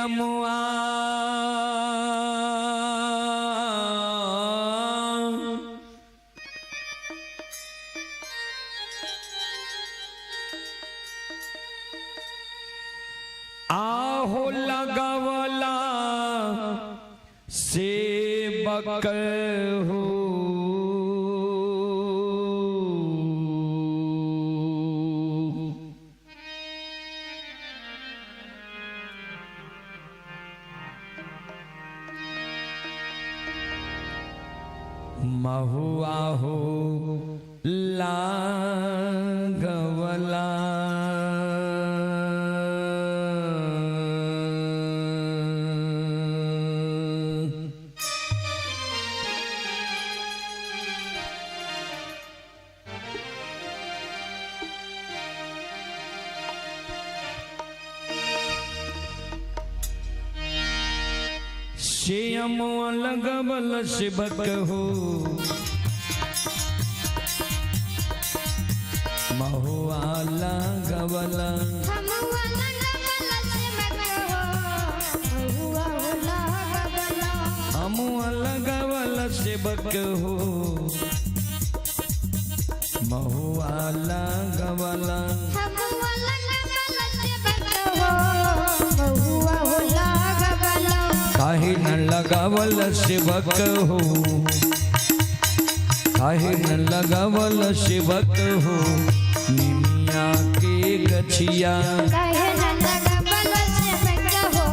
श्यामुआ आहो लगावला सेवक हो महुआ हो लागवला श्यामुआ लगवल सेवक हो महुआ लगवला अमुआ लगवल सेवक हो महुआ लगवला काहे न लगावल सेवक हो काहे न लगावल सेवक हो निमिया के गछिया काहे न लगावल सेवक हो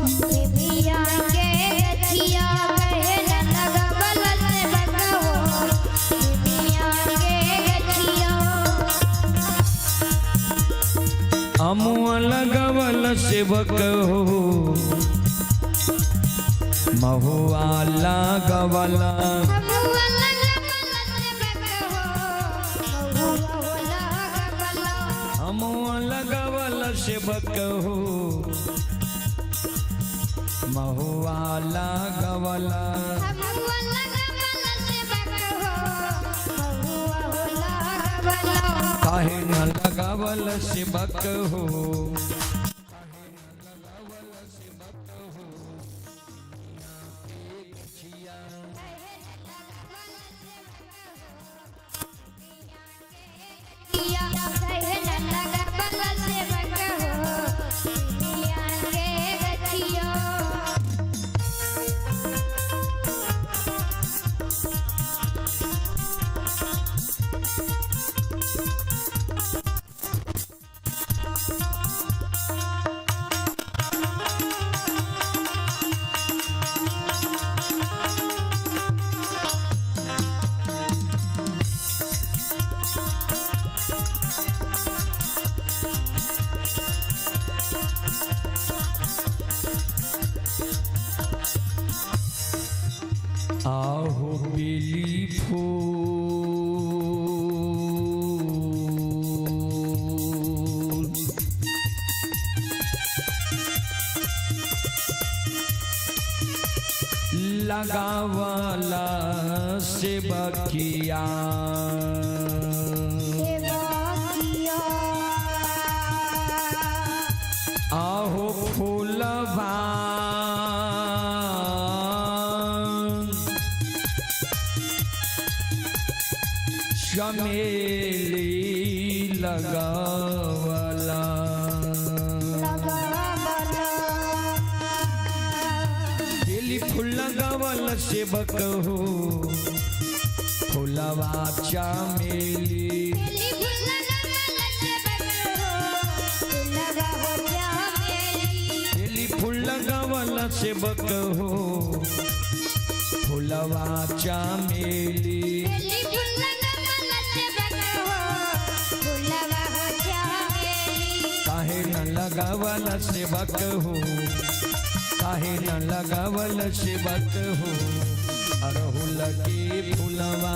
निमिया के गछिया काहे न लगावल सेवक हो निमिया के गछिया अमुआ लगावल सेवक हो महुआ लागवला अमुआ लगवल सेवक हो महुआ लागवला काहे न लगावल सेवक हो आहो बेली फूल लगावला सेवकिया आहो फूलवा चमेली लगावला बेली फूल लगावल सेवक हो फूलवा चमेली बेली फूल लगावल सेवक हो फूलवा चमेली काहे न लगावल सेवक हो काहे न लगावल सेवक हो अरहुल के फूलवा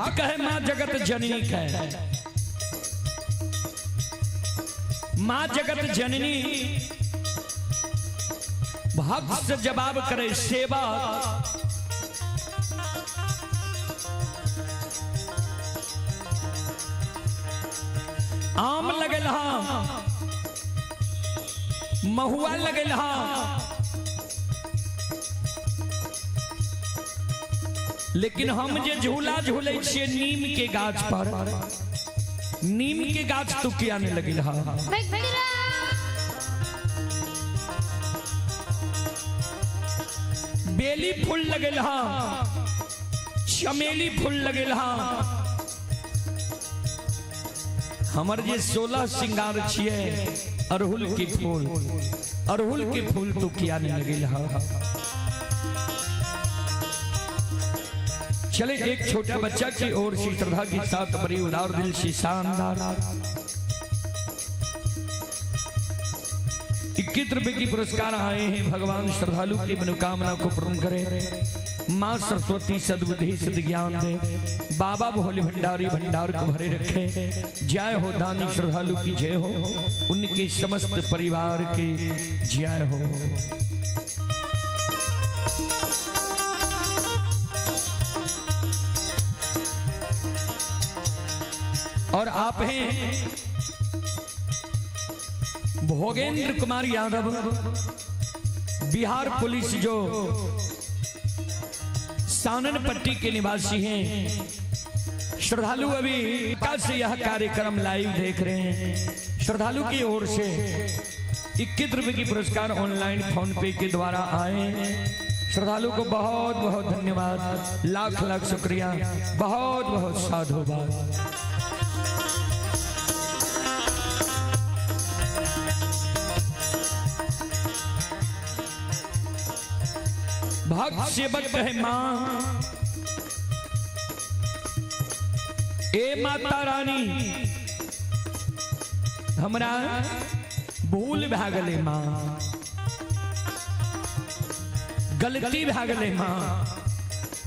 भक्त कहे माँ जगत जननी कहे, माँ जगत जननी भक्त से जवाब करे सेवा। आम लगल हाँ, महुआ लगल हाँ, लेकिन हम जे झूला झूले छे नीम के गाछ पर, नीम के गाछ तो किया नहीं लगिल हाँ। बेली फूल लगल हाँ, चमेली फूल लगल हाँ, हमर जे 16 श्रृंगार छिए अड़हुल के फूल, अड़हुल के फूल तो किया नहीं लगिल हाँ। चले एक छोटा बच्चा की ओर से श्रद्धा के साथ बड़ी उदार दिल से शानदार 21 रुपए की पुरस्कार आए हैं। भगवान श्रद्धालु की मनोकामना को पूर्ण करे, माँ सरस्वती सद्बुद्धि सद ज्ञान दे, बाबा भोले भंडारी भंडार को भरे रखे। जय हो दानी श्रद्धालु की जय हो, उनके समस्त परिवार की जय हो। और आप हैं भोगेंद्र कुमार यादव, बिहार पुलिस जो सानन पट्टी के निवासी हैं। श्रद्धालु अभी से यह कार्यक्रम लाइव देख रहे हैं। श्रद्धालु की ओर से 21 रुपए की पुरस्कार ऑनलाइन फोन पे के द्वारा आए। श्रद्धालु को बहुत बहुत धन्यवाद, लाख लाख शुक्रिया, बहुत बहुत साधुवाद। भक्त सेवक है माँ, ए माता रानी हमरा भूल भा गले माँ, गलती भा गले माँ।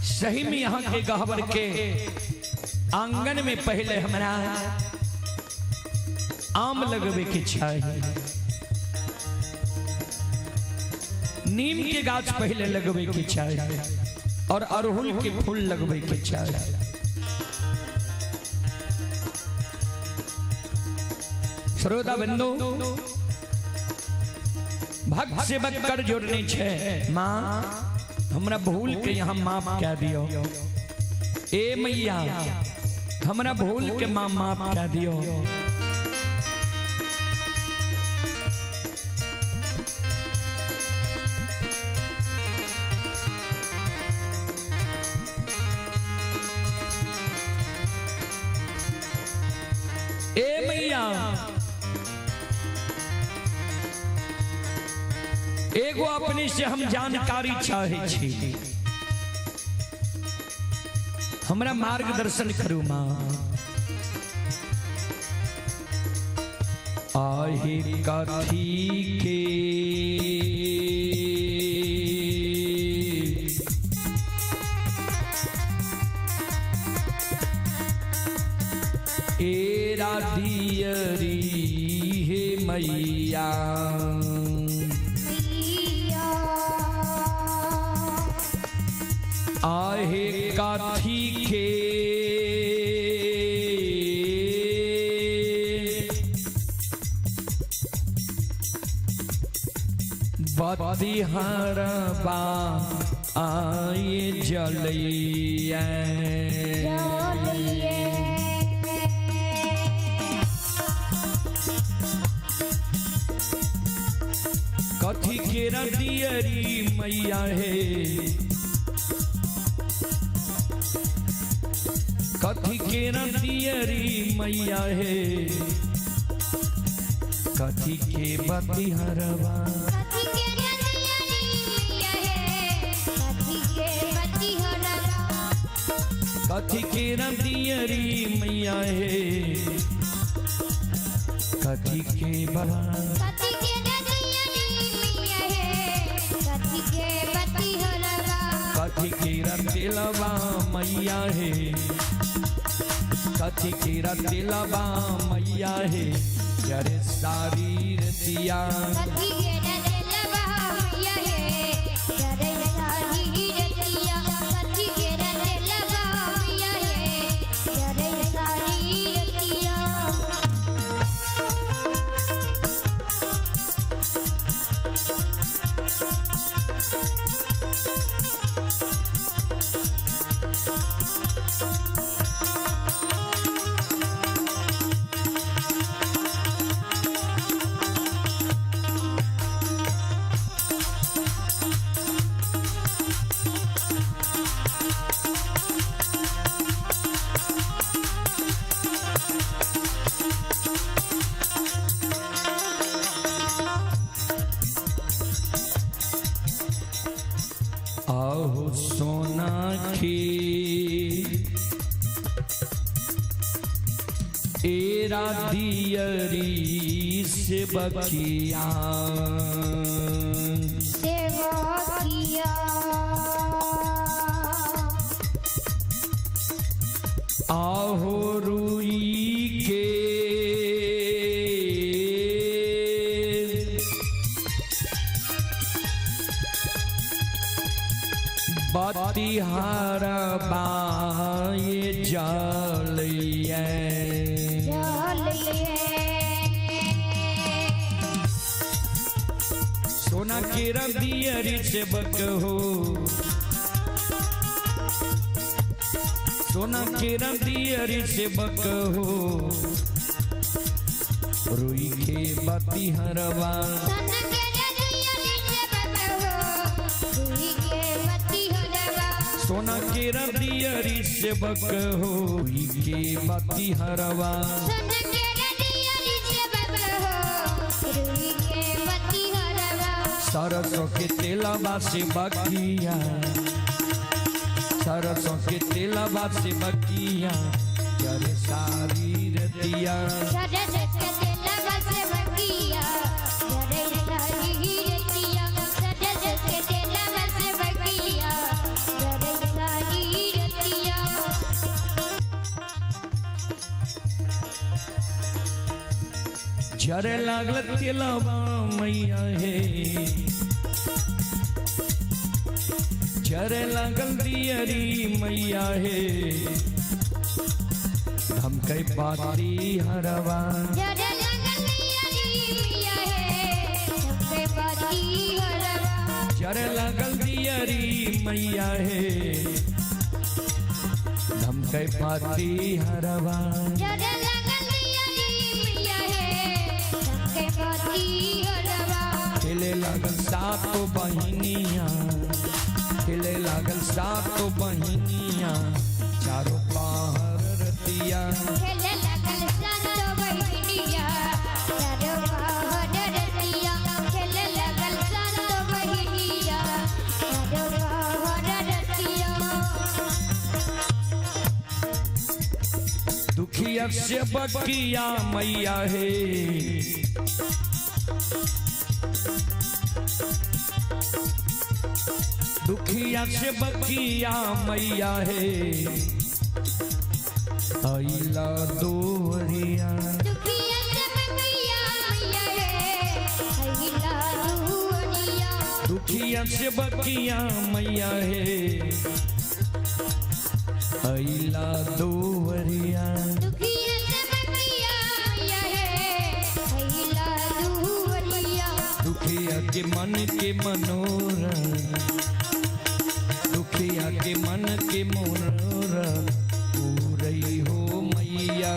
सही में यहाँ के गहवर के आंगन में पहले हमरा आम लगवे के चाहिए, नीम के गाछ पहले लगवे के चाहिए और अड़हुल के फूल लगवे के चाहिए। श्रोता बंधु भक्त सेवक कर जोड़ने छे माँ, हमरा भूल के यहाँ माफ कह दियो। ए मैया हमरा भूल के माँ माफ कह दियो। ए मैया एगो अपने से हम जानकारी चाहे छी, हमरा मार्गदर्शन करू माँ। आहे कथी के एरा दियरी हे मैया, आहे काथी के बतिहरबा आए जलिए। कथी के दियरी मैया है, कथी के दियरी मैया है, कथी के बतिहरबा, कथी के दियरी मैया है, कथी के बला, कथी के दिलवा मैया है। कथी की रतिलबा मैया है जरे सारी रतिया कथी के रतिलबा मैया है जरे सारी रतिया कथी के रतिलबा मैया है जरे सारी रतिया आहो सोना की एरा दियरी से बकिया सेवकिया आहो रुई के बतिहार बाए जलिए सोना के रदियरी से बकहो सोना के रदियरी से बकहो रुई के बतिहरवा सोना के रदियरी से बकहो रुई के बतिहरवा सरसों के तेलवा से बकिया सरसों के तेलवा से बकिया जरे सारी रतिया जरे लागल तेलवा मैया है जरे लागल दियरी मैया है हम कई पाती हरवा जरे लागल दियरी मैया है हम कई पाती हरवा खेले लागल सातो बहिनिया खेले लागल सातो बहिनिया चारों पहर रतिया दुखिया से बकिया मैया है दुखिया से बकिया मैया है अइला दोहरिया दुखिया से बकिया मैया है अइला दोहरिया दुखिया के मन के मनोरथ दुखिया के मन के मनोरथ पूरई हो मैया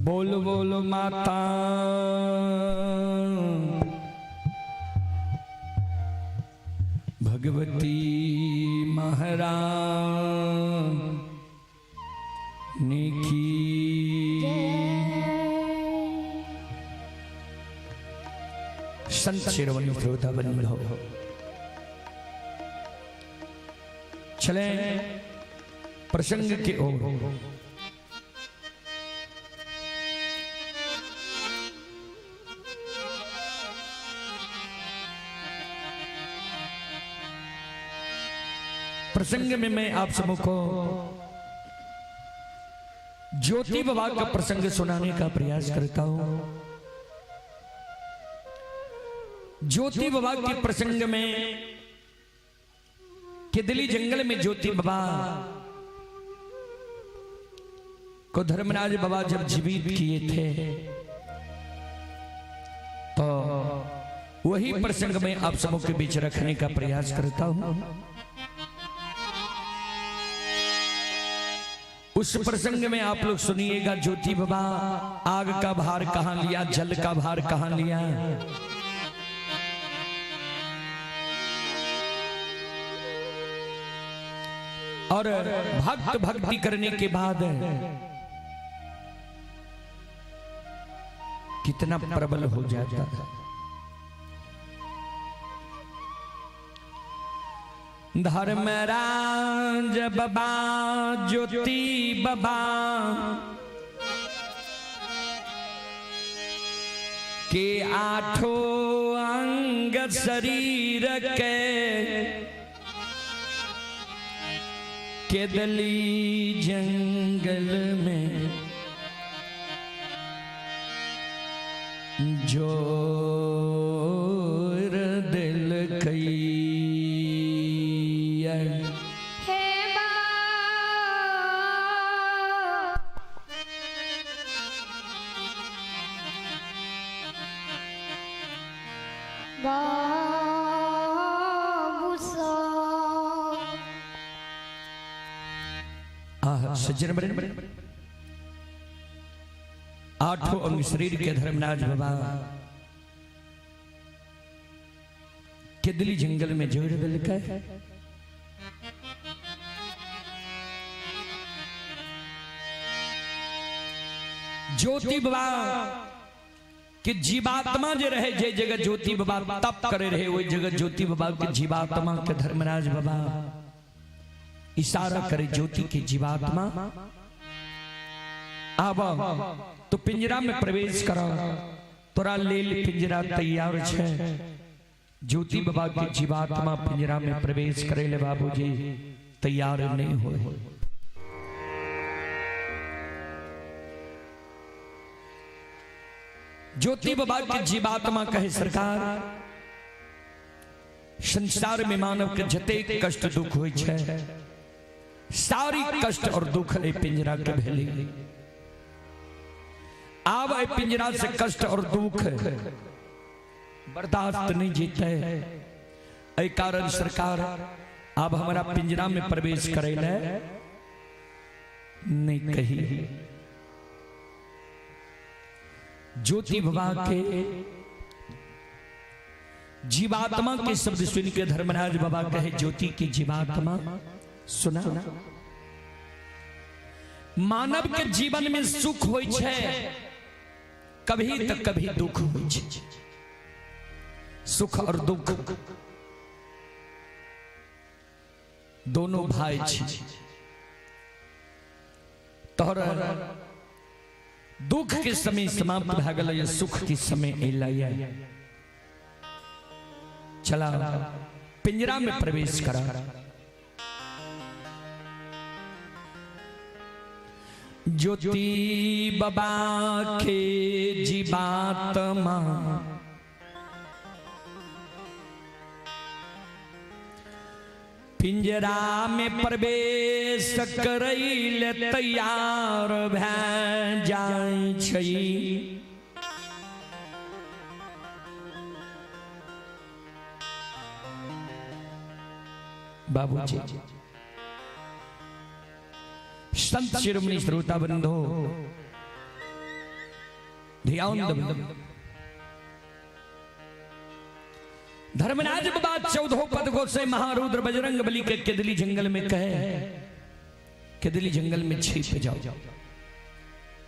बोल बोल माता भगवती महारानी की। संत शिरोमणि श्रोता बंद हो चले प्रसंग की ओर। प्रसंग में मैं आप सबको ज्योति बाबा का प्रसंग सुनाने का प्रयास करता हूं। ज्योति बाबा के प्रसंग में किदली जंगल में ज्योति बाबा को धर्मराज बाबा जब जीवित किए थे तो वही प्रसंग में आप सबों के बीच रखने का प्रयास करता हूं। उस प्रसंग में आप लोग सुनिएगा ज्योति बाबा आग का भार कहां लिया, जल का भार कहां लिया। और भक्त भक्ति करने के बाद कितना प्रबल हो जाता है। धर्मराज बाबा ज्योति बाबा के आठों अंग शरीर के केदली जंगल में जोर दिल कई सज्जन बड़े आठों अंग शरीर के धर्मराज बाबा केदली जंगल में जोड़ दिल का ज्योति बाबा कि जीवात्मा जे रहे जे जगह ज्योति बाबा तप करे रहे वही जगह ज्योति बाबा के जीवात्मा के धर्मराज बाबा इशारा करे ज्योति के जीवात्मा अब तो पिंजरा में प्रवेश करो तोरा लेल पिंजरा तैयार छे। ज्योति बाबा के जीवात्मा पिंजरा में प्रवेश करे ले बाबूजी तैयार नहीं हो। ज्योति बाबा के जीवात्मा कहे सरकार संसार में मानव के जते कष्ट दुख होय छे सारी कष्ट और दुख ए पिंजरा के भेली। अब ए पिंजरा से कष्ट और दुख बर्दाश्त नहीं जीते ए कारण सरकार अब हमारा पिंजरा में प्रवेश करे ले नहीं कही। ज्योति बाबा के जीवात्मा के शब्द सुन के धर्मराज बाबा कहे ज्योति की जीवात्मा सुना मानव के जीवन में सुख होय छे कभी तक कभी दुख होय छे। सुख और दुख दोनों भाई छे। तोहर दुख के समय समाप्त भ गेल सुख के समय एलैया चला पिंजरा में प्रवेश करा। ज्योति बाबा के जीवात्मा पिंजरा में प्रवेश करैले तैयार भै जाय छै। बाबूजी संत शिरोमणि श्रोता बंधो ध्यान दो। धर्मराज बाबा 14 पद को से महारुद्र बजरंग बली के केदली जंगल में कहे, केदली जंगल में छिप जाओ।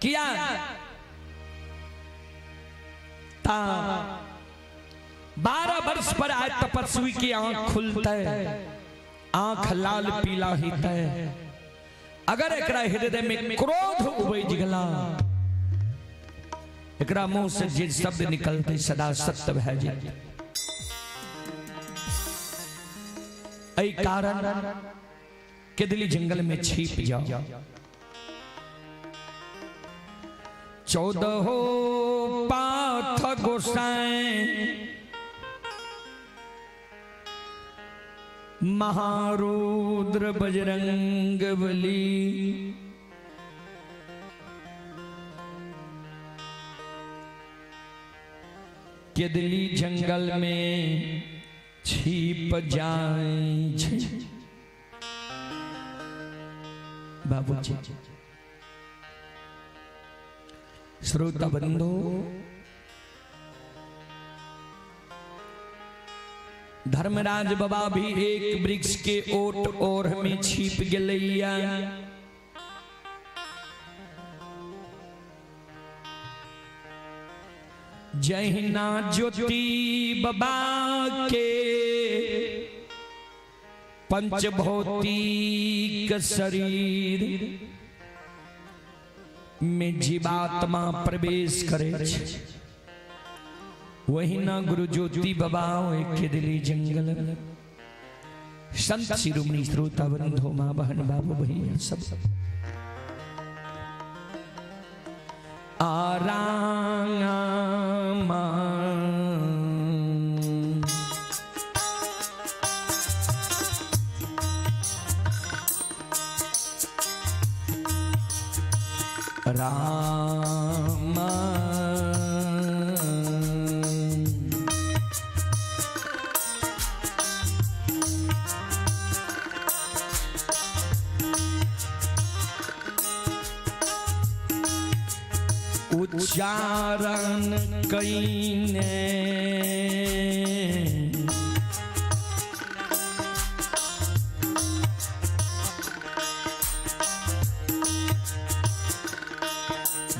किया 12 वर्ष पर आज तपस्वी की आंख खुलता है, आंख लाल पीला हिता है। अगर एकरा हृदय में क्रोध उपज गला, एकरा मुंह से जे शब्द निकलते सदा सत्य भय जाते। ऐ कारण केदली जंगल में छिप जाओ। 14 पाथ गोसाई महारुद्र बजरंग बली, केदली जंगल में छिप जाए। बाबूजी श्रोता बंधु, धर्मराज बाबा भी एक वृक्ष के ओट ओर में छिप गलैया। जहिना ज्योति बाबा के पंचभौतिक शरीर में जीवात्मा प्रवेश करे, वही ना गुरु ज्योति बाबा केदली जंगल। संत शिरोमणि श्रोता बंधु माँ बहन बाबू भैया सब आरामा रामा उच्चारण कईने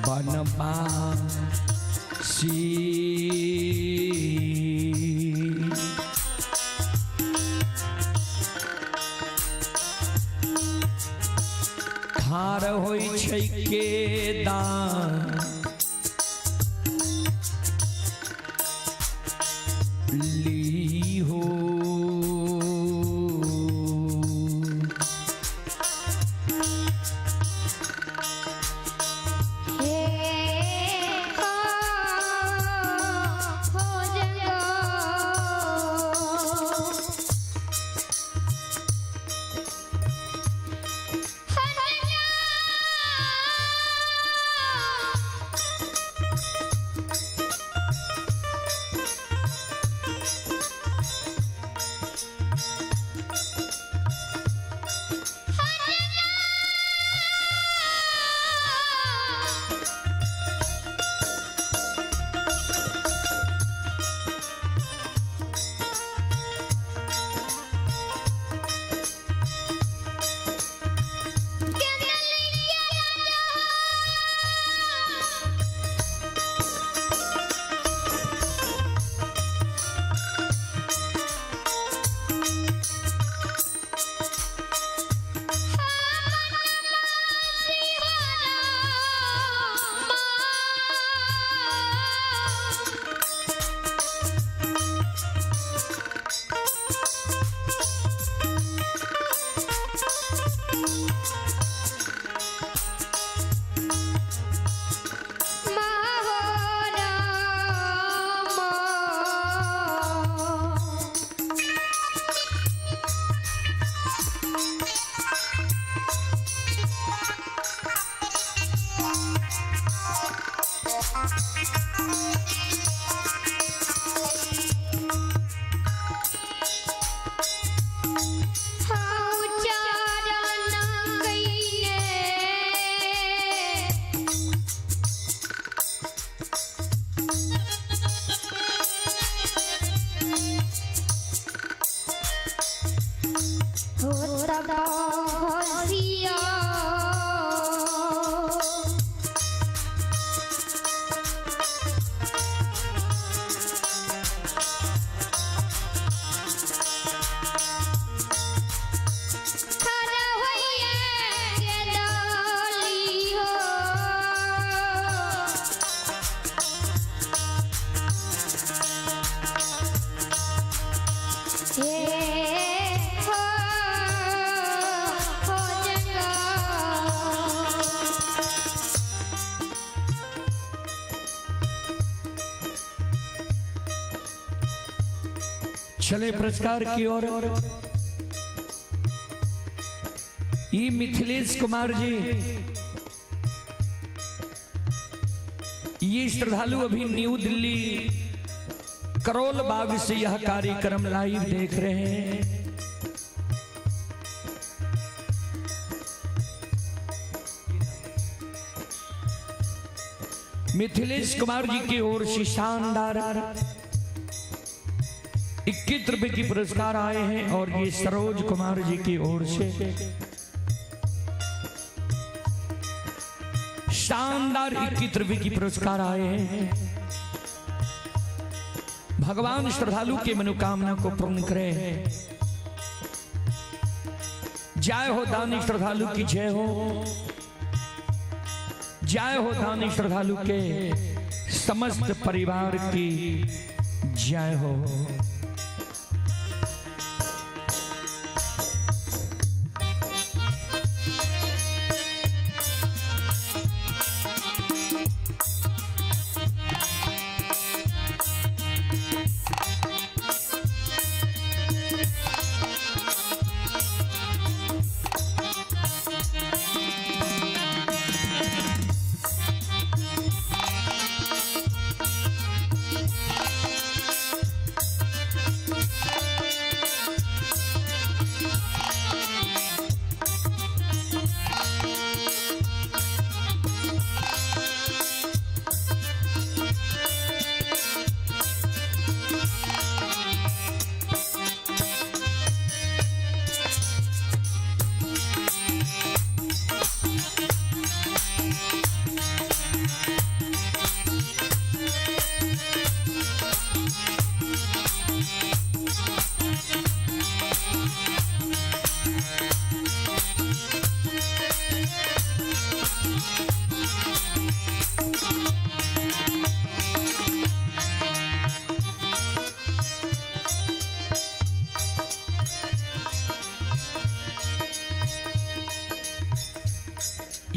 बनवासी खार होई छै के दान ली हो। चले पुरस्कार की ओर। ये मिथिलेश कुमार जी, ये श्रद्धालु अभी न्यू दिल्ली करोल बाग से यह कार्यक्रम लाइव देख रहे हैं। मिथिलेश कुमार जी की ओर से शानदार 21 रुपए की पुरस्कार आए हैं और ये सरोज कुमार जी की ओर से शानदार 21 रुपए की पुरस्कार आए हैं। भगवान श्रद्धालु के मनोकामना को पूर्ण करे। जय हो दानी श्रद्धालु की जय हो, जय हो दानी श्रद्धालु के समस्त परिवार की जय हो।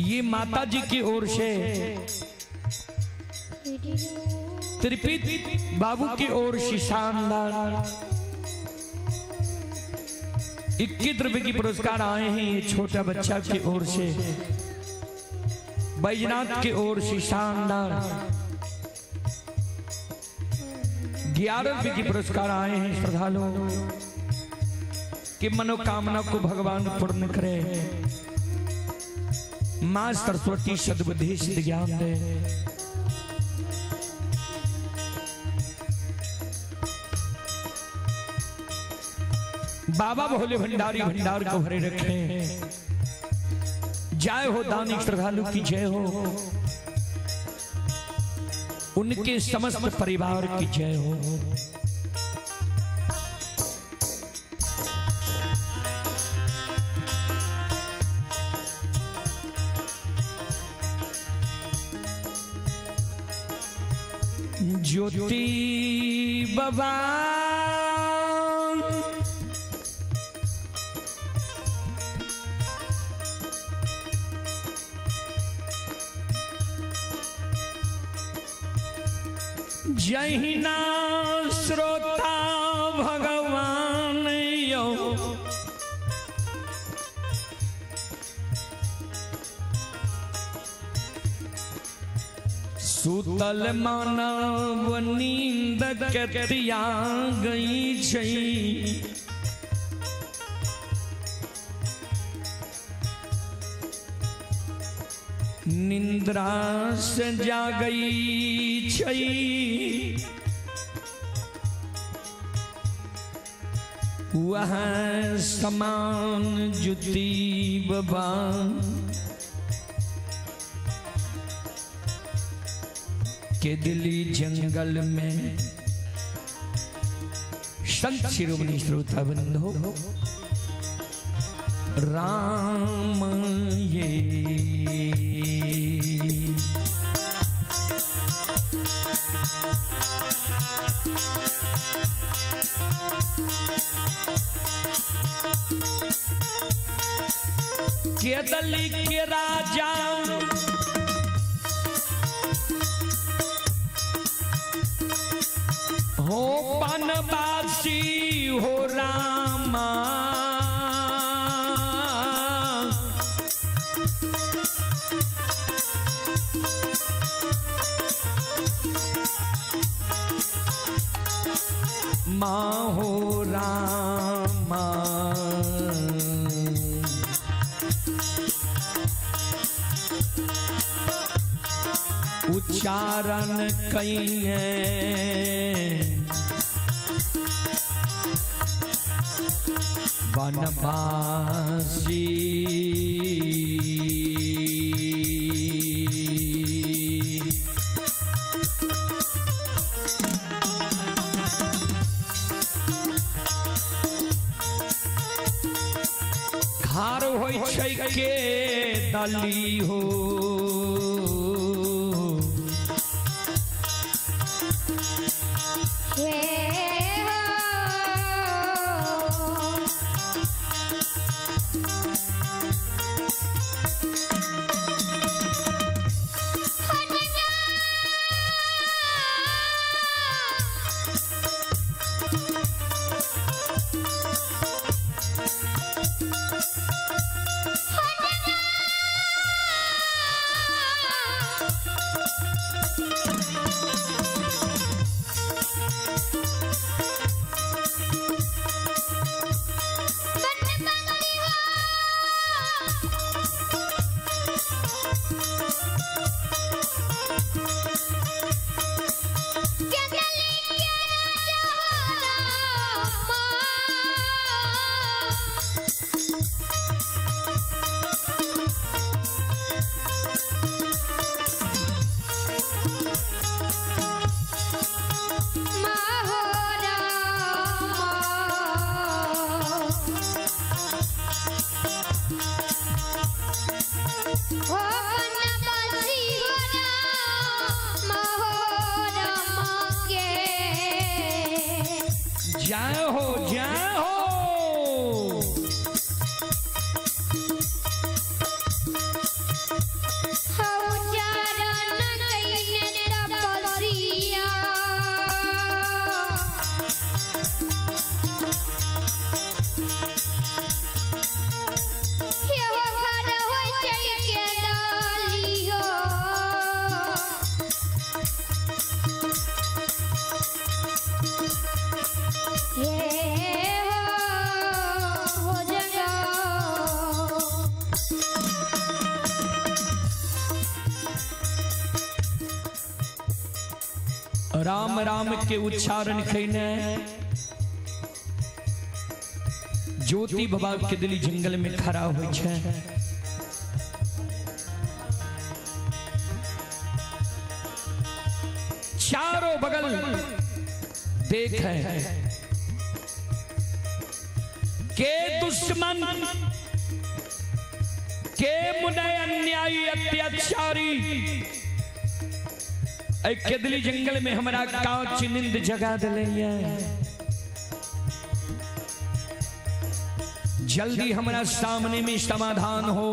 ये माता जी की ओर से त्रिपित बाबू की ओर से शानदार 21 रुपए की पुरस्कार आए हैं। ये छोटा बच्चा की ओर से बैजनाथ की ओर से शानदार 11 रुपए की पुरस्कार आए हैं। श्रद्धालुओं की मनोकामना को भगवान पूर्ण करे। मां सरस्वती सद्बुद्धि सिद्ध ज्ञान दे। बाबा भोले भंडारी भंडार को भरे रखे। जय हो दानी श्रद्धालु की जय हो, उनके समस्त परिवार की जय हो। ज्योति बाबा जहिना श्रोता भगवान यो सुतल मानव नींद कतिया गई छई। निंद्रा से जागई छई, वह समान जुती बाबा के दिल्ली जंगल में। संत शिरोमणि श्रोता बंधो राम ये के दली के राजा हो बनवासी रामा माहो रामा उच्चारण कइने वनवासी खार होइ छै के दली हो जय हो जय हो राम राम के उच्चारण कइने ज्योति बाबा के दिली जंगल में खड़ा होइ छै चारों बगल देखे के दुश्मन के मुने अन्यायी अत्याचारी केदली जंगल में हमारा कांच नींद जगा दिले जल्दी हमारा सामने में समाधान हो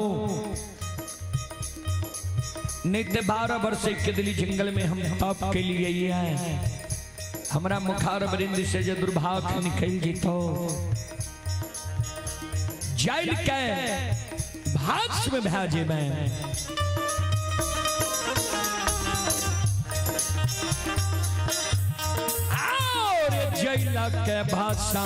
नित्य 12 वर्ष से केदली जंगल में हम तप के लिए हमारा मुखार बरिंद से जो दुर्भाग्य निकल जीतो जैल के भाग्य में भाजे मैं जैला के भाषा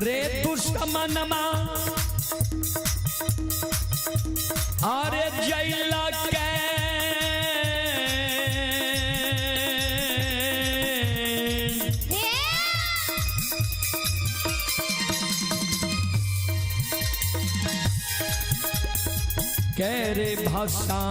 रे दुश्मनमा अरे जैला के केरे भाषा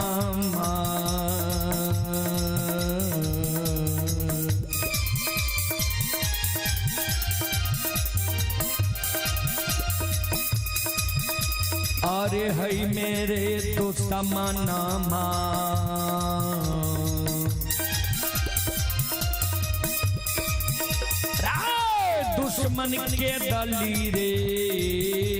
अरे है मेरे तो समाना दुश्मन के दली रे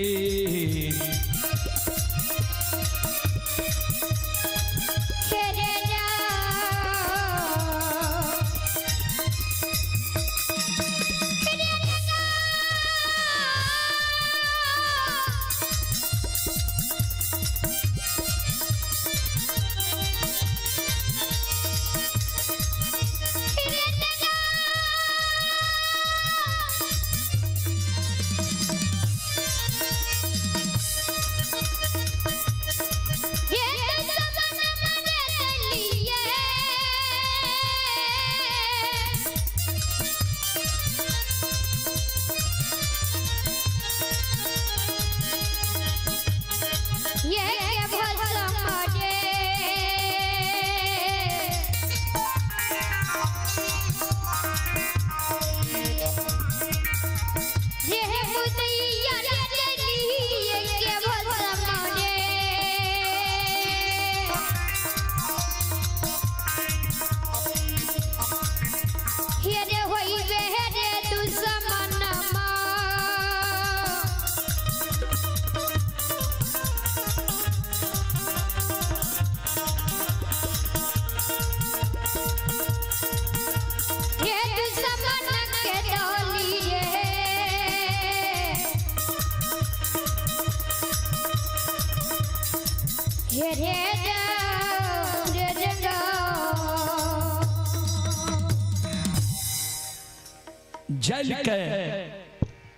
जल के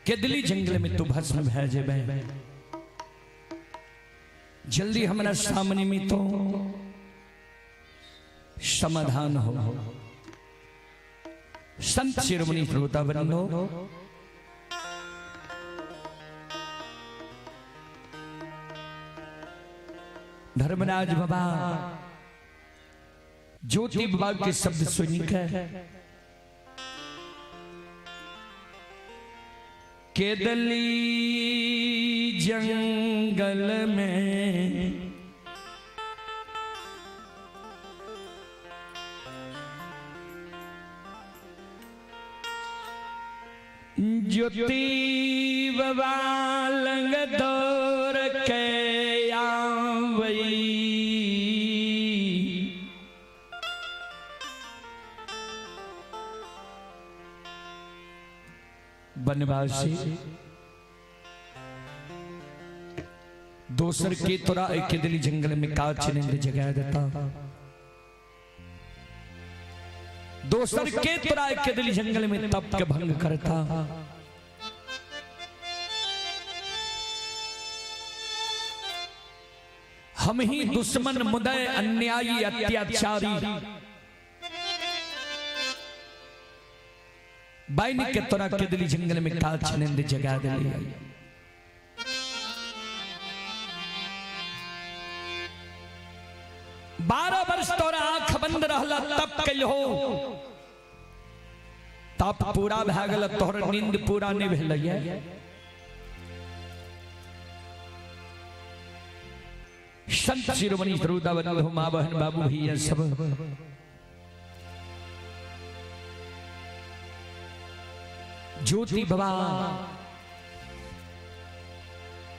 केदली जंगल में तू भस्म भय जेबे जल्दी हमारा सामने में तो समाधान हो। संत शिरोमणि श्रोता वृंदो धर्मराज बाबा ज्योति बाबा के शब्द सुनकर केदली जंगल में ज्योति बाबा लंग दौर के आवई बनवासी दोसर के तोरा एक दिली जंगल में काच निंद जगा देता दोसर के तोरा एक दिली जंगल में तप के भंग करता हम ही दुश्मन मुदय अन्यायी अत्याचारी बाइन के तोरा के दिली जंगल में काच निंद जगा दिली 12 वर्ष तोरा आंख बंद रहला तब कल हो तप पूरा भ गेल तोहर नींद पूरा नहीं भेलैया। संत शिरोमणि श्रोतावृंद हो मां बहन बाबू भैया सब ज्योति बाबा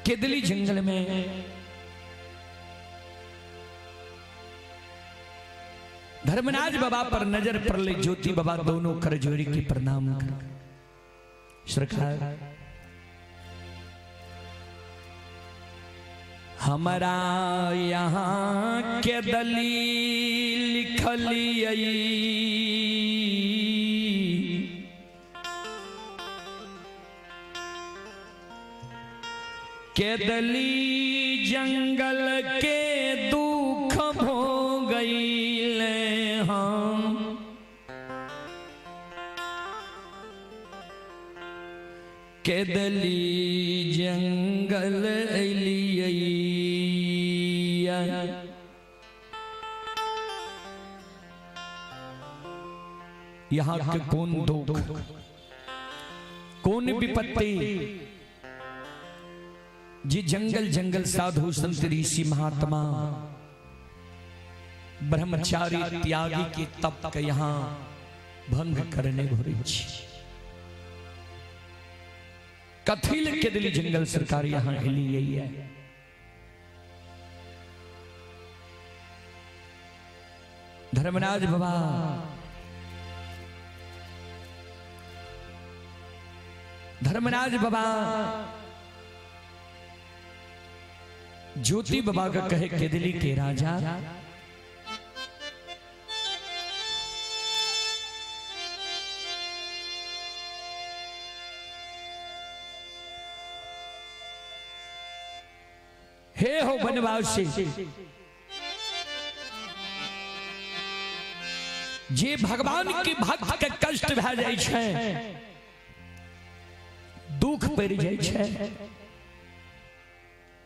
केदली जंगल में धर्मराज बाबा पर नजर पड़ ले। ज्योति बाबा दोनों कर जोड़ी की प्रणाम कर सरकार हमारा यहाँ के दलील लिखलिए केदली जंगल के दुख हो गई हम केदली जंगल अलिया यहाँ के कौन दुख कौन विपत्ति जी जंगल जंगल साधु संत ऋषि महात्मा ब्रह्मचारी त्यागी के तप के यहाँ भंग करने घुरी कथिल के दिली जंगल सरकार यहां हिली गई है। धर्मराज बाबा ज्योति बाबा का कहे के दिली के राजा हे हो बनवासी, जे भगवान के भक्त के कष्ट भ जाय छै, दुख पड़ जाय छै,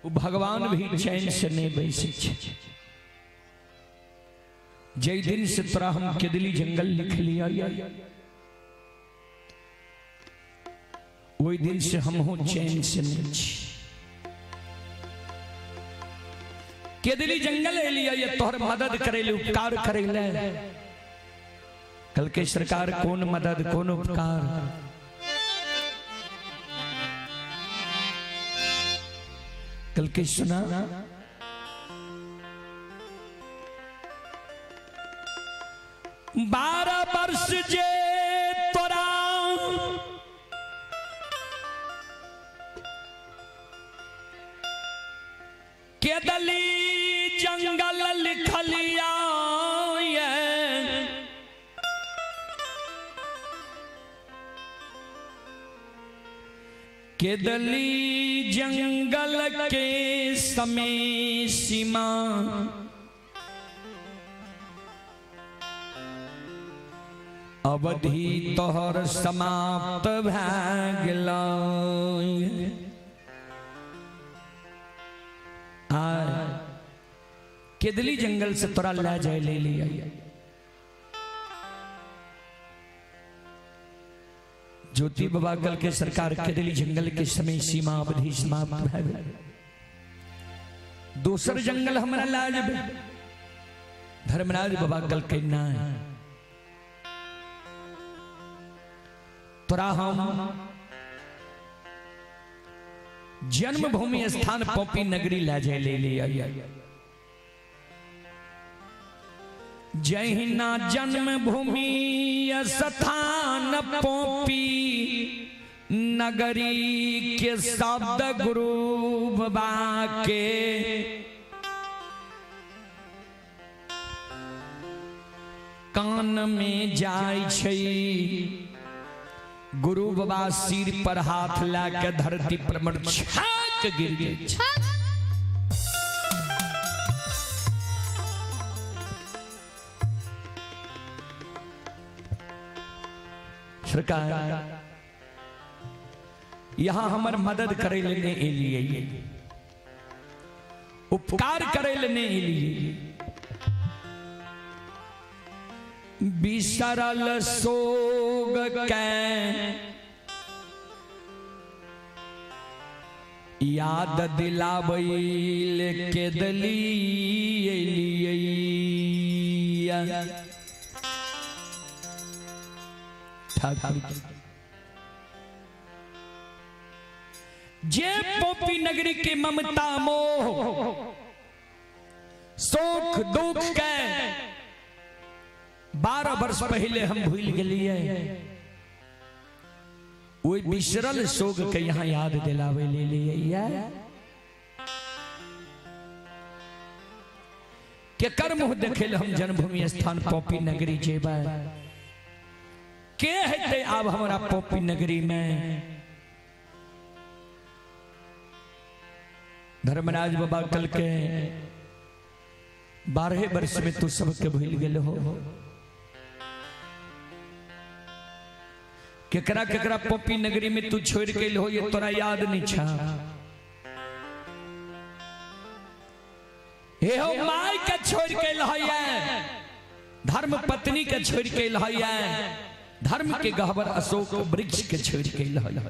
वो भगवान भी चैन से नहीं बैसे छै। जय दिन से तोरा हम केदली जंगल लिख लिया, वही दिन से हम हो चैन से नहीं छी। केदली जंगल लिया ये तोहर मदद करे ले, उपकार करे ले। कल के सरकार कौन मदद कौन उपकार, कल के सुना 12 वर्ष जे तोरा केदली जंगल लिखलिया, केदली जंगल के समय सीमा अवधि तोहर समाप्त भऽ गेलै। केदली जंगल से तोरा ले जाए ले लिया, ज्योति बाबा कल के सरकार केदली जंगल के समय सीमा अवधि समाप्त भऽ गेलै। दूसर जंगल हमरा ला जेबै। धर्मराज बाबा कल के ना तोरा हम जन्मभूमि स्थान पोपी नगरी ले जाए ले लिया। जहिना जन्मभूमि स्थान पोपी नगरी के शब्द गुरु बाबा के कान में जाय छै, गुरु बाबा सिर पर हाथ लाके धरती पर मरछाक गिर गए। सरकार यहां हमर मदद करे लेने एलिए, उपकार करे लेने एलिए। बिसरल सोग के याद दिलावैल केदली एलिए। जे पोपी नगरी के ममता मोह शोक दुख के 12 वर्ष पहले हम भूल गेलिए, वही बिसरल शोक के यहाँ याद दिलावे ले लिया। के कर्म देखे हम जन्मभूमि स्थान पोपी नगरी जेबा, के हेते आब हमारा पोपी नगरी में। धर्मराज बाबा कल के 12 वर्ष में तू सबके भूल गेल हो। केकरा केकरा पोपी नगरी में तू छोड़ के हो, ये तोरा याद नहीं छा। हे हो माई के छोड़ के लहैया, धर्म पत्नी के छोड़ के लहैया, धर्म के गहवर अशोक वृक्ष के छोड़ के लहैया।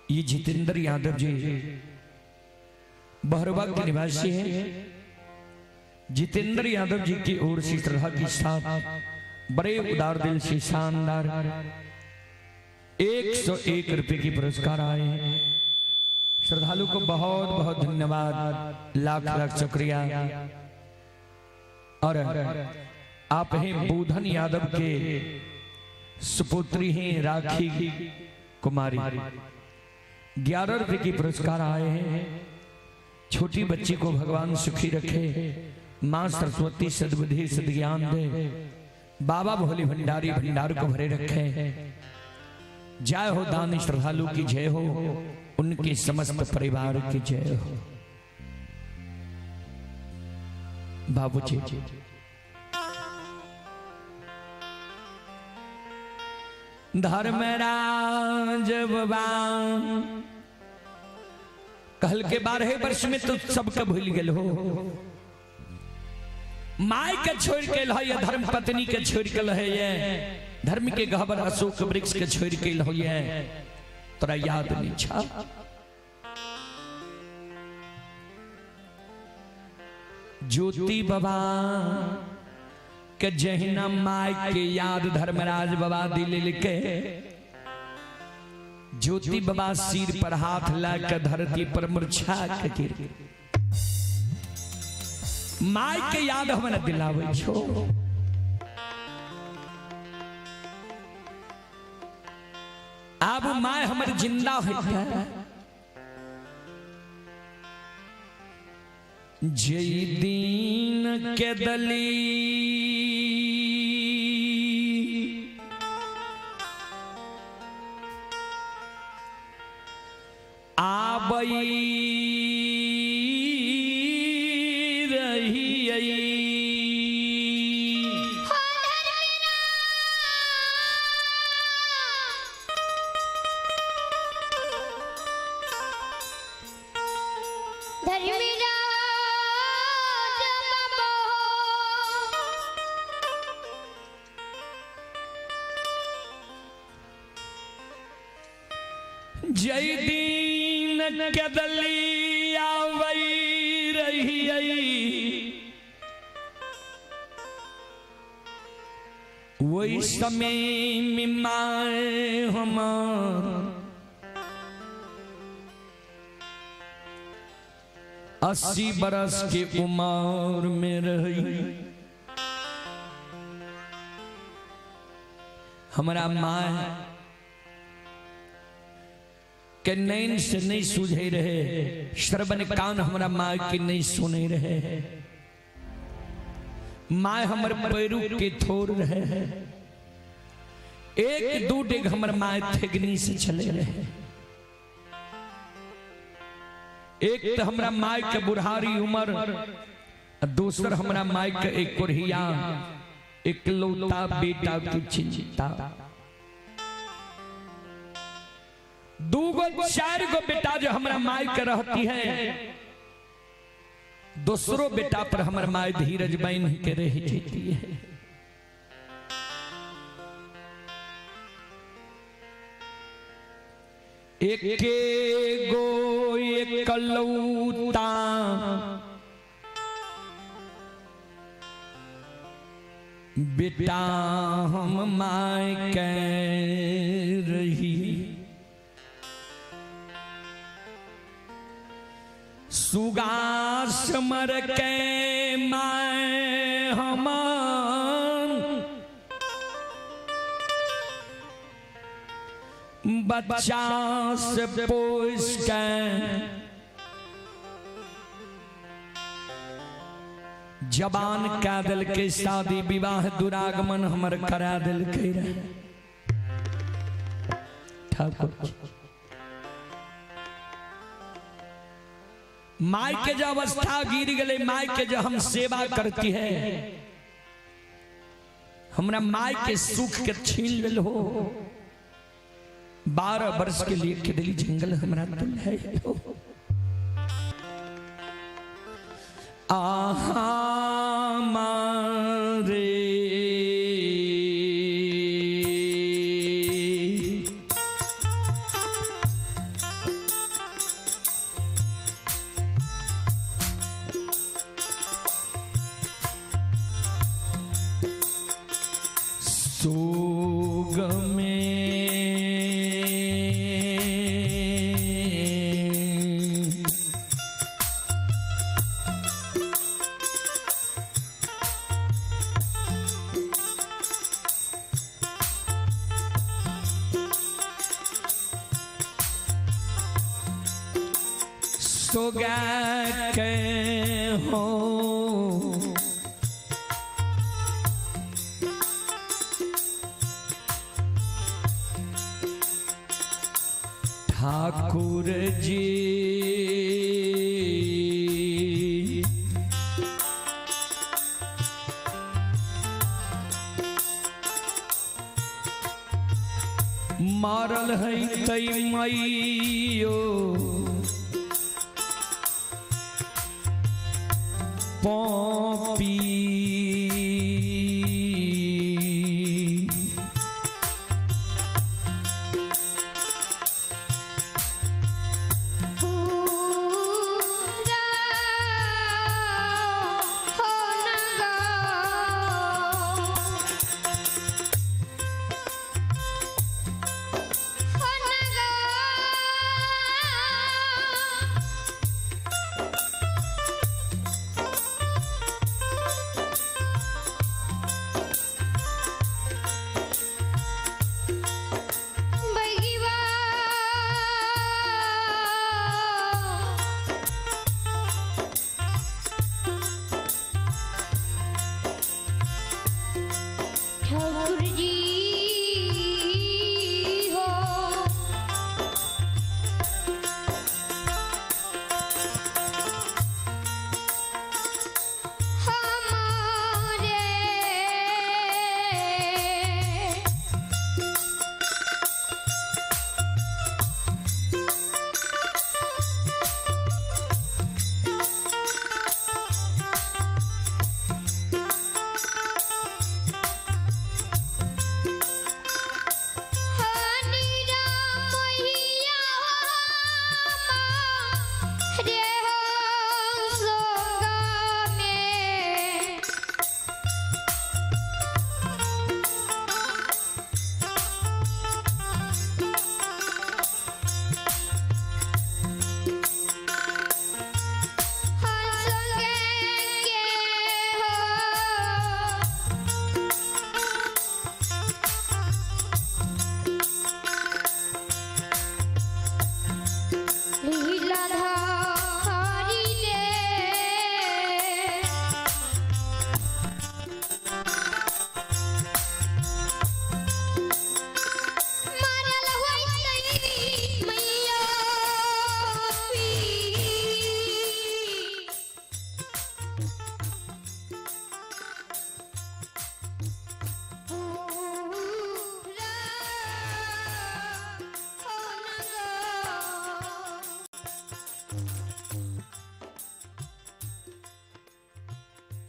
ये जितेंद्र यादव जी बहरवा के निवासी हैं। जितेंद्र यादव जी की ओर से श्रद्धा के साथ बड़े उदार दिल से शानदार 101 रुपए की पुरस्कार आए हैं। श्रद्धालु को बहुत बहुत धन्यवाद, लाख लाख शुक्रिया। और आप हैं बूधन यादव के सुपुत्री हैं राखी कुमारी, 11 रुपए की पुरस्कार आए हैं। छोटी बच्ची को भगवान सुखी रखे, मां सरस्वती सद्बुद्धि सद्ज्ञान दे, बाबा भोले भंडारी भंडार को भरे रखे। जय हो दानी श्रद्धालु की जय हो, उनके समस्त परिवार की जय हो। बाबूजी धर्मराज बाबा कहल के 12 वर्ष में तो सबका भूल गेल हो। माय के छोड़ के लहे, धर्म पत्नी के छोड़ के लहे, धर्म के गहबर अशोक वृक्ष के छोड़ के लहे, तोरा याद नहीं छा। ज्योति बाबा के जहिना माय के याद धर्मराज बाबा दिल के, ज्योति बाबा सिर पर हाथ लाकर धरती पर मूर्छा के गिर गए। माय के याद हमरा दिलावे छो। अब माय हमर जिंदा है, जय दीन के दली आबई जय दीन के दली आवई रही, वही समय में माए हमार 80 बरस के उम्र में रही। हमारा माँ के नैन से नहीं सूझे रहे, श्रवण कान हमारा माँ के नहीं सुने रहे, माँ हमर पैरू के थोर रहे, एक दो डेग हमर माँ थेगनी से चले रहे। एक तो हमरा माँ के बुढ़ारी उम्र, दूसर हमरा माँ के एक कुरहिया, एक लौता बेटा की चिंता। दूगो 4 गो बेटा जो हमारा माई के रहती है, दूसरो बेटा पर हमारा माई धीरज बाइन के रह जाती है। एक गो एक लौता बेटा हम माई के रही, सुगास मर के माए हमान, बच्चा से पोस के जबान का दिल के शादी विवाह दुरागमन हमर करा दिल के रहे। ठाकुर माई के जो अवस्था गिर गए, माई के जो हम सेवा करती है, हमरा माई के सुख के छीन ले हो। 12 वर्ष के लिए केदली जंगल हमरा दिल है हो। आहा मारे सोग में सोगा के हो ठाकुर जी मारल है तई मैयो पौपी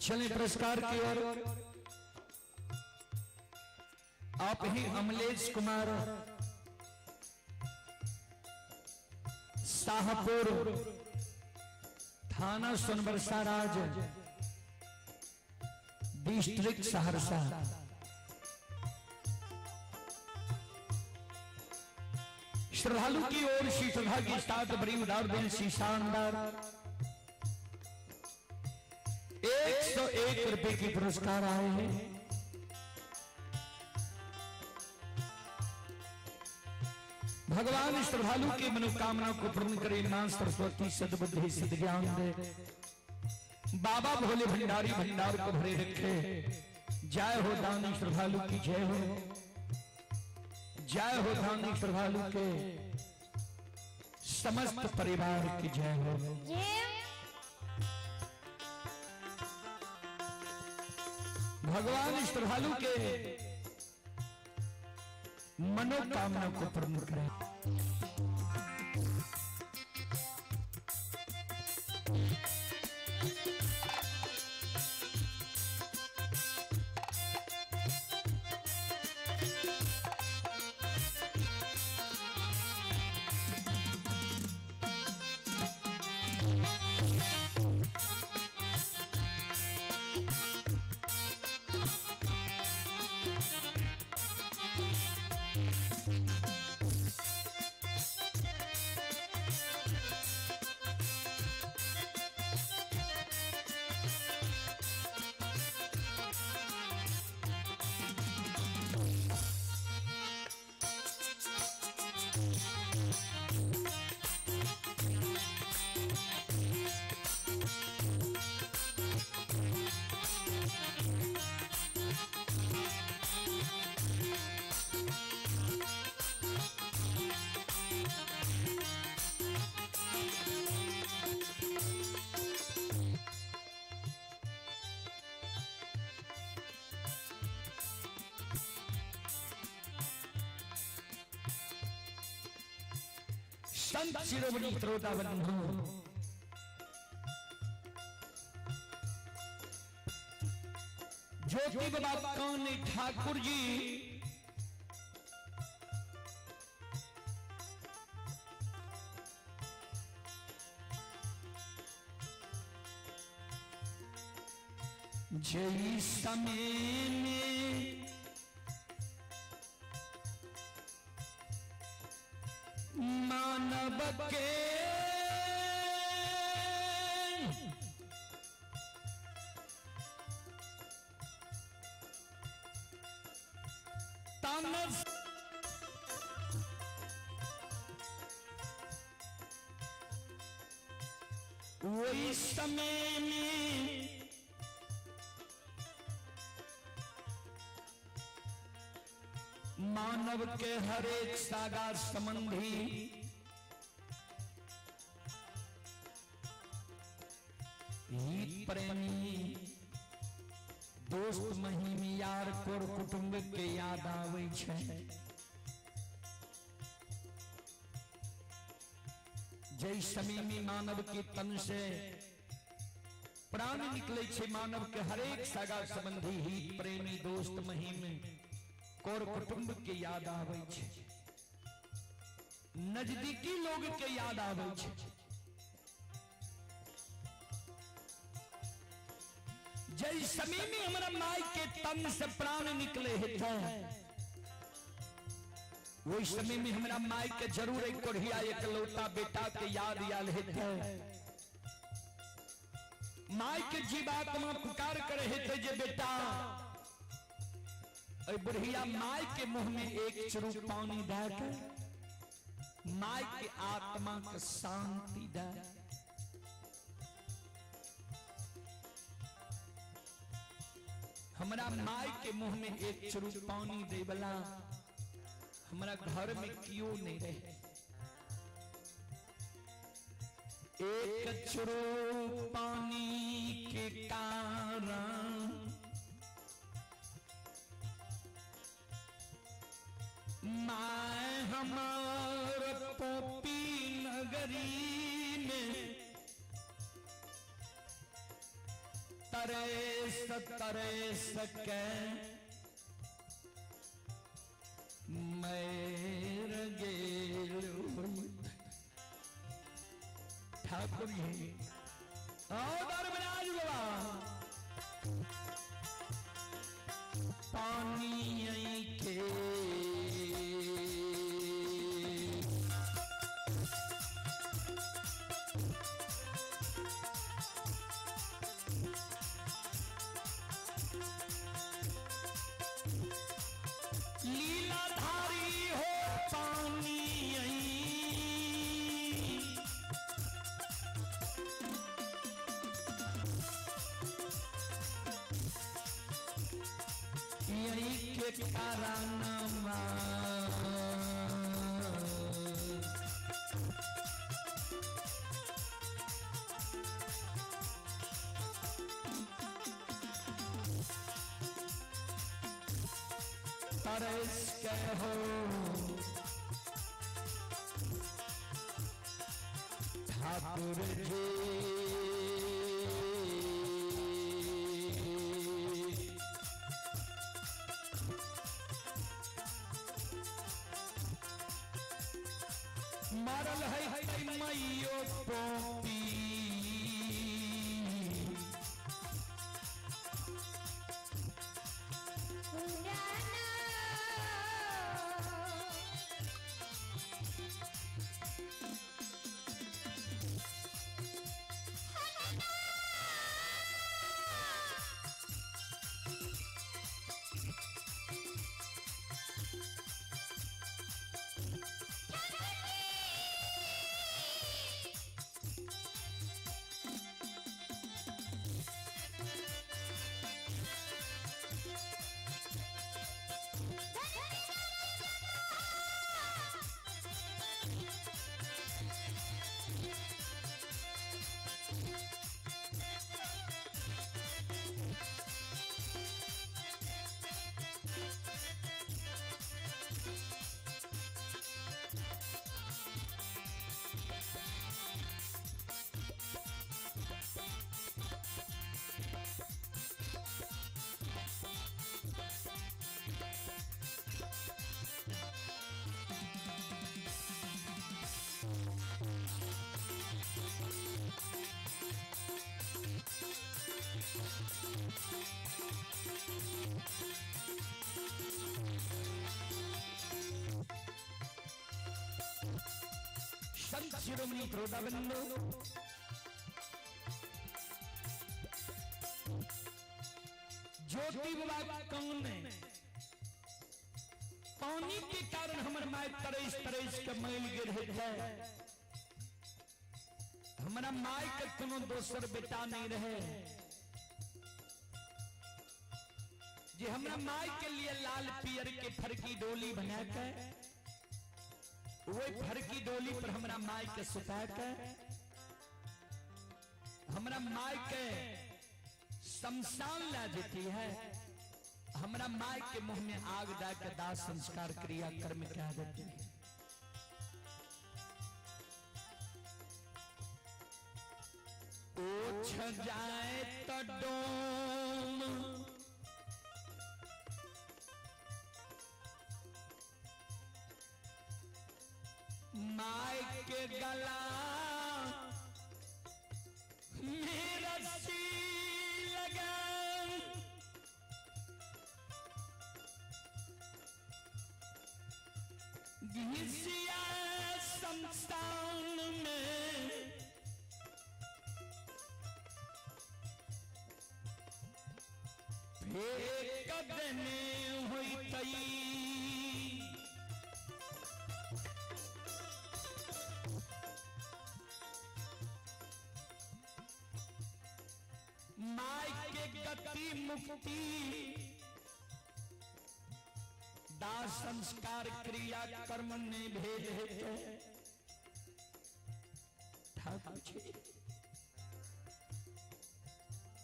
चले पुरस्कार की ओर। आप ही अमलेश कुमार शाहपुर थाना सोनबरसा राज डिस्ट्रिक्ट सहरसा श्रद्धालु की ओर श्री श्रद्धा की स्टार्ट बड़ी उदार दिल सी शानदार 101 रुपए की पुरस्कार आए हैं। भगवान श्रद्धालु की मनोकामना को पूर्ण करे, मां सरस्वती सद्बुद्धि सिद्ध ज्ञान दे, बाबा भोले भंडारी भंडार को भरे रखे। जय हो दानी श्रद्धालु की जय हो, जय हो दानी श्रद्धालु के समस्त परिवार की जय हो। भगवान श्रद्धालु के मनोकामना को पूर्ण करें। संत शिरोमणि श्रोता बंधु, ज्योति बाबा कान्ह ठाकुर जी जय समय में मानव के तन वही समय में मानव के हर एक सागा संबंधी हित प्रेमी दोस्त महीमी यार कोर कुटुंब के याद आवे छे। जय समय में मानव के तन से प्राण निकले छे, मानव के हर एक सागा संबंधी हित प्रेमी दोस्त महीमी कोर कुटुंब के याद आवे छे, नजदीकी लोग के याद आवे छे। जय समय में हमारा माई के तन से प्राण निकले हैं, वही समय में हमारा माई के जरूर एक कोढ़िया एक लौता बेटा के याद आल है। माई के जीवात्मा पुकार करे थे जे बेटा, बुढ़िया माई के मुंह में एक चुरुक पानी देकर माई के आत्मा को शांति दे। हमारा माई के मुंह में एक चुरुक पानी दे वाला हमारा घर में क्यों नहीं रहे। एक चुरुक पानी के कारण माय हमार पोपी नगरी में तरेस के मैर गेल ठाकुर जी धर्मराज बाबा पानी के लीलाधारी हो पानी यही के कारणमा तरस के हो ठाकुर जी। मरल है मैयो पोपी संत शिरोमणि प्रोदाबंदो ज्योति बाबा कौन है? पानी के कारण हमारे माए तरस तरस के मैल गिर है। हमारा माए के कोनो दोसर बेटा नहीं रहे जे हमरा माए के लिए लाल पियर के फरकी डोली बना के वही फरकी डोली पर हमरा माए के सुता के हमरा माए के शमशान ला देती है। हमरा माए के मुंह में आग डालकर दाह संस्कार क्रिया कर्म क्या देती है। ओछ जाए तो डोम माए के गला में रस्सी लगा घिसिया शमशान में फेंक देने हुई तई माई के गति मुक्ति दाह संस्कार क्रिया कर्म ने भेद है। ठाकुर जी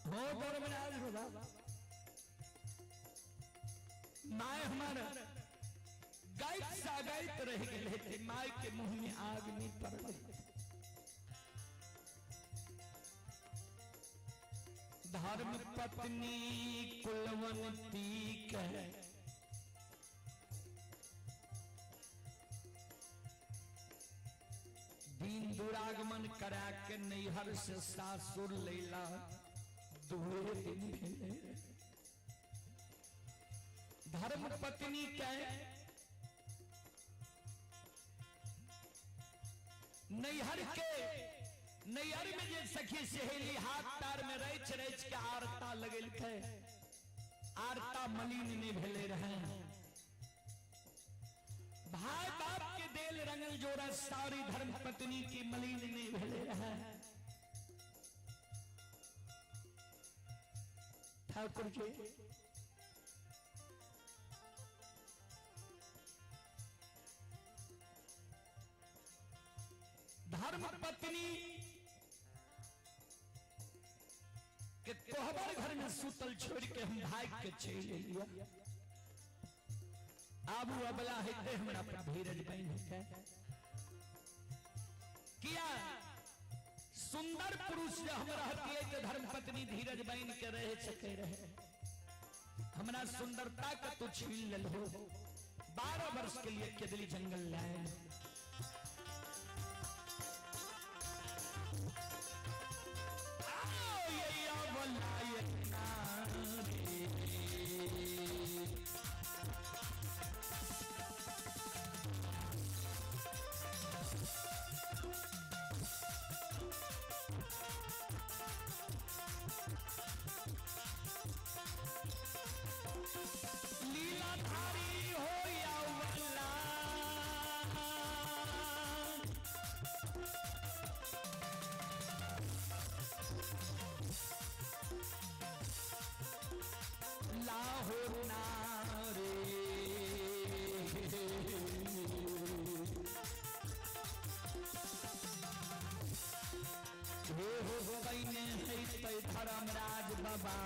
हो गौरवराज हो बाबा माए हमारा गायक सा गायक रह गए थे। माई के मुंह में आग नहीं पड़ रही। धर्म पत्नी कुलवंती कह दीन दुरागमन करा के नैहर से सासुर लैला दूर दिन भेले। धर्म पत्नी कह नैहर में जे सखी सहेली हाथ तार में रच रच के आरता लगल थे। आरता मलिन नहीं भेले रहे। भाई बाप के देल रंगल जोड़ा सारी धर्म पत्नी की मलिन नहीं भेले रहे। ठाकुर जी धर्म पत्नी के कोहबर घर में सुतल छोड़ के हम भाग के चले लिया। आबू अबला है हमरा पर धीरज बन है किया सुंदर पुरुष जो हम रहती है कि धर्म पत्नी धीरज बन के रह सके रहे। हमरा सुंदरता का तो छीन ले हो। 12 वर्ष के लिए केदली जंगल लाए। लीलाधारी हो या वल्ला लाहौर नारे हो बहने है धर्मराज बाबा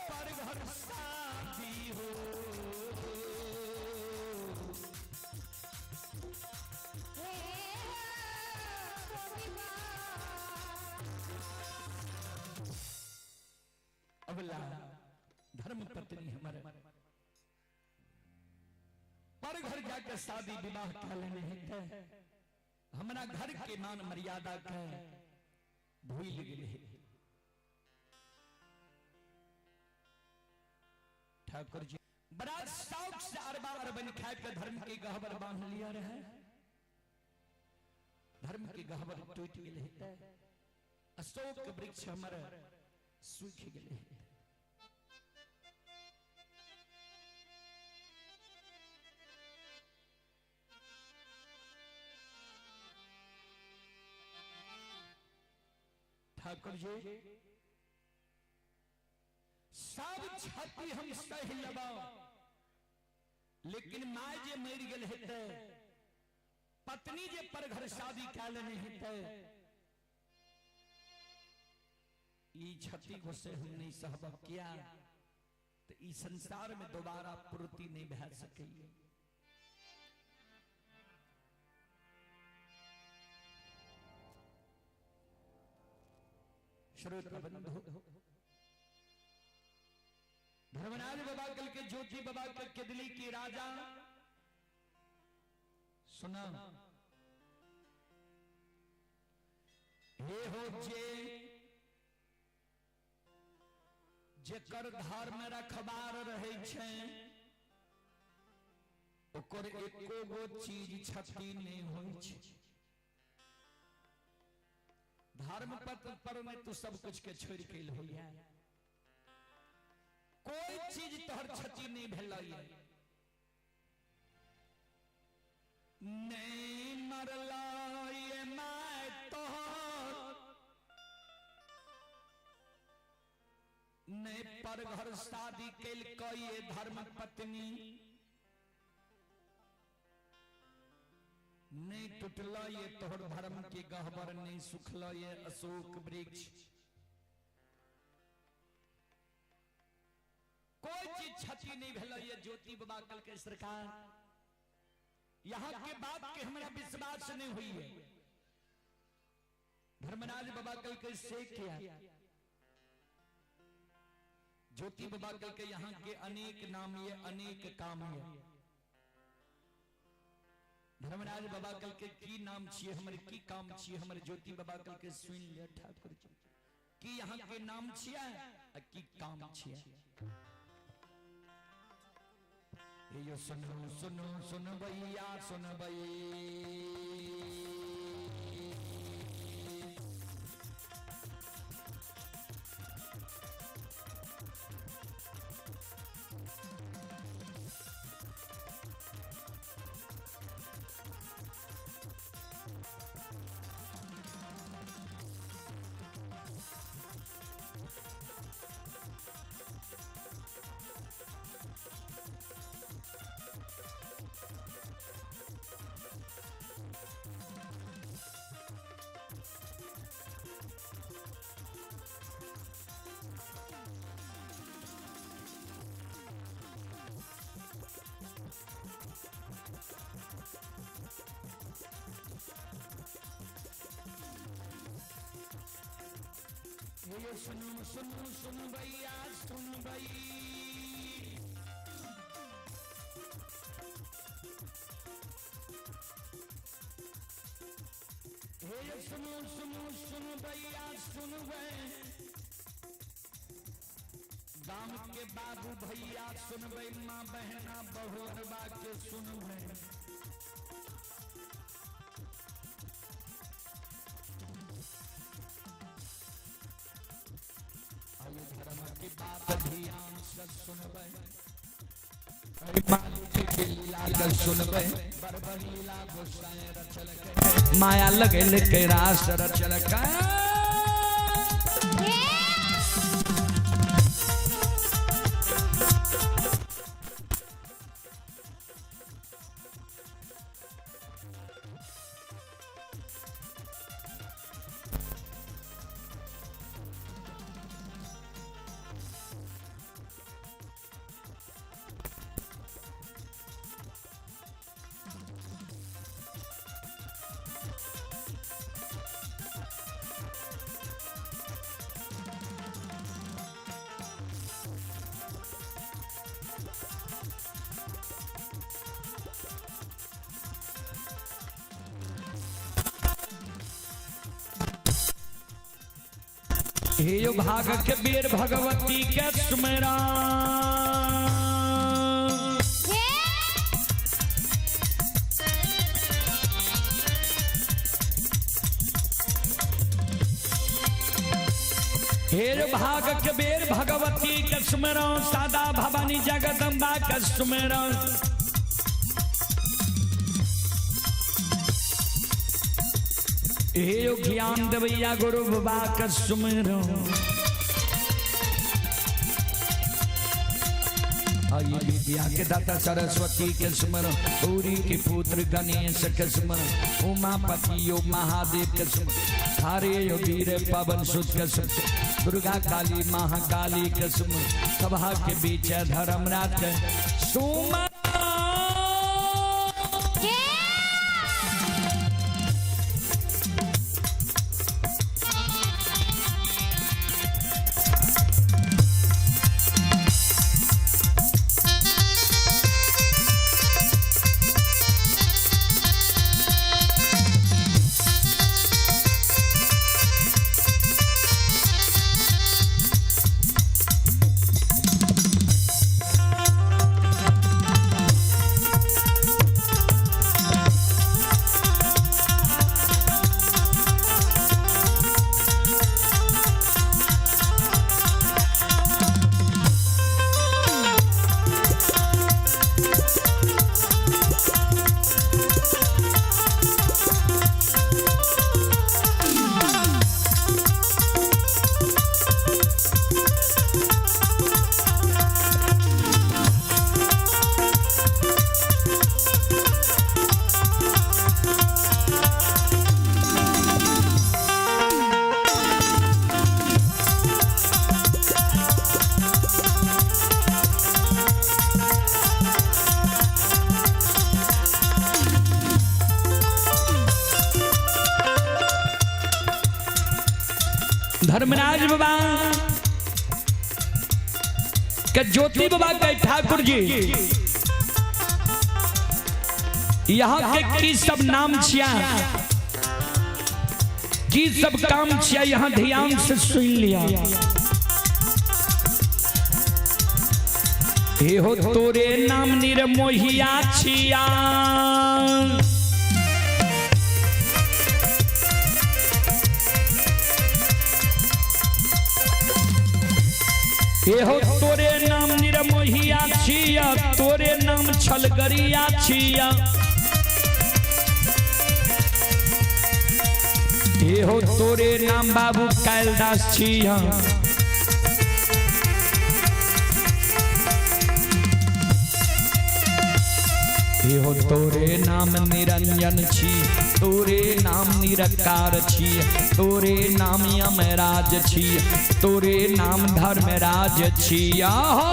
पर घर शादी हो अबला धर्म पत्नी हमारे पर घर जाकर शादी विवाह कर लेने हैं। हमारा घर के मान मर्यादा के भूल गए। ठाकुर जी बड़ा शौक से अरबा अरबन खाए के धर्म के गहबर बांध लिया रहे, धर्म के गहबर टूट गेले है, अशोक वृक्ष हमर सूख गेले है। ठाकुर जी सब छाती हम सह लबा, लेकिन माय जे मर गेल हेते, पत्नी जे पर घर शादी कए लेने हेते, ई छाती को से हम नहीं सहब किया तो ई संसार में दोबारा पूर्ति नहीं भए सकैए। श्रोता बंधु, धर्मराज बाबा कल के ज्योति बाबा के दिल्ली की राजा सुना, हे हो जेकर धर्म रखबार रहे छे, ओकर एको गो चीज क्षति नहीं होई छे। धर्म पर में तू सब कुछ के छोड़ के होइया, कोई चीज तोहर क्षति नहीं भेलैया। नहीं मरला ये माय तोहर, नहीं पर घर शादी कैल ये धर्म पत्नी, नहीं टूटला ये तोहर धर्म के गहबर, नहीं सुखला ये अशोक वृक्ष। कोई चीज क्षति नहीं भेला ये ज्योति बाबा कल के सरकार। यहाँ के बात के हमारा विश्वास नहीं हुई है। धर्मराज बाबा कल के से किया, ज्योति बाबा कल के यहाँ के अनेक नाम ये अनेक काम है। धर्मराज बाबा कल के की नाम छिए, हमारे की काम छिए, हमारे ज्योति बाबा कल के सुन लिया ठाकुर जी की यहाँ के नाम छिए आ की काम छिए। ये सुनो सुनो सुन भैया सुन भई, ये सुनो सुनो सुन भैया सुन भई, ये सुनो सुनो सुन भैया सुन भई, गांव के बाबू भैया सुन भई, माँ बहना बहुरबा के सुन भई। धर्म की बात ध्यान से सुनबे, लीला सुनबे, बरबर लीला गोसाई रचल के, माया लगल के रास रचल के। हे यो भाग के बेर भगवती के सुमेरा, हेर भाग कबीर भगवती के सुमिरो सादा भवानी जगदम्बा के सुमिरो हे ज्ञान देवैया गुरु बाबा के सुमिरो आइए विद्या के दाता सरस्वती के सुमिरो गौरी के पुत्र गणेश के सुमिरो उमापति यो महादेव के सुमिरो हारे यो वीर पवन सुत के सुमिरो दुर्गा काली महाकाली के सुमिरो सभा के बीच धर्मराज के सुमिरो धर्मराज बाबा के ज्योति बाबा के ठाकुर जी यहाँ के की सब नाम छिया की सब काम छिया यहाँ ध्यान से सुन लिया हे हो तोरे नाम निर्मोहिया छिया हो तोरे नाम निरमोहिया छिया तोरे नाम छलगरिया छिया हो तोरे नाम बाबू कैलदास छिया हो तोरे नाम निरंजन छी तोरे नाम निरकार छी तोरे नाम यमराज छी तोरे नाम धर्मराज छिया हो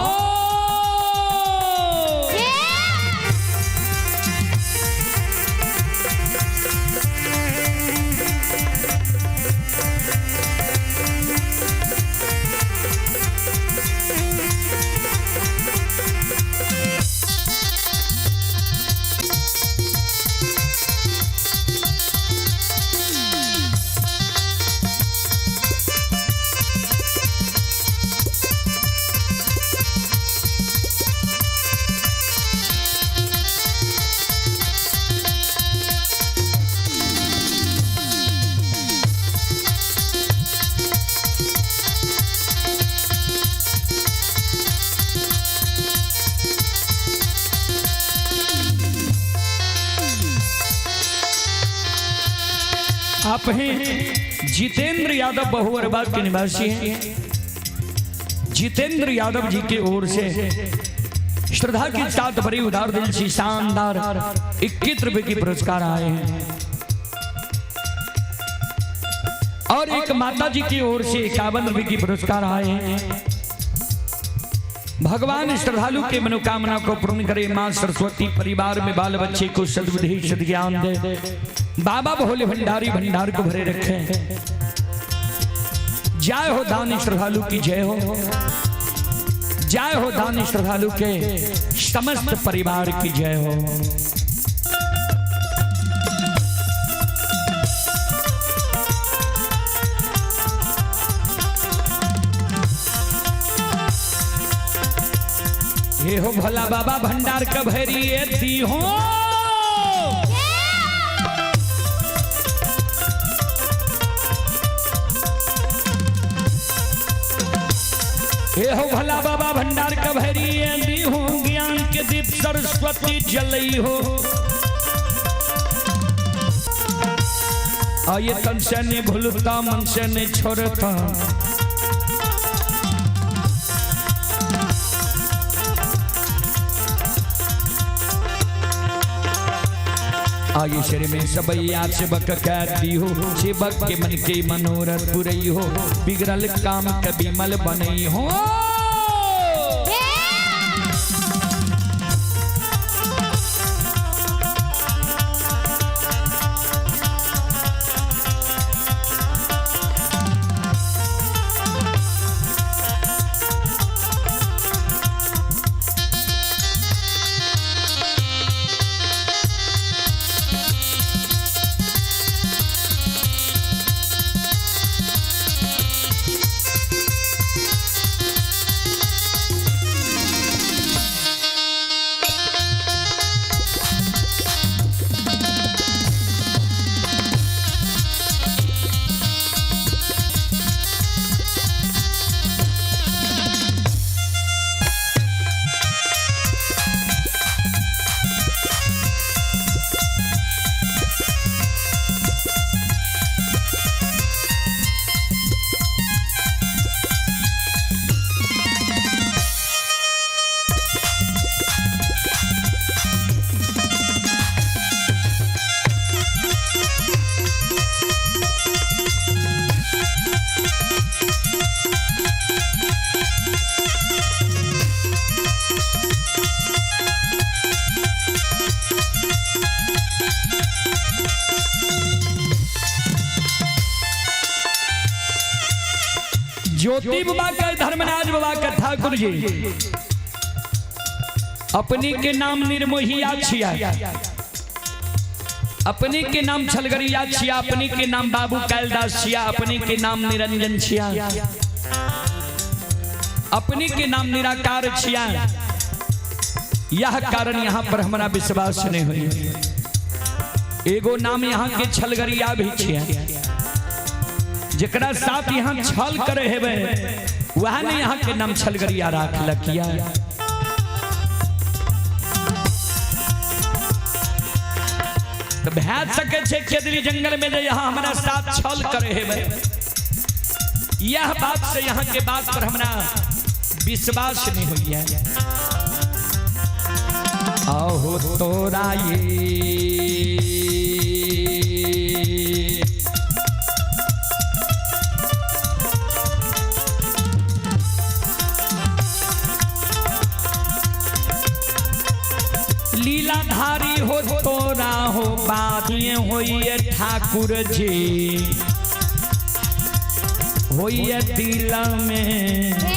आप हैं जितेंद्र यादव बहुअरबाग के निवासी हैं। जितेंद्र यादव जी की ओर से श्रद्धा के साथ भरी उदार दिल से शानदार 21 रुपए की पुरस्कार आए हैं और एक माता जी की ओर से 51 रुपए की पुरस्कार आए हैं। भगवान श्रद्धालु के मनोकामना को पूर्ण करे। मां सरस्वती परिवार में बाल बच्चे को सद्बुद्धि सद्ज्ञान दे। बाबा भोले भंडारी भंडार को भरे रखे। जय हो दानी श्रद्धालु की जय हो। जय हो दानी श्रद्धालु के समस्त परिवार की जय हो। ये हो भोला बाबा भंडार का भैरी थी हो। हे हो भला बाबा भंडार का भैरी दी हो ज्ञान के दीप सरस्वती जलई हो आये तन से नहीं भूलता मन से नहीं छोड़ता आगे शरीर में सब याद से बक कहती हो सेवक के मन के मनोरथ पुरई हो बिगड़ल काम कभी मल बनई हो ज्योति बाबा का धर्मराज बाबा का ठाकुर जी अपने के नाम निर्मोहिया छिया अपने के नाम छलगरिया छिया अपने के नाम बाबू कैलदास छिया अपने के नाम निरंजन छिया अपने के नाम निराकार छिया यह कारण यहाँ पर हमारा विश्वास नहीं हुई एगो नाम यहाँ के छलगरिया भी छिया जकरा साथ यहाँ छल करे हेबे वह ने यहाँ के नाम छलगरिया राख लकिया तो भैज सके छे केदरी जंगल में जो यहाँ हमारा साथ छल करे हेबे यह बात से यहाँ के बात पर हमारा विश्वास नहीं हुई है आहो तोरा ये लीलाधारी हो तोरा हो बातें होइए ठाकुर जी होइए दिल में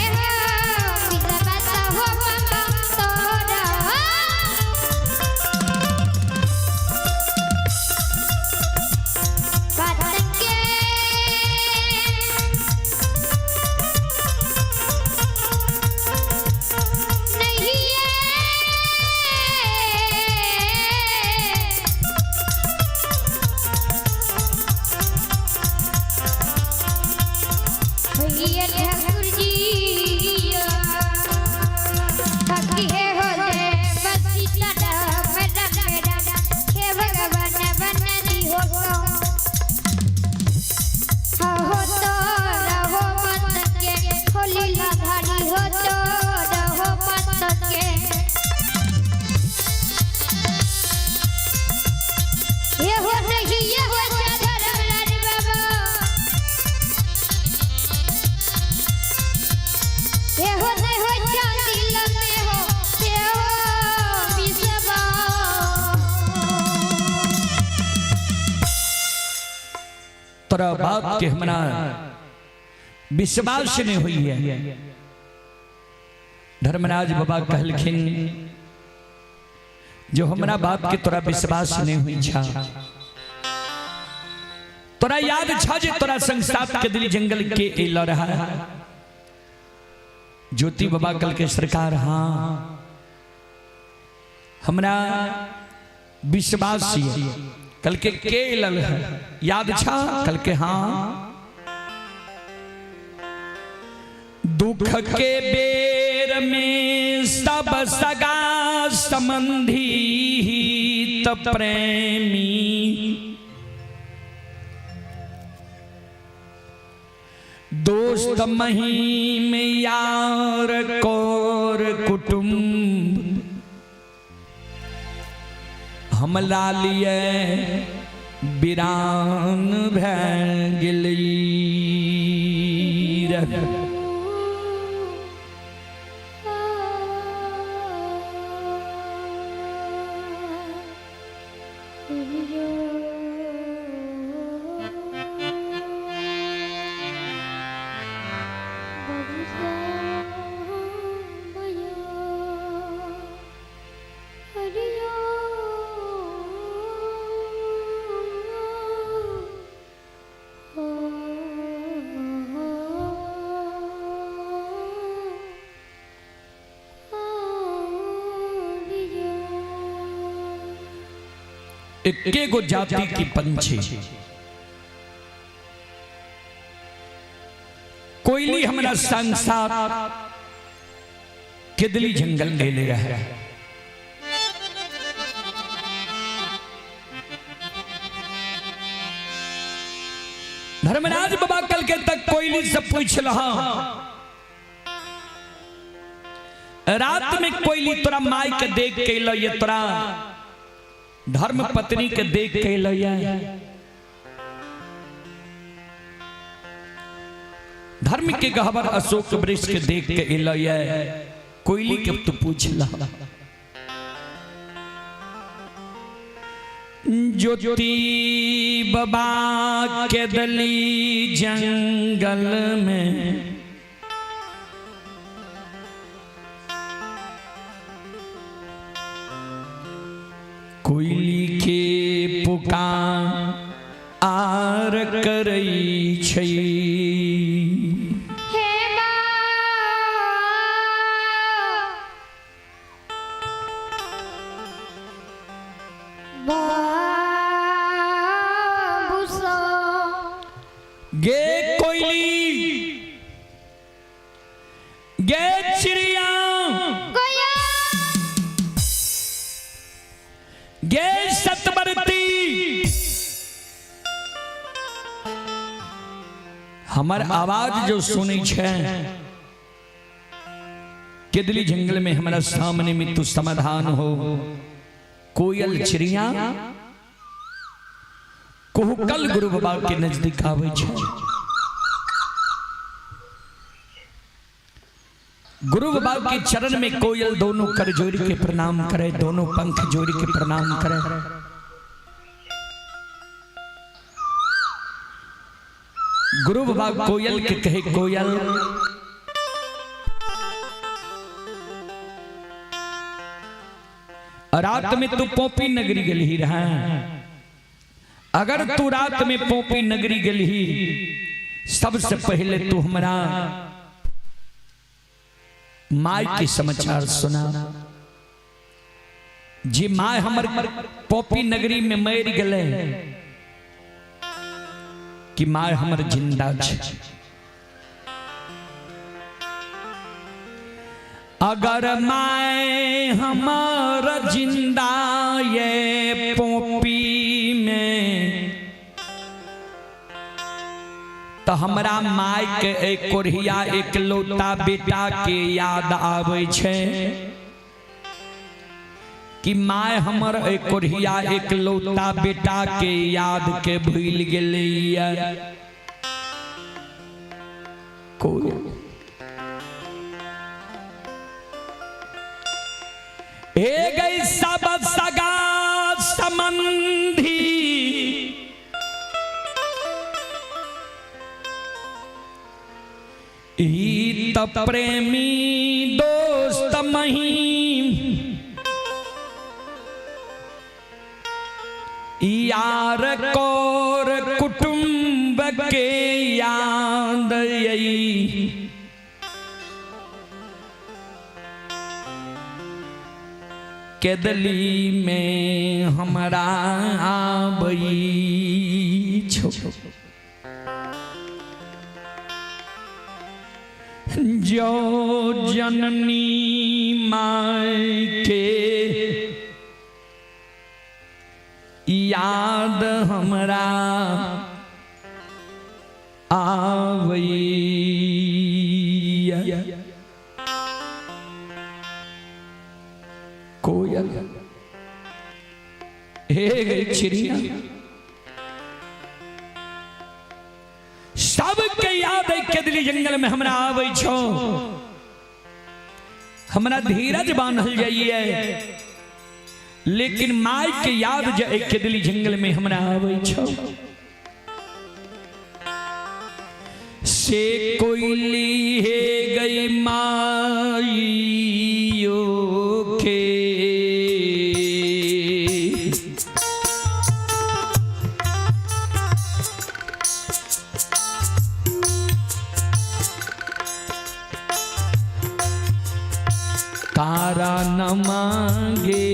तोरा बात के हमारा विश्वास नहीं हुई है धर्मराज बाबा कहलखिन जो हमारा बात के तोरा विश्वास नहीं हुई छा तोरा याद छा जे तोरा संसार के दिल जंगल के एला रहा ज्योति बाबा कल के सरकार हाँ हमरा विश्वास कल के लल है याद छा कल के हाँ दुख दुख के बेर में सब सगा संबंधी हित प्रेमी, दोस्त महीम यार कोर कुटुंब, हमला लिए बिरान भै गेली। इक्के गो जाति की पंछी, कोयली हमारा संसार किदली जंगल ले ले रहा है। धर्मराज बाबा कल के तक कोयली से पूछ रहा, रात में कोयली तोरा माई के देख के लो, ये तोरा धर्म पत्नी के देख के लैया, धर्म के गहवर अशोक वृक्ष के देख के लैया, कोयली के तू पूछ ला। ज्योति बाबा के दली जंगल में, कोयली के पुकार आर करई छै। गे कोयली, गे चिड़िया, गे सतवर्ती, हमार आवाज जो सुनै छै, किदली जंगल में हमारा सामने में तू समाधान हो। कोयल चिड़िया कोहकल गुरु बाबा के नजदीक आवे छै। गुरु बाबा के चरण में कोयल दोनों कर जोड़ी के प्रणाम करे, दोनों पंख जोड़ी के प्रणाम करे। गुरु बाबा कोयल के कहे, कोयल रात में तू पोपी नगरी गली ही रहा, अगर तू रात में पोपी नगरी गली ही, सबसे पहले तू हमारा माई के समाचार सुना। जी माय हमर पोपी नगरी में मर गले कि माय हमर जिंदा छै। अगर माय हमर जिंदा ये पोपी में, तो हमरा माय के एक कोरिया एक लौता बेटा के याद आवे छै कि माय हमर एक कोरिया एक लौता बेटा के याद के भूल गेलैया। ए गई सब सगा संबंधी, हित प्रेमी दोस्त महीम, यार कोर कुटुंब के याद यही। केदली में हमरा आबई छो, जो जननी माई के याद हमरा आवैया कोयल हे गई चिड़िया सबके याद केदली जंगल में हमरा आवे छो हमरा धीरज बांधल जाइए लेकिन माई के याद जे केदली जंगल में हमरा आवे छो से कोयली हे गई माईयो के तारा न मांगे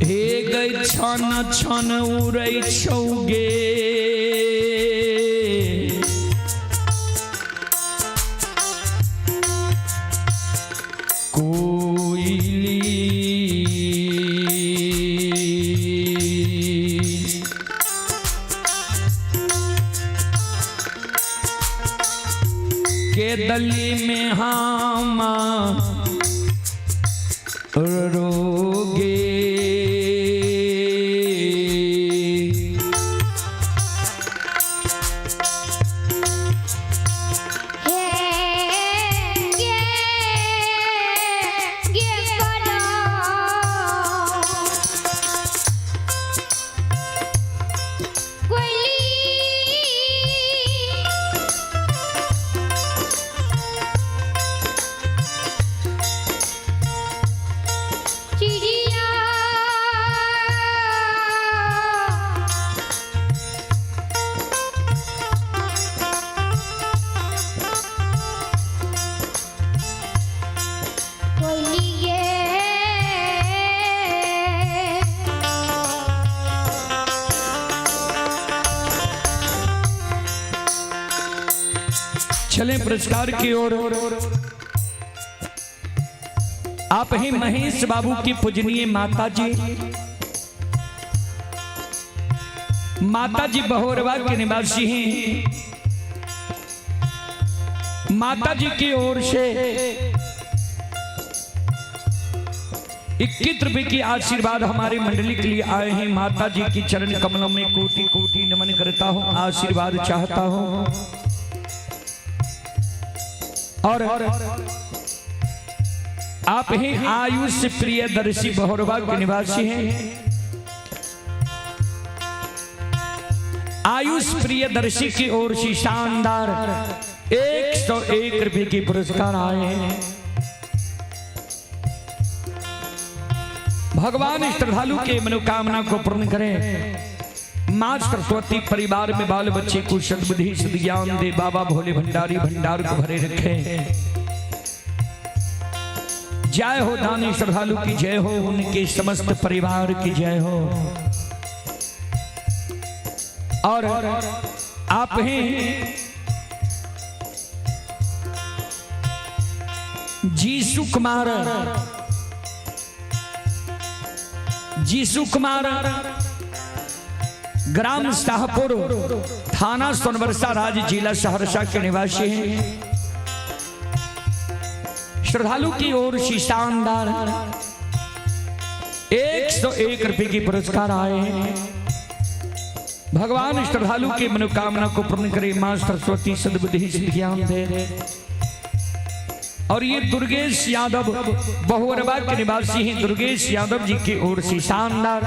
हे गई छन छन उड़ै छौगे के दली में हम रोगे चलें पुरस्कार की ओर। आप ही महेश बाबू की पूजनीय माता जी बहोरवा के निवासी हैं। माता जी की ओर से 21 रुपए की आशीर्वाद हमारे मंडली के लिए आए हैं। माता जी की चरण कमलों में कोटि कोटि नमन करता हूं, आशीर्वाद चाहता हूं। और आप ही आयुष प्रियदर्शी बहोरवा के निवासी हैं। आयुष प्रियदर्शी की ओर से शानदार 101 रुपए की पुरस्कार आए हैं। भगवान श्रद्धालु के मनोकामना को पूर्ण करें। मां सरस्वती परिवार में बाल बच्चे को सद्बुद्धि सद्ज्ञान दे। बाबा भोले भंडारी भंडार को भरे रखे। जय हो दानी श्रद्धालु की जय हो, उनके समस्त परिवार की जय हो। और आप हैं जीसु कुमार ग्राम शाहपुर थाना सोनबरसा राज्य जिला सहरसा के निवासी हैं। श्रद्धालु की ओर से शानदार 101 रुपए की पुरस्कार आए हैं। भगवान श्रद्धालु की मनोकामना को पूर्ण करे। मां सरस्वती सद्बुद्धि ज्ञान दे। और ये दुर्गेश यादव बहोरवा के निवासी हैं। दुर्गेश यादव जी की ओर से शानदार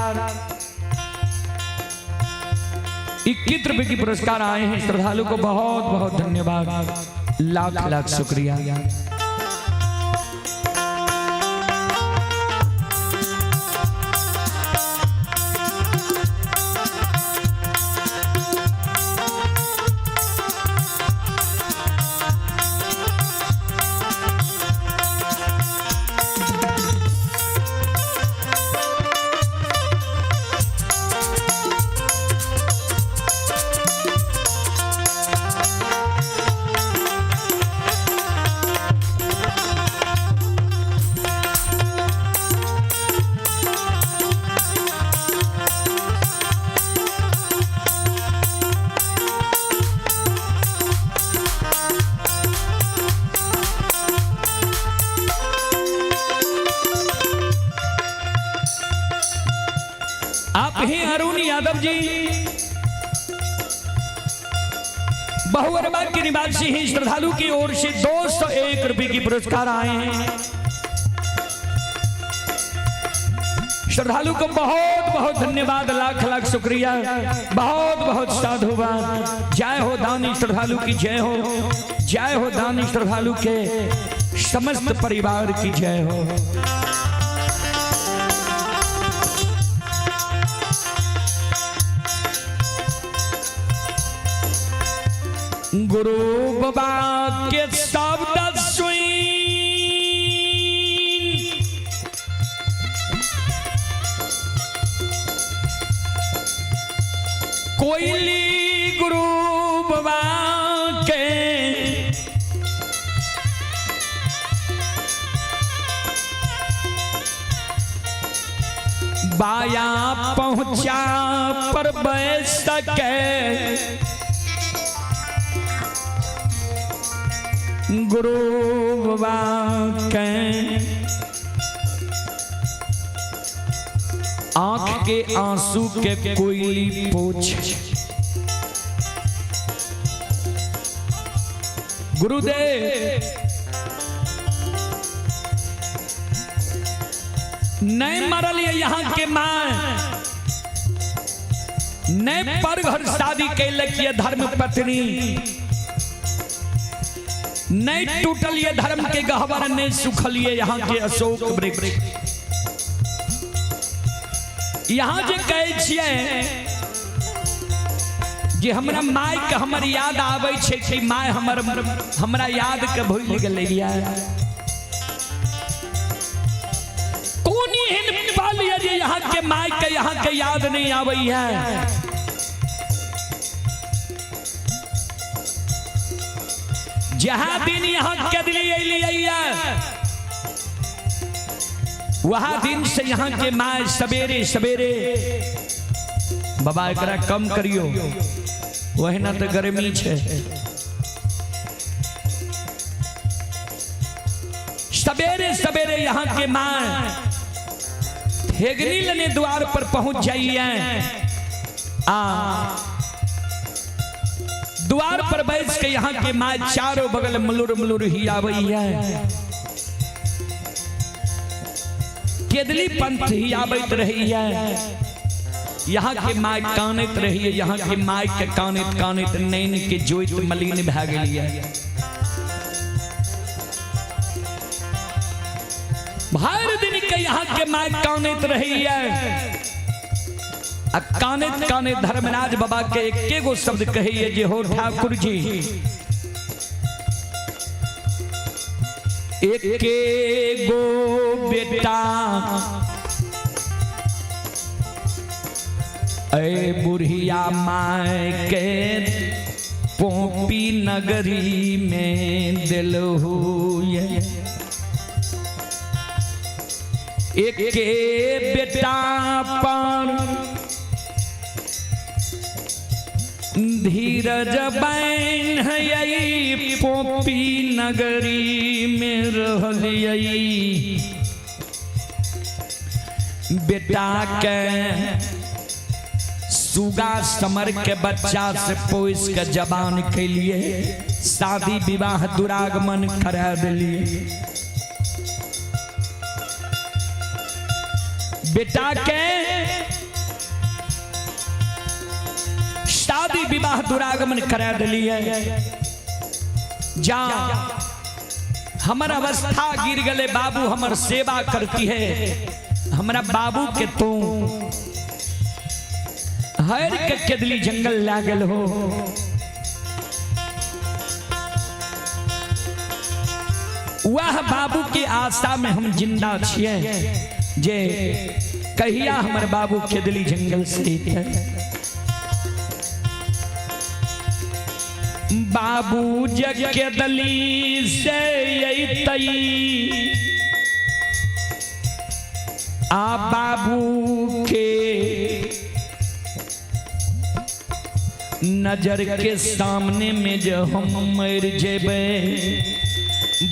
21 रुपए की पुरस्कार आए हैं। श्रद्धालु को बहुत बहुत धन्यवाद, लाख लाख शुक्रिया। आप हैं अरुण यादव जी, बहुअरबा के निवासी हैं। श्रद्धालु की ओर से 201 रुपए की पुरस्कार आए हैं। श्रद्धालु को बहुत बहुत धन्यवाद, लाख लाख शुक्रिया, बहुत बहुत साधुवाद। जय हो दानी श्रद्धालु की जय हो, जय हो दानी श्रद्धालु के समस्त परिवार की जय हो। गुरु बाबा के शब्द सुई कोयली, गुरु बाबा के बाया पहुंचा पर बैठ सके, गुरु बाबा के आंख के आंसू के कोयली पोछ। गुरुदेव नहीं मरल यहाँ के मां, नहीं पर घर शादी कैलक ये धर्म पत्नी, नहीं टूटल ये धर्म के गहवर, नहीं सुखल ये यहाँ के अशोक वृक्ष। यहाँ जे कहे छिए जे हमरा माय के हमर याद आवे छे कि माय हमरा याद के भूल गेलैया। कौन एहन बाल ये जे यहाँ के माय के यहाँ के याद नहीं आवे है। जहाँ दिन यहाँ के दिली अलिया वहाँ दिन से यहाँ के माय सवेरे सवेरे बाबा एकरा कम करियो, वही ना तो गर्मी छे। सवेरे सवेरे यहाँ के माय हेगनी लेने द्वार पर पहुंच जाइए। द्वार पर बैठ के यहाँ के माय चारों बगल मलुर मलुर ही आवई है। केदली पंथ ही आवत रही है। यहाँ के माय कानत रही है। यहाँ के माय के कानत कानत नैन के जोत मलिन भा गई है। भर दिन के यहाँ के माय कानत रही है। कानत कानत धर्मराज बाबा के एक गो शब्द कहिए जे हो ठाकुर जी एक गो बेटा ऐ बुढ़िया माय के पोपी नगरी में दिल हुए। एक बेटा पर धीरज बैन है पोपी नगरी में रहलियई। बेटा के सुगा समर के बच्चा से पोस के जवान के लिए शादी विवाह दुरागमन करा दिलिए। बेटा के शादी विवाह दुरागमन करा दिलिए। जा हमारा अवस्था गिर गले, बाबू हमार सेवा करती है। हमारा बाबू के तू हर के केदली जंगल लागल हो। वह बाबू की आशा में हम जिंदा छिए जे कहिया हमारे बाबू केदली जंगल से है। बाबू जग केदली से यही आ बाबू के नजर के सामने में जो हम मर जेबे,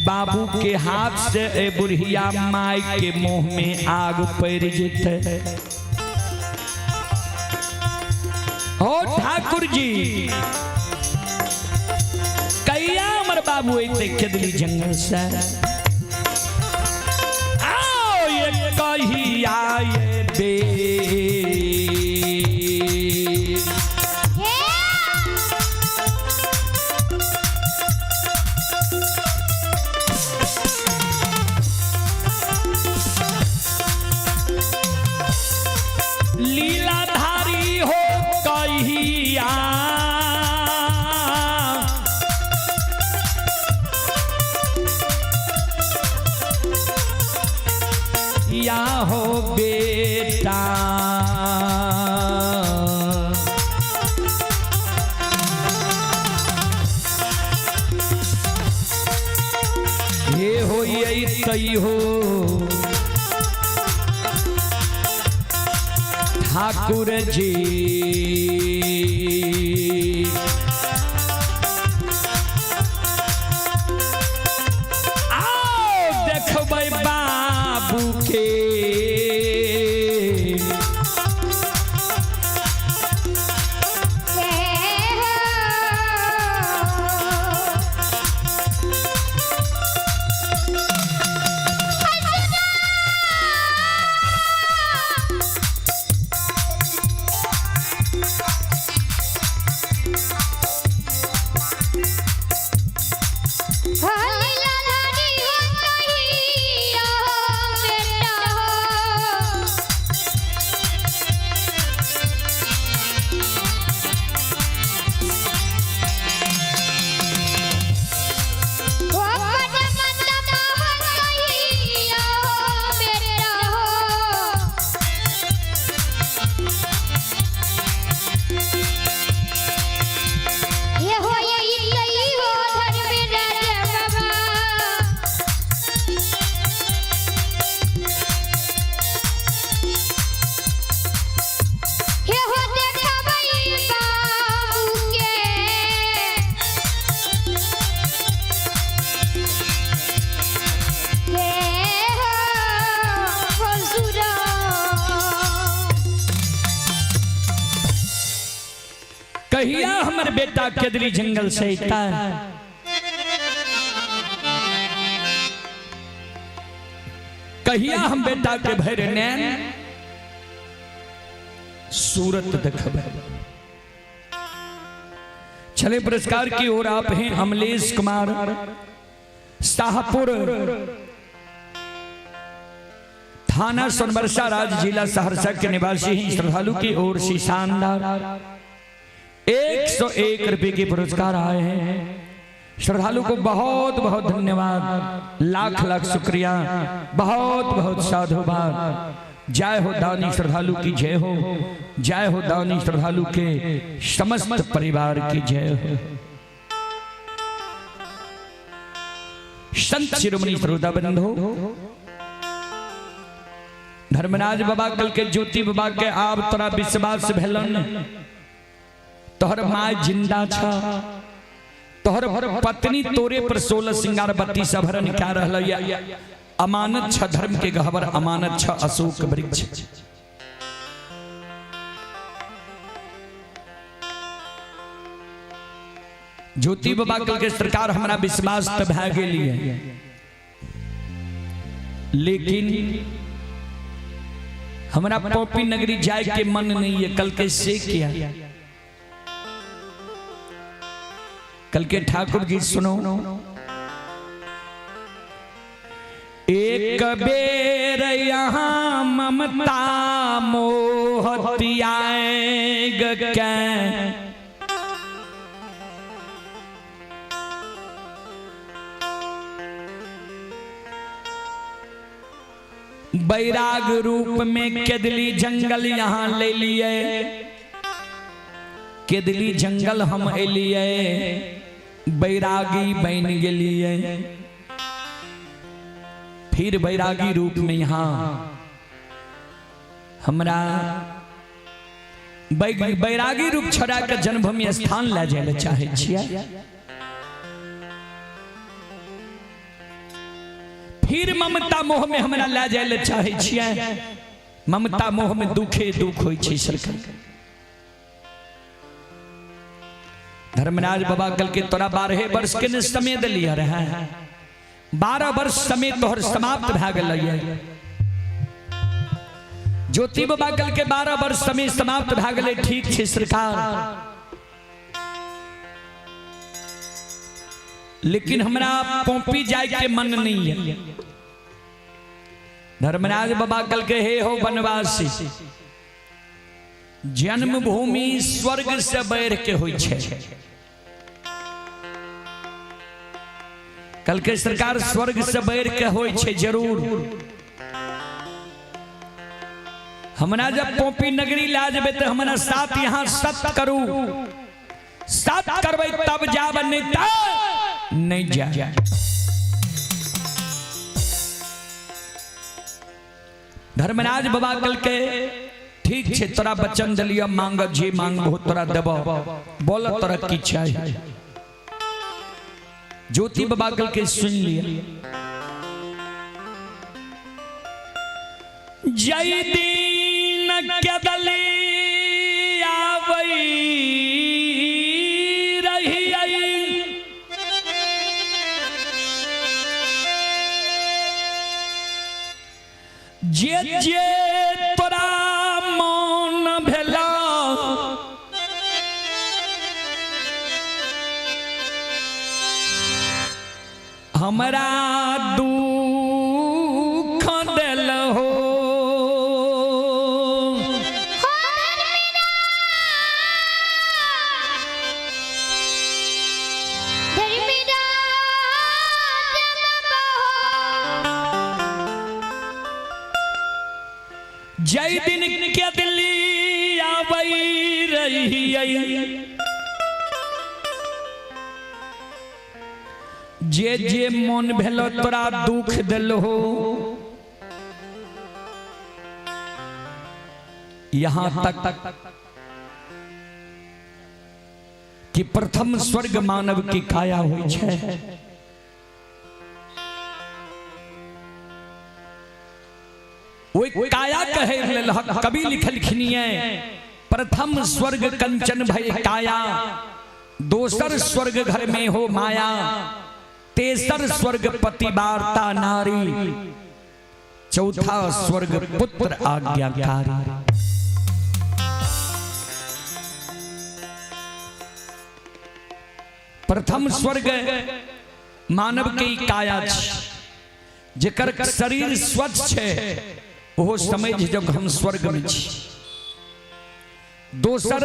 बाबू के हाथ से ए बुढ़िया माई के मुंह में आग पड़ जेते। ओ ठाकुर जी कैया अमर बाबू ऐसे केदली जंगल से आओ ये कही आए बे लीलाधारी हो कहिया या हो बेटा ये हो यही तई हो ठाकुर जी आओ देखबै बाबू के कहिया हमर बेटा केदली जंगल से अइता कहिया हम बेटा के भैर नैन सूरत देखब। चले पुरस्कार की ओर आप हैं अमलेश कुमार शाहपुर थाना सोनबरसा राज्य जिला सहरसा के निवासी हैं। श्रद्धालु की ओर से शानदार 101 रुपए के पुरस्कार आए हैं। श्रद्धालु को बहुत बहुत धन्यवाद, लाख लाख शुक्रिया, बहुत बहुत साधुवाद। जय हो दानी श्रद्धालु की जय हो, जय हो दानी श्रद्धालु के समस्त परिवार की जय हो। संत शिरोमणि श्रोता बंधु धर्मराज बाबा कल के ज्योति बाबा के आप तोरा विश्वास भेलन, तोहर माँ जिंदा छा, तोहर पत्नी तोरे पर 16 सिंगार बत्ती सभरन क्या रहल, अमानत छ धर्म के गहवर, अमानत छ अशोक वृक्ष। ज्योति बाबा कल के सरकार हमारा विश्वास तो भै गेलिए, लेकिन हमारा पोपी नगरी जाए के मन नहीं है। कल के से किया, कल के ठाकुर जी सुनो, एक बेर यहाँ ममता मोहतियाएग कै, बैराग रूप में केदली जंगल यहाँ ले लिए, केदली जंगल हम एलिए, बैरागी बन गेलिए। फिर बैरागी रूप में यहाँ हमरा बैरागी रूप छोड़ा के जन्मभूमि स्थान ले जाए चाहे छियै। फिर ममता मोह में हमरा ले जाए चाहे छियै। ममता मोह में दुखे दुख होई छै सरकार। धर्मराज बाबा कल के तोरा 12 वर्ष के ने समय दिलिया रहा है 12 वर्ष समय तोहर समाप्त भ गए ज्योति बाबा कल के 12 वर्ष समय समाप्त भ गए ठीक छे सरकार लेकिन हमरा पोंपी जाए के मन नहीं है धर्मराज बाबा कल के हे हो वनवासी जन्मभूमि स्वर्ग से बढ़ के होई छे कल के सरकार स्वर्ग से बढ़ के होई छे जरूर हमरा जब पोंपी नगरी ला जेबे तो हमरा साथ यहाँ सत करू सत करबै तब जाब नहीं जा धर्मराज बाबा कल के ठीक छे तोरा बचन दिलिया मांग जे मांग बहुत तोरा देबो बोल तोरा की चाहिए ज्योति बाबा कल के सुन लिया जय दीन के दली आवई रही जे जे तोरा मन भेला हमरा दुख दिल हो जय दिन के दिल्ली आवई रही जे जे मन भेलो तोरा दुख दिल हो यहां तक कि प्रथम स्वर्ग मानव की काया हुई छे काया कहे कवि लिखलखिनिए प्रथम स्वर्ग कंचन भय काया दोसर स्वर्ग घर में हो माया तेसर स्वर्ग पति वार्ता नारी चौथा स्वर्ग पुत्र आज्ञाकारी प्रथम स्वर्ग मानव के काया जेकर शरीर स्वच्छ है वो समझ जब हम स्वर्ग में छी दोसर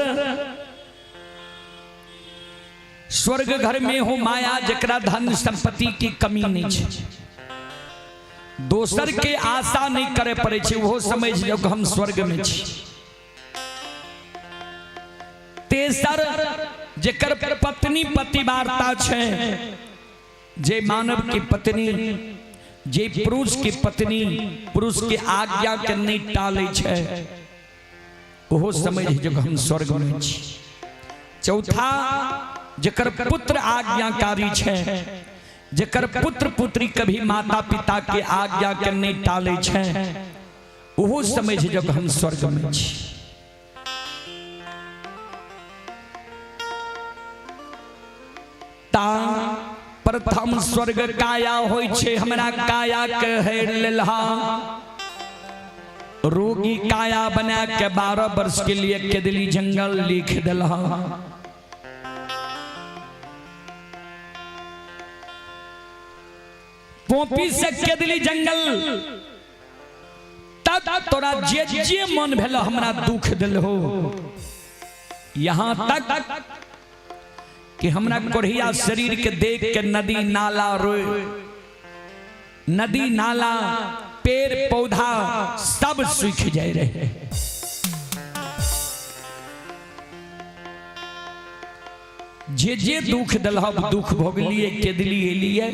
स्वर्ग घर में हो माया जकरा धन संपत्ति की कमी नहीं छे दोसर के आशा नहीं करे पड़े छे वो समझ जब हम स्वर्ग में छी तेसर जकर पत्नी पतिवार्ता छे जे मानव की पत्नी जे पुरुष की पत्नी पुरुष के आज्ञा के नहीं टाले छे वो समझ जब हम स्वर्ग में छी चौथा जकर पुत्र आज्ञाकारी छे जकर पुत्र पुत्री कभी माता पिता के आज्ञा के नहीं टाले छे वो समझ जब हम स्वर्ग में छी ता प्रथम स्वर्ग काया होय छे हमरा काया कहे लेलहा रोगी काया बना के 12 वर्ष के लिए केदली जंगल लिख देलहा पोपी से केदली जंगल तब तोरा जे जे मन भेल हमरा दुख दिल हो यहां तक कि हमरा कोढ़िया शरीर के देख के नदी नाला रोए नदी नाला पेड़ पौधा सब सूख जाए रहे जे जे दुख दिलह दुख भोगलिए केदली एलिए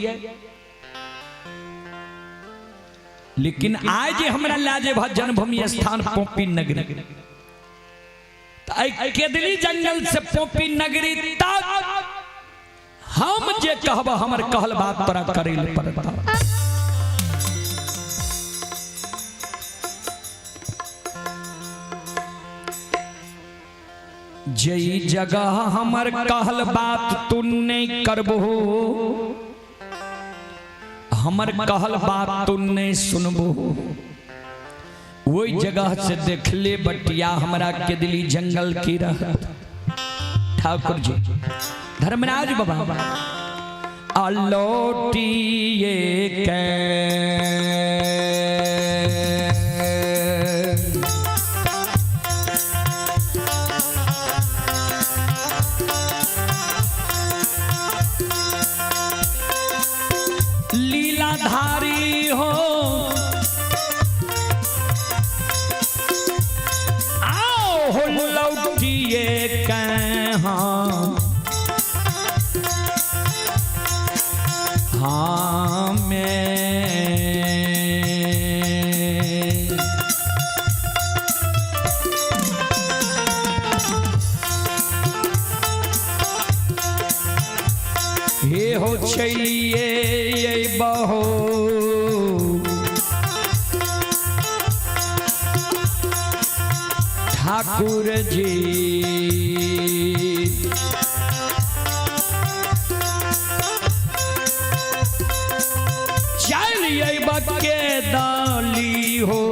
लेकिन आज हमरा लाजे भ जन्मभूमि स्थान पोपी नगरी केदली जंगल से पोपी नगरी तक हम जे कहब हमर कहल बात तोरा करे ले पड़ता जई जगह हमर कहल बात तू नहीं करबो, हमर कहल बात तू नहीं सुनबो, वही जगह से देख ले बटिया हमरा के दिली जंगल की रहत। ठाकुर जी धर्मराज बाबा अलौटिए के लीलाधारी हो आओ हो लौटिए कहाँ हाँ हे हो चलिए बहो ठाकुर जी चलिए बके दाली हो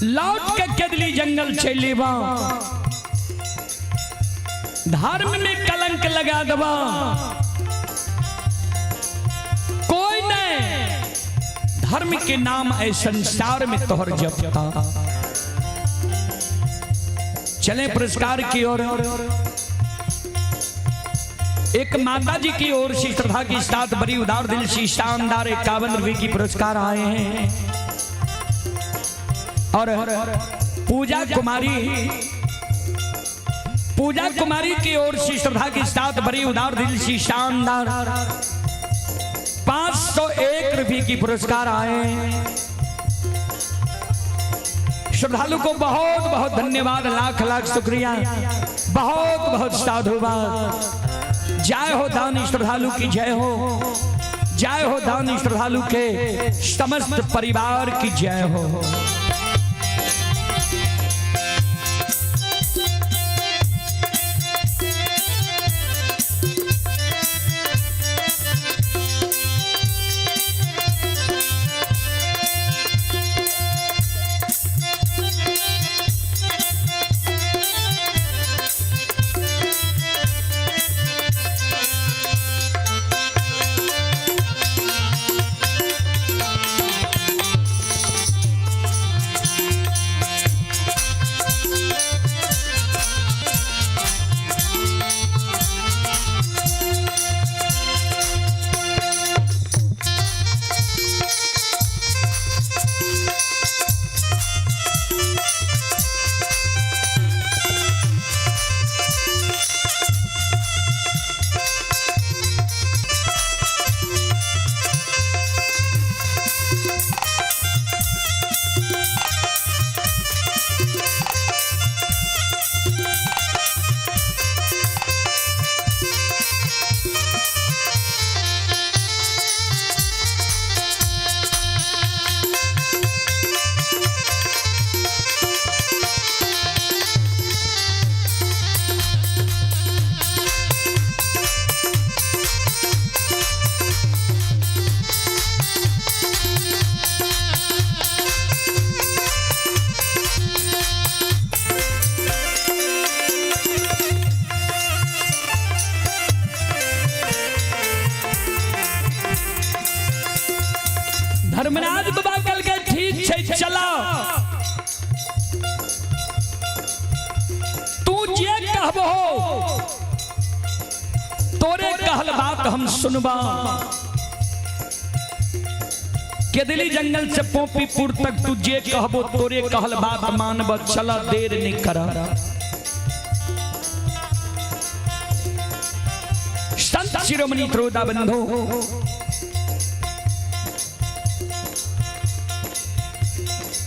लौट के केदली जंगल चली बा, धर्म में कलंक लगा दबा, कोई नहीं धर्म के नाम ऐ संसार में तोहर जपता। चले पुरस्कार की ओर। एक माता जी की ओर से श्रद्धा के साथ बड़ी उदार दिल से शानदार 51 रुपए की पुरस्कार आए हैं और पूजा कुमारी की ओर से श्रद्धा के साथ बड़ी उदार दिल से शानदार 501 रुपए की पुरस्कार आए। श्रद्धालु को बहुत बहुत धन्यवाद, लाख लाख शुक्रिया, बहुत बहुत साधुवाद। जय हो दानी श्रद्धालु की जय हो, जय हो दानी श्रद्धालु के समस्त परिवार की जय हो। धर्मराज बाबा कल के ठीक है चला तू जे कहबो तोरे कहल बात हम सुनबा। केदली जंगल से पोपीपुर तक तू जे कहबो तोरे कहल बात मानब, चला देर नहीं करा। संत शिरोमणि त्रोदा बंधु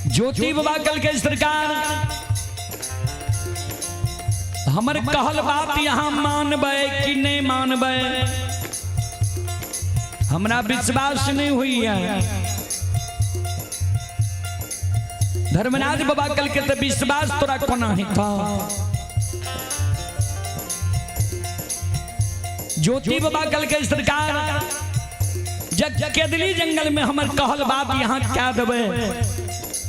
ज्योति बाबा कल के सरकार हमर कहल बात यहाँ मानबे कि नहीं मानबे, हमरा विश्वास नहीं हुई है। धर्मराज बाबा कल के तो विश्वास तोरा कोना ही था। ज्योति बाबा कल के सरकार जब केदली जंगल में हमर कहल बात यहाँ क्या देवे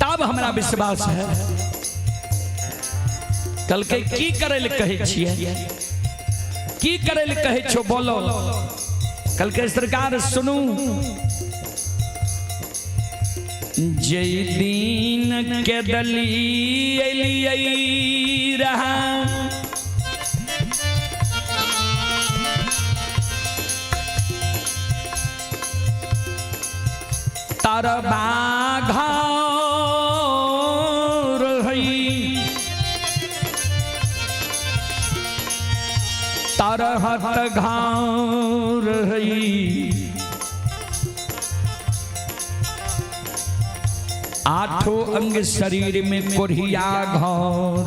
तब हमरा विश्वास है। कल के की करे ले कहे छिए, की करे ले कहे छो बोलो। कल के सरकार सुनू जय दीन के दली एलियै रहा तार बाघा तार हत घाव रही आठों अंग शरीर में कोढ़िया घौर।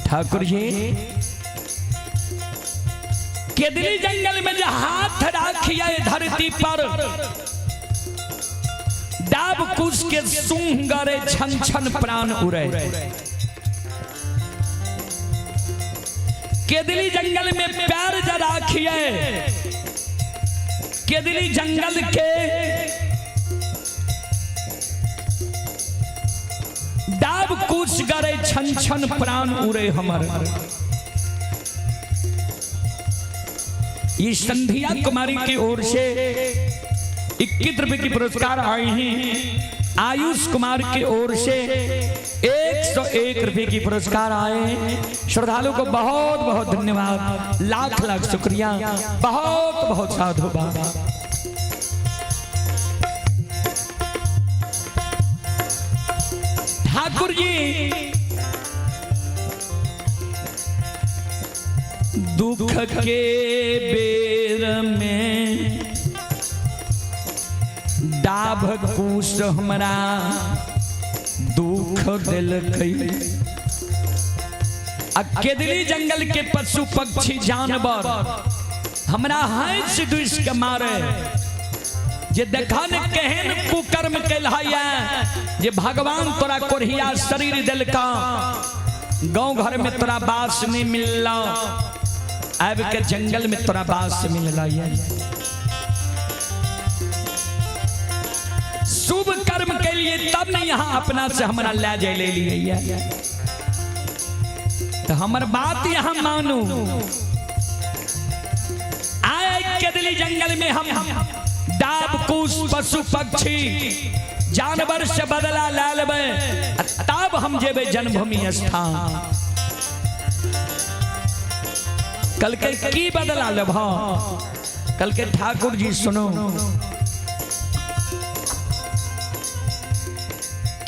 ठाकुर जी केदली जंगल में जो हाथ राखिए धरती पर डाब कुश के सूंघ गरे छन छन प्राण उड़े। केदली जंगल में पैर जा राखिए केदली जंगल के डाब कुछ गरे छन छन प्राण उड़े हमर। ये संध्या कुमारी की ओर से 21 रुपए की पुरस्कार आए हैं। आयुष कुमार की ओर से 101 रुपए की पुरस्कार आए। श्रद्धालु को बहुत बहुत धन्यवाद, लाख लाख शुक्रिया, बहुत बहुत साधुवाद। ठाकुर जी दुख के बेर में डाभ कुश हमरा दुख दिल केदली जंगल के पशु पक्षी जानवर हमरा हंस दुष के मारे जे देखा ने केहन कुकर्म कैलहाया जे भगवान तोरा कोढ़िया शरीर दिल का गांव घर में तोरा बास नहीं मिलला अब के जंगल में तोरा बास मिलला। शुभ कर्म के लिए तब नहीं यहाँ अपना से हमारा ले जाए ले लिए तो हमार बात यहाँ मानू। आए केदली जंगल में हम डाब कुश पशु पक्षी जानवर से बदला ले लेबे तब हम जेबे जन्मभूमि स्थान। कल के की बदला लेब कल के ठाकुर जी सुनो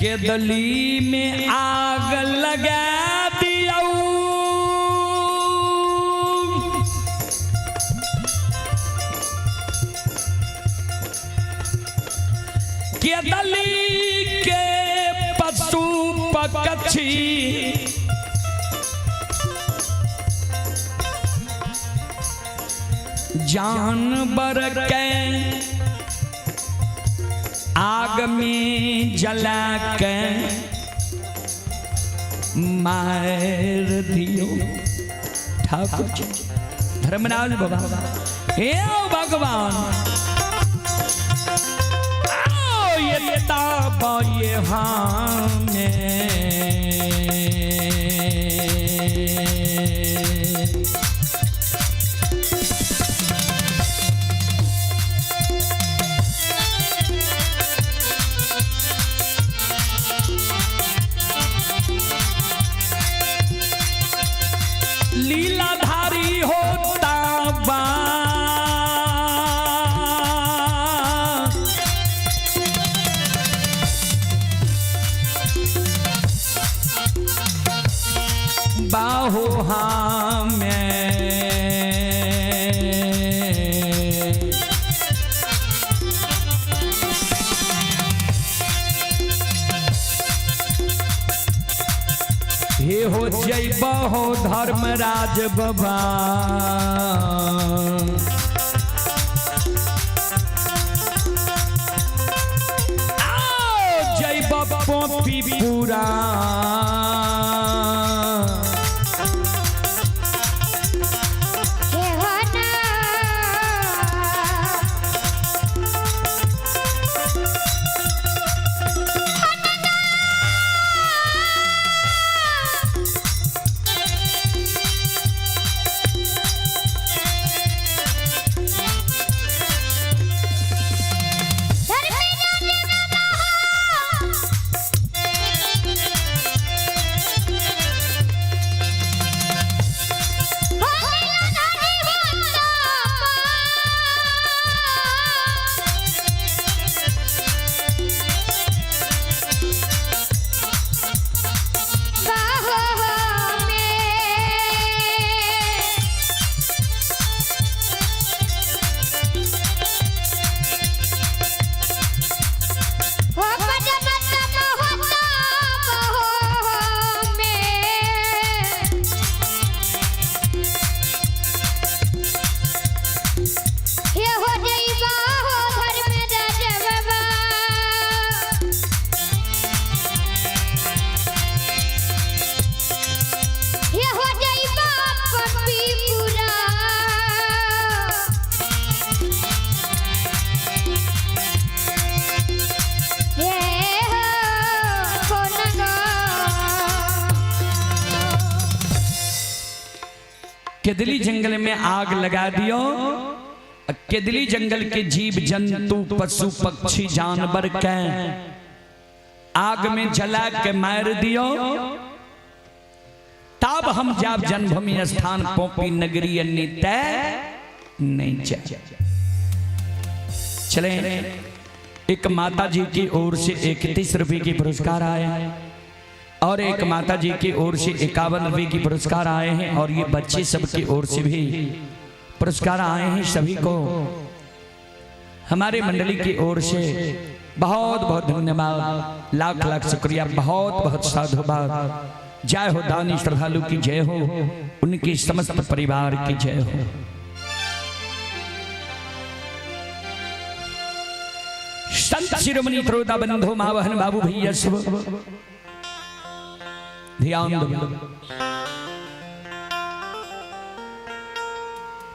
केदली में आग लगा दिया केदली के पशु पक्षी जानवर के आग में जला के मार दियो। ठाकुर जी धर्मराज बाबा हे भगवान आओ ये ताब ये बा बाहो हाँ मैं हे हो जैबा हो धर्मराज बाबा जैबा पोपी पूरा केदली जंगल में आग लगा दियो। केदली जंगल के जीव जंतु पशु पक्षी जानवर के आग में जला के मार दियो। तब हम जब जन्मभूमि स्थान पोपी नगरी अन्य नहीं चले। एक माता जी की ओर से 31 रुपए की पुरस्कार आया और एक माता जी की ओर से 51 रुपए की पुरस्कार आए हैं और ये बच्चे सब की ओर से भी पुरस्कार आए हैं। सभी को हमारे मंडली की ओर से बहुत बहुत धन्यवाद, लाख लाख शुक्रिया, बहुत बहुत साधुवाद। जय हो दानी श्रद्धालु की जय हो, उनकी समस्त परिवार की जय हो। संत शिरोमणि त्रोदा बंधु मावहन बाबू भैया सब ध्यान दो।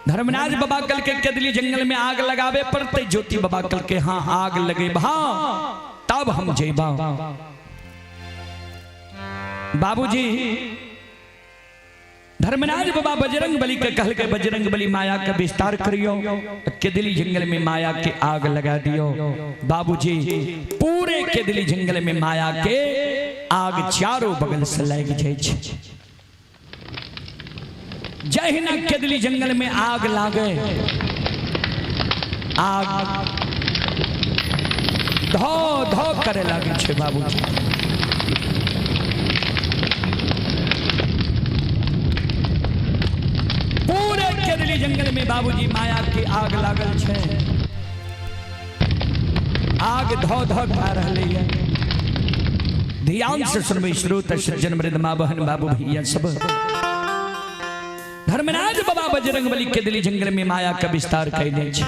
धर्मराज बाबा कल के केदली जंगल में आग लगावे पड़ते। ज्योति बाबा कल के हाँ आग लगे भा तब हम जेबा। बाबूजी धर्मराज बाबा बजरंग बली के कह के बजरंग बली माया का विस्तार करियो। केदली जंगल में माया के आग लगा दियो। बाबूजी पूरे केदली जंगल में माया के आग चारों बगल से लग जाए। जय हिना केदली जंगल में आग लागे, आग धो धो करे लगे छे। बाबूजी पूरे केदली जंगल में बाबूजी माया की आग लागल छे। आग धो धो खा रही है। ध्यान से सुनबे श्रोत सज्जन मृदमा बहन बाबू भैया सब। धर्मराज बाबा बजरंग बली केदली जंगल में माया का विस्तार कैले छे।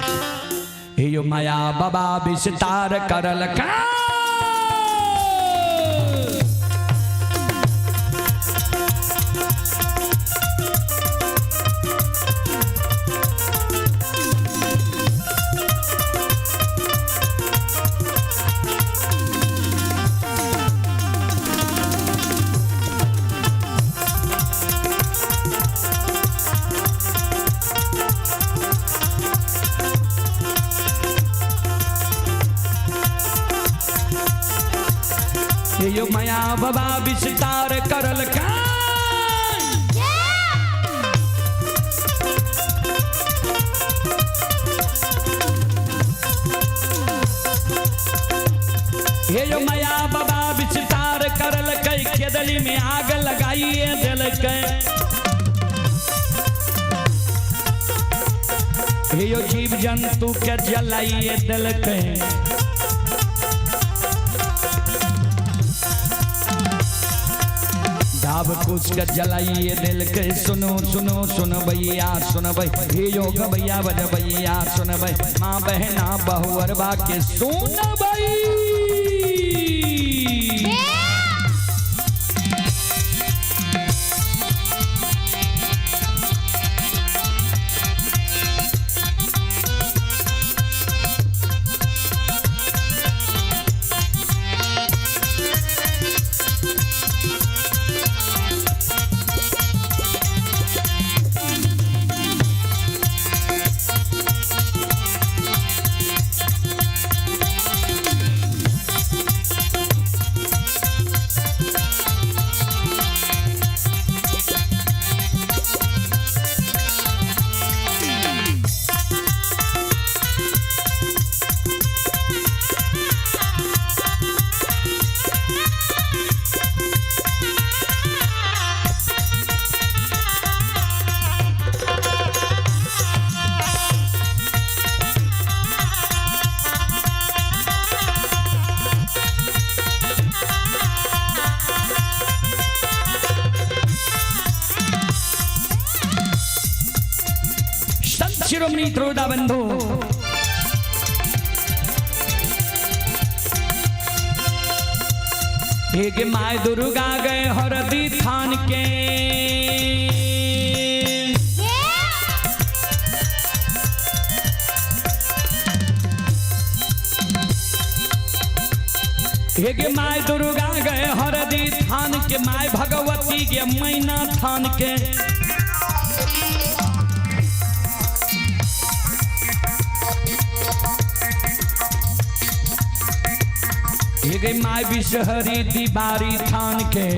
हे यो माया बाबा विस्तार करल का। यो माया बाबा विस्तार करल का। यो माया बाबा विस्तार करल कई केदली में आग लगाइए दिल के यो जीव जंतु के जलाइए दिल के डाब कुछ के जलाइए दिल के सुनो सुनो सुन भैया सुन भाई हे योग भैया बज भैया सुन भाई माँ बहना बहुअरबा के सुन भाई शिरोमणि त्रोदा बंधु एक माय दुर्गा गए हरदी थान के एक माय दुर्गा गए हरदी थान के माय भगवती के मैना थान के गई माय विषहरी दीवारी थान के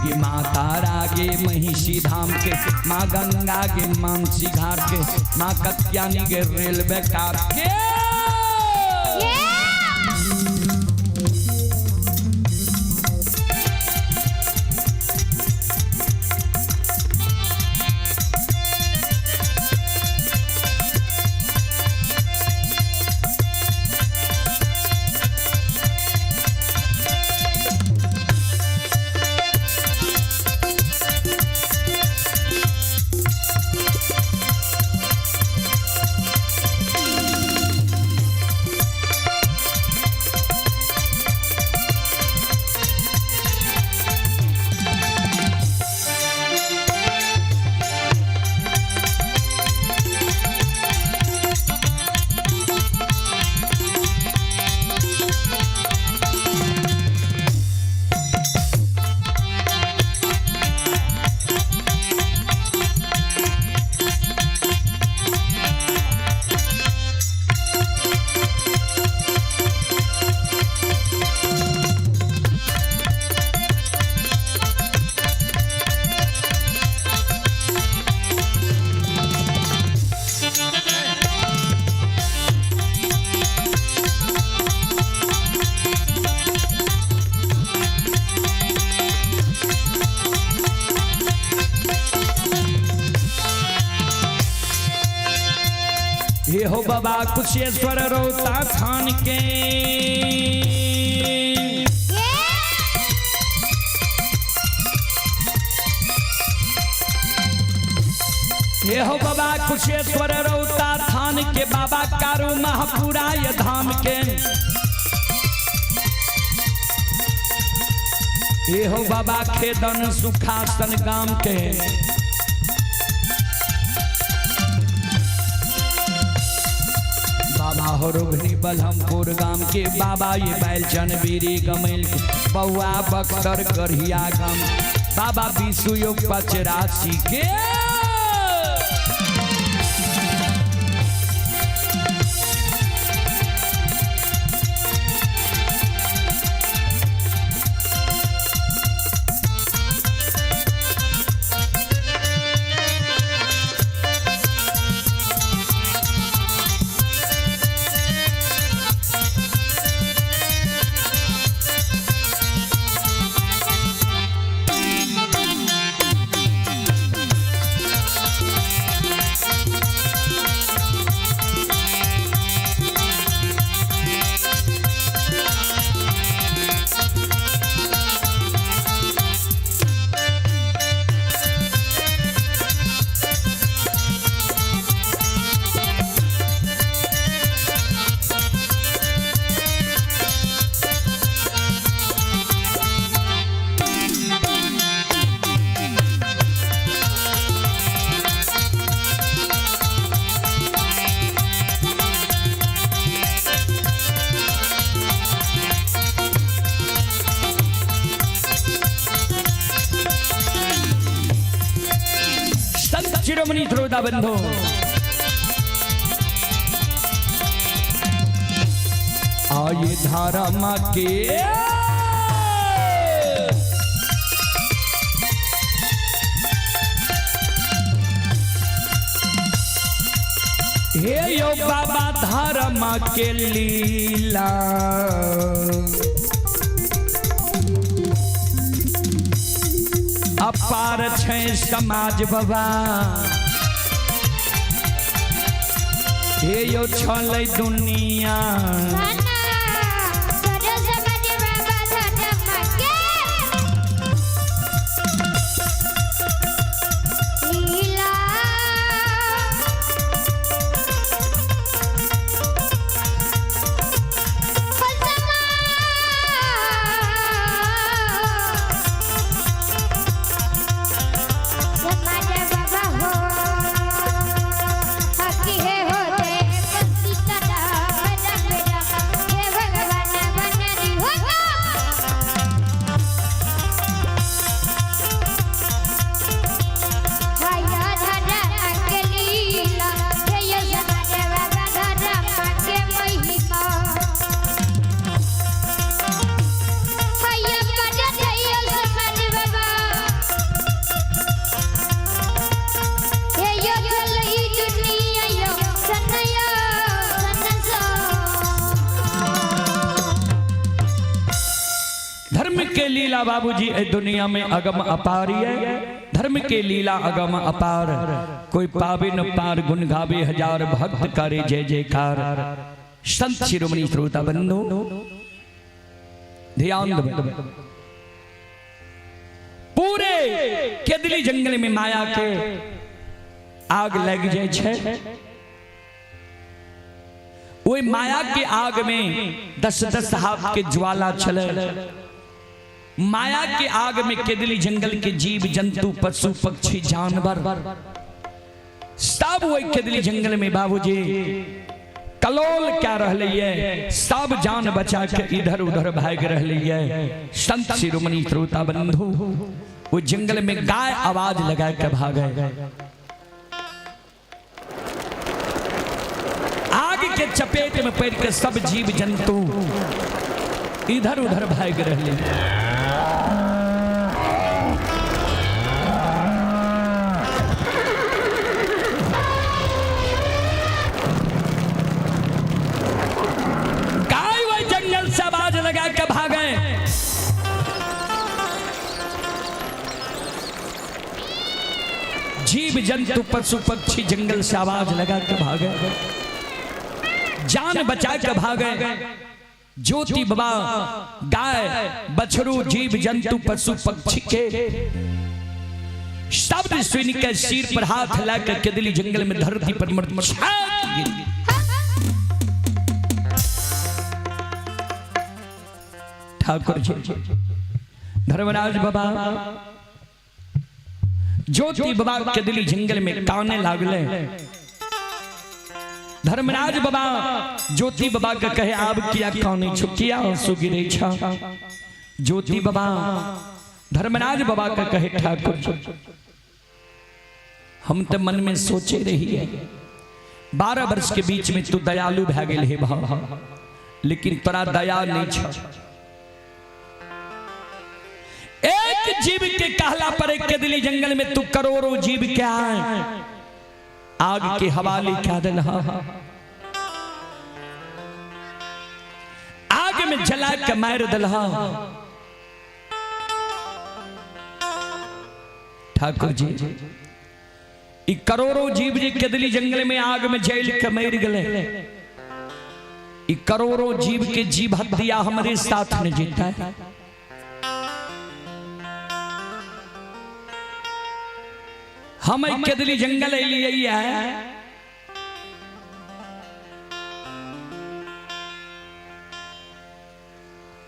ये माँ तारा गे महिषी धाम के माँ गंगा के मानसी घाट के माँ कत्यानी के रेलवे कार के ये हो बाबा कुशेश्वर रोता थान के ये हो बाबा कुशेश्वर रोता थान के बाबा कारू महापुरा ये धाम के ये हो बाबा खेदन सुखासन गाम के बाबा हो रुघनी बलहमपुर गाम के बाबा ये बैलचन बीरी गमेल के बउआ बख्तर करहिया गाम बाबा विशु योग 85 के शिरोमणि श्रोता बंधु आये धारा माँ के हे यो बाबा धर्म के लीला अपार छै समाज बाबा हे यो छलै दुनिया धर्म के लीला बाबूजी ए दुनिया में अगम अपार है। धर्म के लीला अगम अपार कोई पावे न पार गुण गावे हजार भक्त करे जय जयकार। संत शिरोमणि श्रोता बंधु ध्यान दो। पूरे केदली जंगल में माया के आग लग जाए छे। वो माया के आग में 10-10 हाथ के ज्वाला चले। माया के आग में केदली जंगल के जीव जंतु पशु पक्षी जानवर सब वही केदली जंगल में बाबूजी कलोल क्या रह है। सब जान बचा के इधर उधर भाग रही है। संत शिरोमणि श्रोता बंधु वो जंगल में गाय आवाज लगा के भागे। आग के चपेट में पड़ के सब जीव जंतु इधर उधर भाग रहे। गाय वह जंगल से आवाज लगा के भागे। जीव जंतु पशु पक्षी जंगल से आवाज लगा के भागे, जान बचा के भागे। ज्योति बाबा गाय बछरू जीव जंतु पशु पक्षी के शब्द सुन के सिर पर हाथ लाकर केदली जंगल में धरती पर गिरी। ठाकुर जी धर्मराज बाबा ज्योति बाबा केदली जंगल में काने लागले। धर्मराज बाबा ज्योति बाबा का कहे आप किया कौन छुकिया सुगिरे छा। ज्योति बाबा धर्मराज बाबा का कहे ठाकुर हम तो मन में सोचे रही है 12 वर्ष के बीच में तू दयालु भा गेल है बाबा, लेकिन तोरा दया नहीं छ। एक जीव के कहला पर केदली जंगल में तू करोड़ों जीव क्या है आग के हवाले क्या दिला। आग में जला के मार दिला। ठाकुर जी ई करोड़ों जीव जी केदली जंगल में आग में जल के मर गए। ई करोड़ों जीव के जीव हत्या हमारे साथ ने जीता है। हम केदली जंगल लिए है।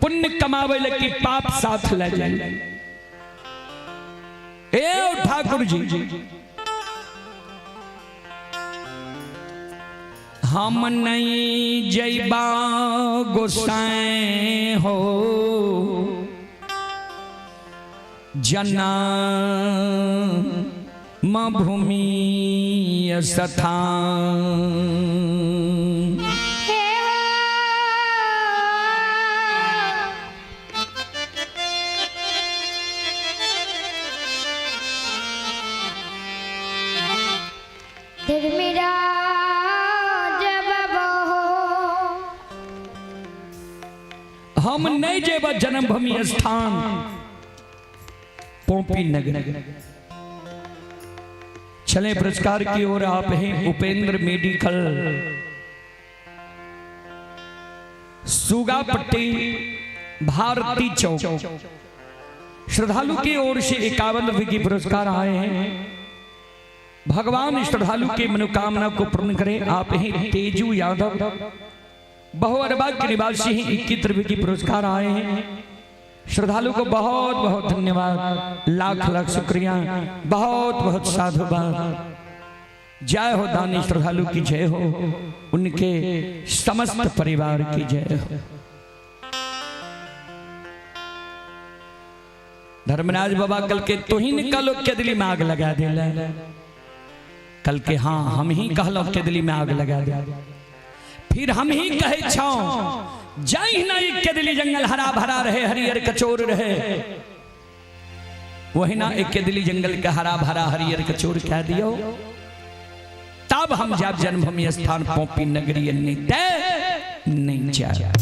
पुण्य कमावे लगी पाप साथ ले जाए। ए ठाकुर जी हम नहीं जैबा गोसाई हो जना माँ भूमि स्थान हम नहीं जेब जन्मभूमि स्थान पोपी नगर। चले पुरस्कार की ओर आप हैं उपेंद्र मेडिकल सुगापट्टी भारती चौक। श्रद्धालु की ओर से 51 रुपए की पुरस्कार आए हैं। भगवान श्रद्धालु की मनोकामना को पूर्ण करें। आप हैं तेजू यादव बहुअरबाग के निवासी हैं। 21 रुपए की पुरस्कार आए हैं। श्रद्धालु को बहुत बहुत धन्यवाद, लाख लाख शुक्रिया, बहुत बहुत साधुवाद। जय हो दानी श्रद्धालु की जय हो, उनके समस्त परिवार की जय हो। धर्मराज बाबा कल के तो ही निकालो के दिली में आग लगा दे। कल के हाँ हम ही कहलो के दिली में आग लगा दे। फिर हम ही कहे छाओ जाई ना एक के दिली जंगल हरा भरा रहे, हरियर कचोर रहे। वही ना एक के दिली जंगल का हरा भरा हरियर कचोर कह दियो। तब हम जब जन्मभूमि स्थान पोपी नगरी नहीं जाए।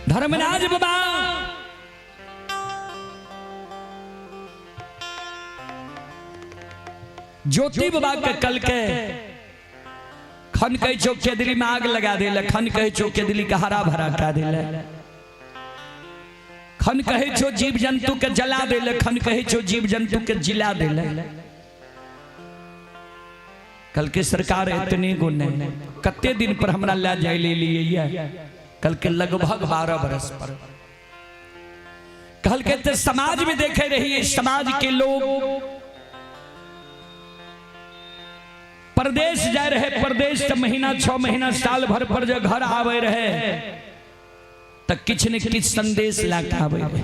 धर्मराज बाबा ज्योति बाबा के कल के खन कहे चौक के दिली में आग लगा दे, खन कहे चौक के दिली का हरा भरा कर दे, खन कहे छो जीव जंतु के जला दे, खन कहे छो जीव जंतु के जिला दे। कल के सरकार इतने गुण है कत्ते दिन पर हमरा ला जाए ले लिए कल के लगभग 12 बरस पर। कल के समाज में देखे रहिए, समाज के लोग परदेश जा रहे, परदेश का महीना 6 महीना साल भर पर जो घर आवे रहे तक किछ न किछ संदेश लाके आवे रहे।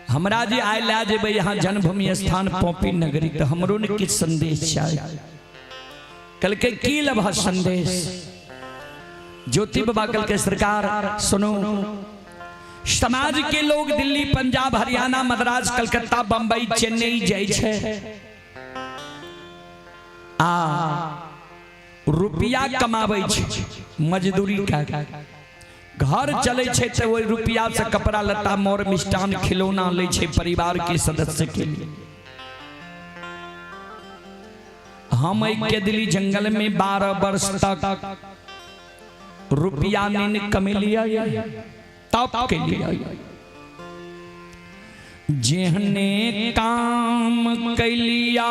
हमरा जी आए ला जेबे यहाँ जन्मभूमि स्थान पोपी नगरी तो हमरो ने किछ संदेश चाहिए। कल के की लभा संदेश ज्योति बाबा कल के सरकार सुनो। समाज के लोग दिल्ली पंजाब हरियाणा मद्रास कलकत्ता बंबई चेन्नई जाय छे आ रुपया कमावे छे, मजदूरी का घर चले छे तो वही रुपया से कपड़ा लता मोर मिष्टान खिलौना ले छे परिवार के सदस्य के लिए। हम एक के दिल्ली जंगल में 12 वर्ष तक रुपया ने कमे लिया तब के लिए जेहने काम कैलिया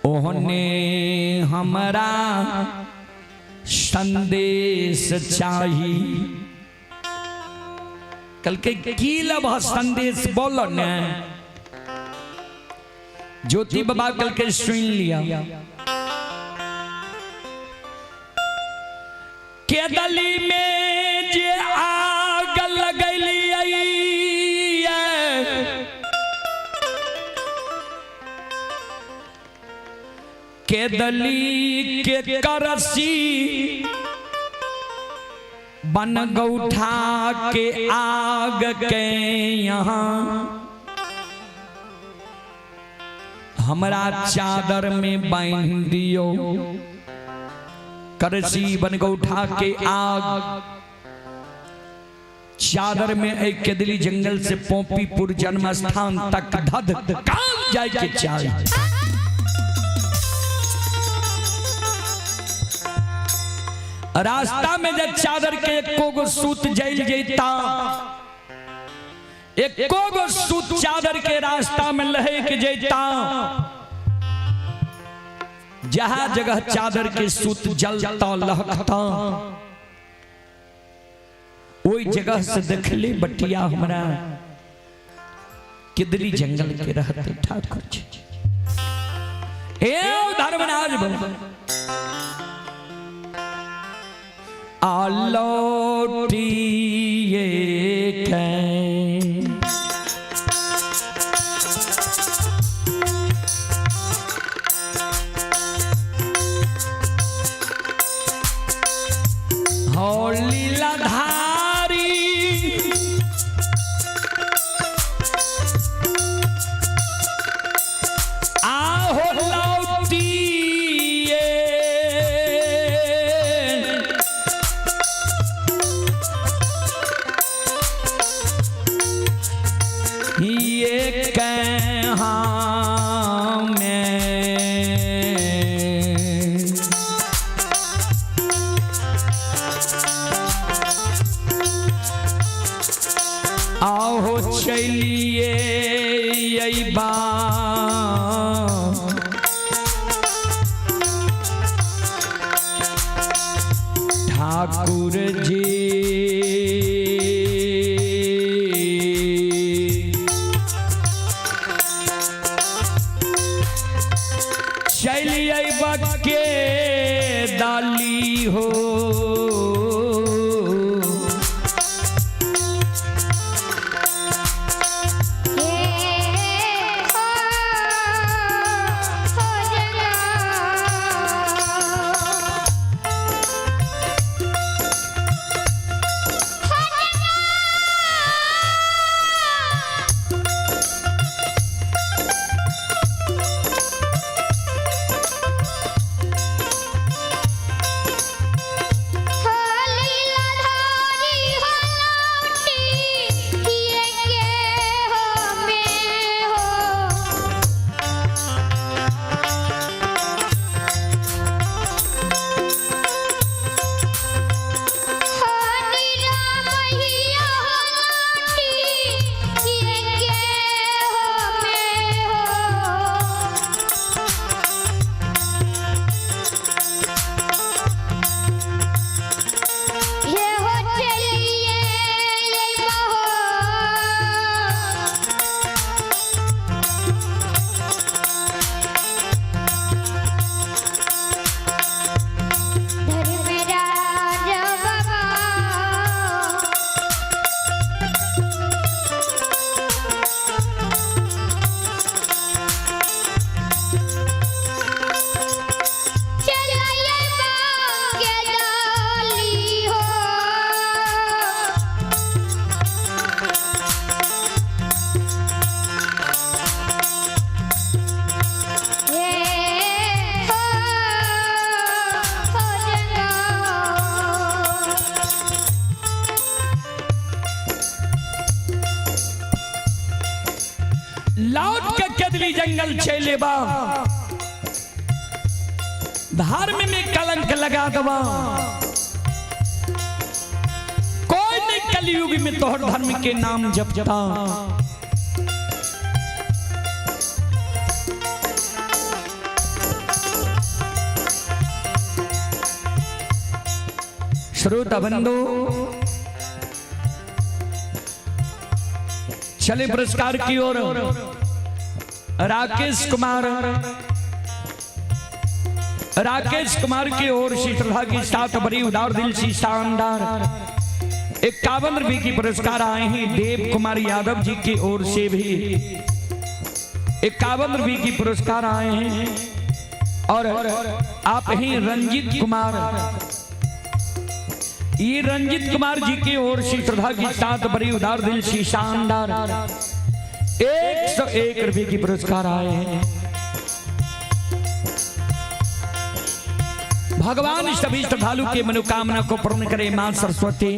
ओहने हमरा संदेश चाहिए। कल के की लब संदेश बोलो न। ज्योति बाबा कल के सुन लिया के दली में जे आग लगैली के दली के करसी बन गौठा के आग के यहाँ हमरा चादर में बांध दियो। करसी बन गौठा के आग चादर में एक के दिली जंगल से पोपीपुर जन्म स्थान तक धद काम जाए के चाहिए। रास्ता में जब चादर के एको गो सूत जल जेता, एको गो सूत चादर के रास्ता में लहे के जेता, जहां जगह चादर के सूत जलता लहकता वही जगह से देख ले बटिया हमरा किदली जंगल के रहते ठाकुर जी ए धर्मराज आलोटिए लीलाधारी आहो लौटिए ये कहाँ में आओ चलिए यही बात ठाकुर जी चलिए बके डाली हो लौट के केदली जंगल चले बा धर्म में कलंक लगा दबा कोई नहीं कलयुग में तोहर धर्म के नाम जपता श्रोता बंधु चले पुरस्कार की ओर राकेश कुमार की ओर से श्रद्धा की साथ बड़ी उदार दिल से शानदार 51 रुपए की पुरस्कार आए हैं। देव कुमार यादव जी की ओर से भी 51 रुपए की पुरस्कार आए हैं और आप ही रंजीत कुमार, ये रंजीत कुमार जी की ओर से श्रद्धा के साथ बड़ी उदार दिल से शानदार 101 रुपए की पुरस्कार आए हैं। भगवान सभी श्रद्धालु के मनोकामना को पूर्ण करे मां सरस्वती।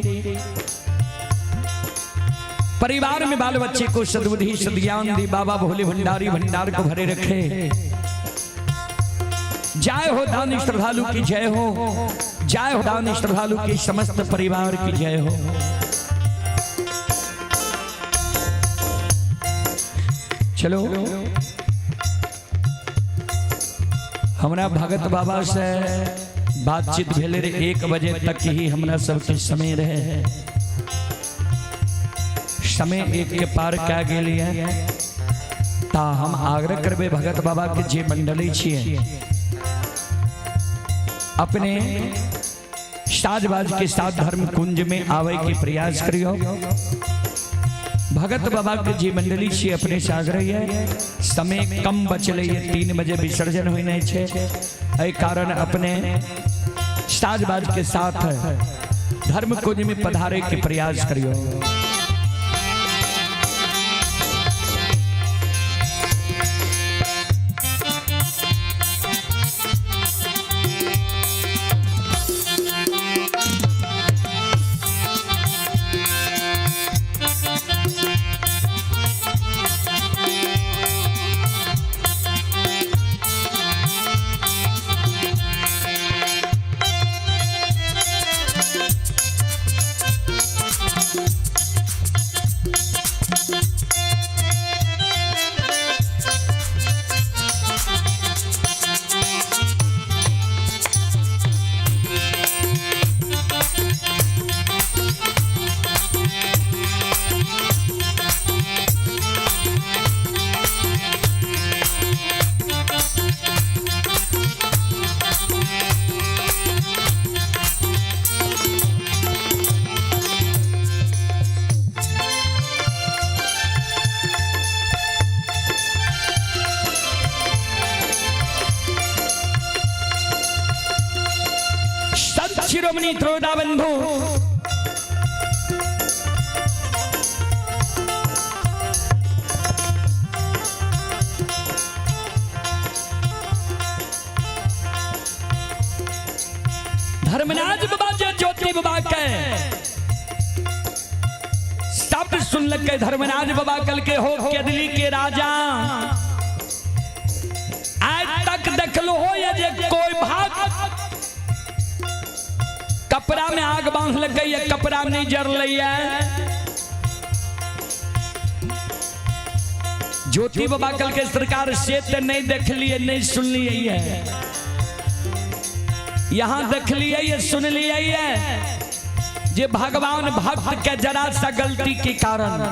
परिवार में बाल बच्चे को सद्बुद्धि सद्ज्ञान दी, बाबा भोले भंडारी भंडार को भरे रखे। जय हो दानी श्रद्धालु की जय हो, जय हो दानी श्रद्धालु के समस्त परिवार की जय हो। चलो हमरा भगत बाबा से बातचीत भेले रे 1 बजे तक ही हमरा सबके समय रहे, समय 1 के पार क्या गेलिए। ता हम आग्रह करबे भगत बाबा के जे मंडली छिए अपने साजबाज के साथ धर्म कुंज में आवे के प्रयास करियो। भगत बाबा के जी मंडली छी अपने से आग्रह है समय कम बचले 3 बजे विसर्जन होने छे एहि कारण अपने साजबाज के साथ धर्म कुंज में पधारे के प्रयास करियो। शिरोमणि त्रोदा बंधु धर्मराज बाबा ज्योति बाबा के शब्द सुन लगे धर्मराज बाबा कल के हो केदली के राजा आज तक देख लो हो या जे कोई भाग कपड़ा में आग बांध लग गई है कपड़ा नहीं जर लिया ज्योति बाबा कल के सरकार से नहीं देख लिए नहीं सुन लिए है यहां देख लिए ये सुन लिए है जे भगवान भक्त के जरा सा गलती के कारण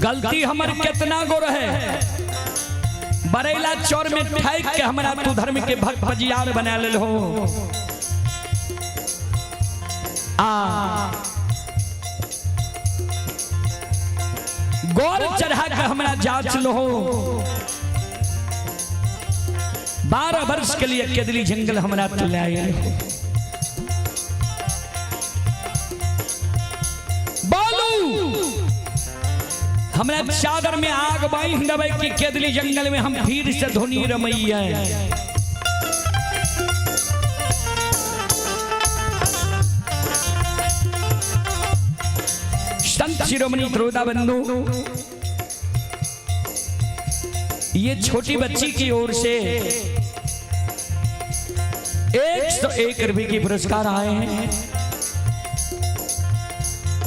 गलती हमारे कितना गो रहे बरेला चौर में ठैक के हमारा तू धर्म के भक्त भजियार बना ले हो गौर चढ़ा के हमारा जांच लो हो 12 वर्ष के लिए केदली जंगल हमारा तुलाए बोलू हमरा चादर में आग बांध देवे कि केदली जंगल में हम फिर से धुनी रमैया संत शिरोमणि त्रोदा बंधु ये छोटी बच्ची की ओर से 101 रुपए के पुरस्कार आए हैं।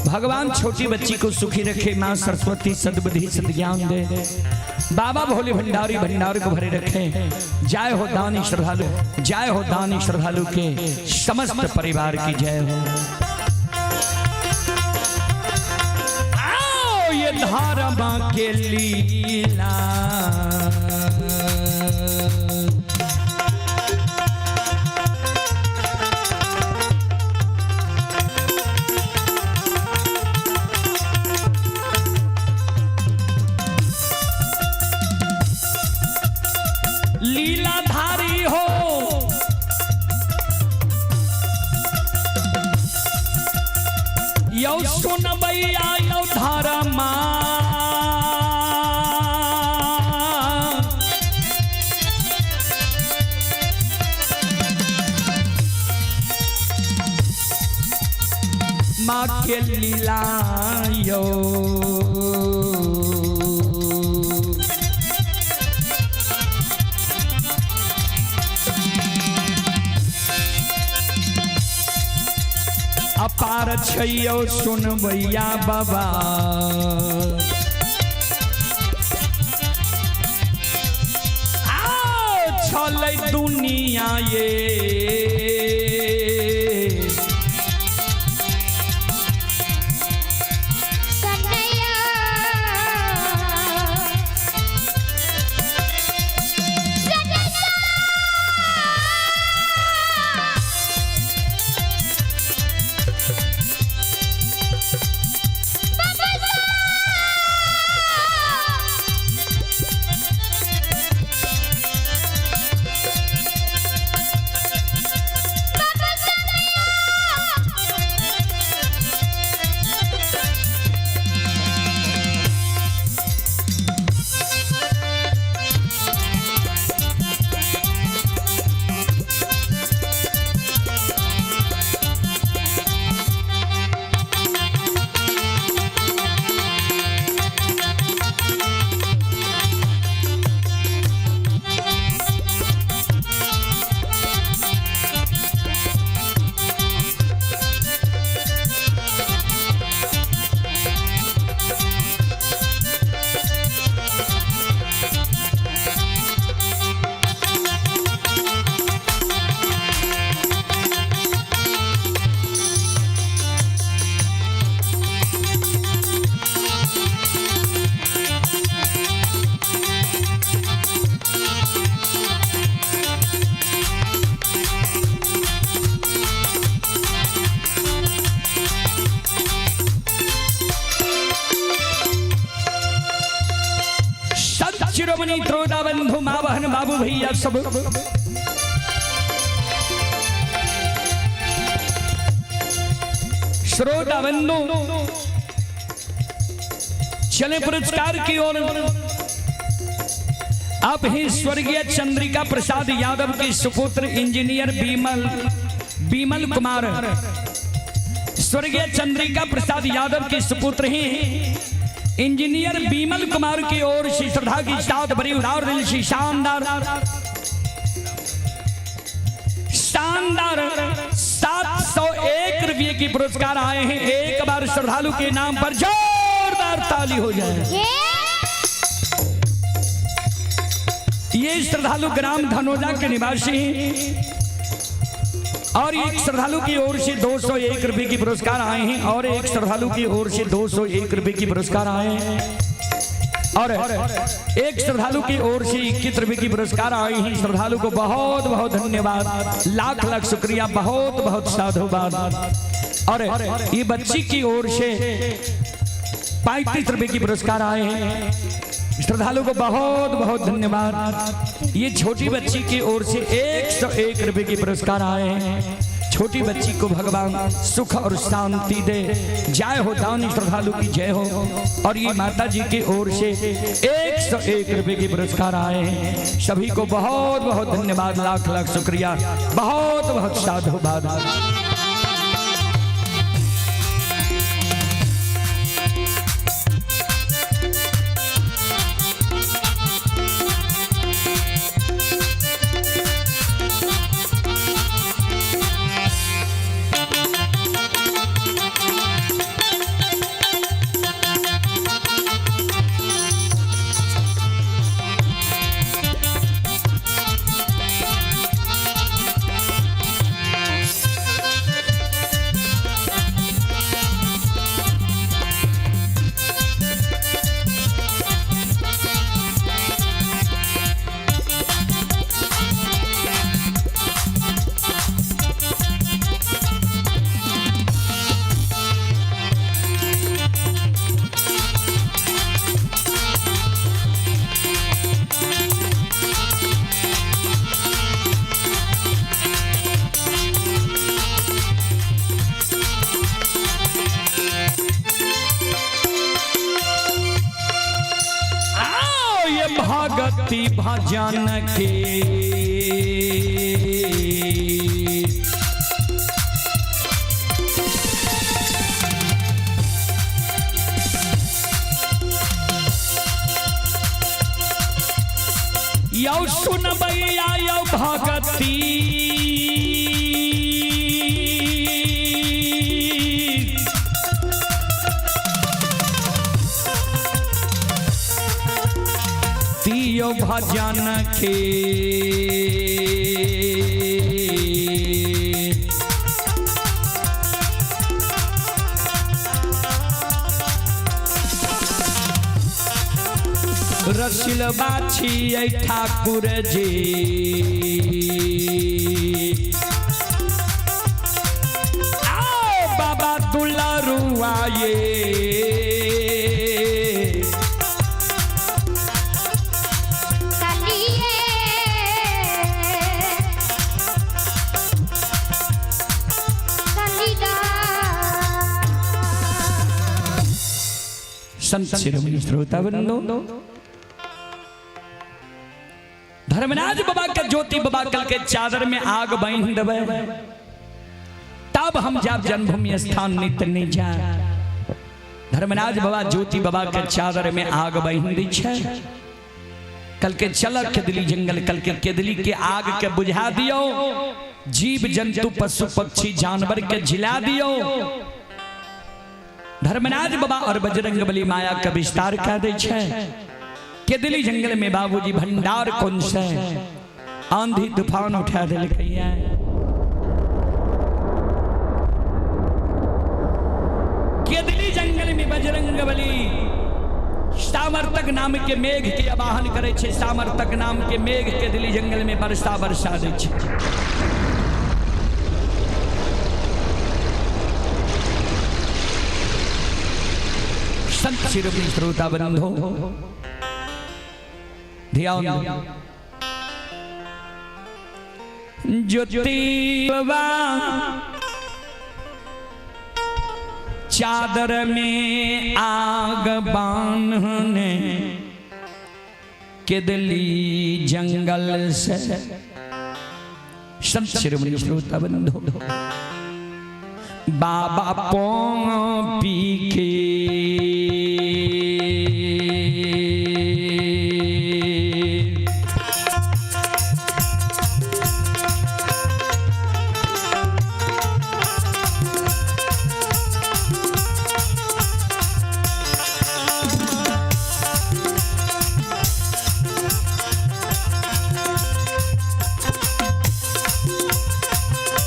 भगवान छोटी बच्ची को सुखी रखे मां सरस्वती सद्बुद्धि सद्ज्ञान दे बाबा भोले भंडारी भंडार को भरे रखे। जय हो दानी श्रद्धालु जय हो दानी श्रद्धालु के समस्त परिवार की जय हो। आओ ये धारमा के लीला लीलाधारी हो यौ सुन भैया यौ धर्मा माँ के लीला यो अपार छैयो सुन भैया बाबा छलै दुनिया ये कन्हैया शिरोमणि त्रोदा बंधु माँ बहन बाबू भैया सब श्रोता बंधु चले पुरस्कार की ओर। आप ही स्वर्गीय चंद्रिका प्रसाद यादव के सुपुत्र इंजीनियर बीमल कुमार, स्वर्गीय चंद्रिका प्रसाद यादव के सुपुत्र ही इंजीनियर बीमल कुमार की ओर से श्रद्धा की साथ बड़ी उदार दिल से शानदार 701 रुपये की पुरस्कार आए हैं। एक बार श्रद्धालु के नाम पर जोरदार ताली हो जाए। ये श्रद्धालु ग्राम धनोजा के निवासी हैं और एक श्रद्धालु की ओर से 201 रुपये की पुरस्कार आए हैं और एक श्रद्धालु की ओर से 201 रुपये की पुरस्कार आए हैं और एक श्रद्धालु की ओर से 21 रुपये की पुरस्कार आए हैं। श्रद्धालु को बहुत बहुत धन्यवाद, लाख लाख शुक्रिया, बहुत बहुत साधुवाद। और ये बच्ची की ओर से 35 रुपये की पुरस्कार आए हैं। श्रद्धालु को बहुत बहुत धन्यवाद। ये छोटी बच्ची की ओर से 101 रुपये की पुरस्कार आए हैं। छोटी बच्ची को भगवान सुख और शांति दे। जय हो दानी श्रद्धालु की जय हो। और ये माता जी की ओर से 101 रुपये की पुरस्कार आए हैं। सभी को बहुत बहुत धन्यवाद, लाख लाख शुक्रिया, बहुत बहुत साधुवाद। भागती भजन के यौ सुन भैया यौ भगती दियो भजन के रसिल बाछी ठाकुर जी आओ बाबा दुलारुआ ये संत शिरोमणि श्रोतावृंदो धर्मराज बाबा का ज्योति बाबा कल के चादर में आग बांध देवे तब हम जब जन्मभूमि स्थान नित्य नहीं जा। धर्मराज बाबा ज्योति बाबा के चादर में आग बांध दी छे। कल के चल केदली जंगल कल के केदली के आग के बुझा दियो, जीव जंतु पशु पक्षी जानवर के जिला दियो। धर्मराज बाबा और बजरंग बली माया का विस्तार कर दे छे। केदली जंगल में बाबूजी भंडार कौन से आंधी तूफान उठा दे लिखैया। केदली जंगल में बजरंग बली सामर्थक नाम के मेघ के आवाहन करे छे। सामर्थक नाम के मेघ केदली जंगल में वर्षा दे छे। संत शिरोमणि श्रोतावृंदो ध्यान ज्योति बाबा चादर में आग बांधने के दिल्ली जंगल से संत शिरोमणि श्रोता बंधु बाबा पी के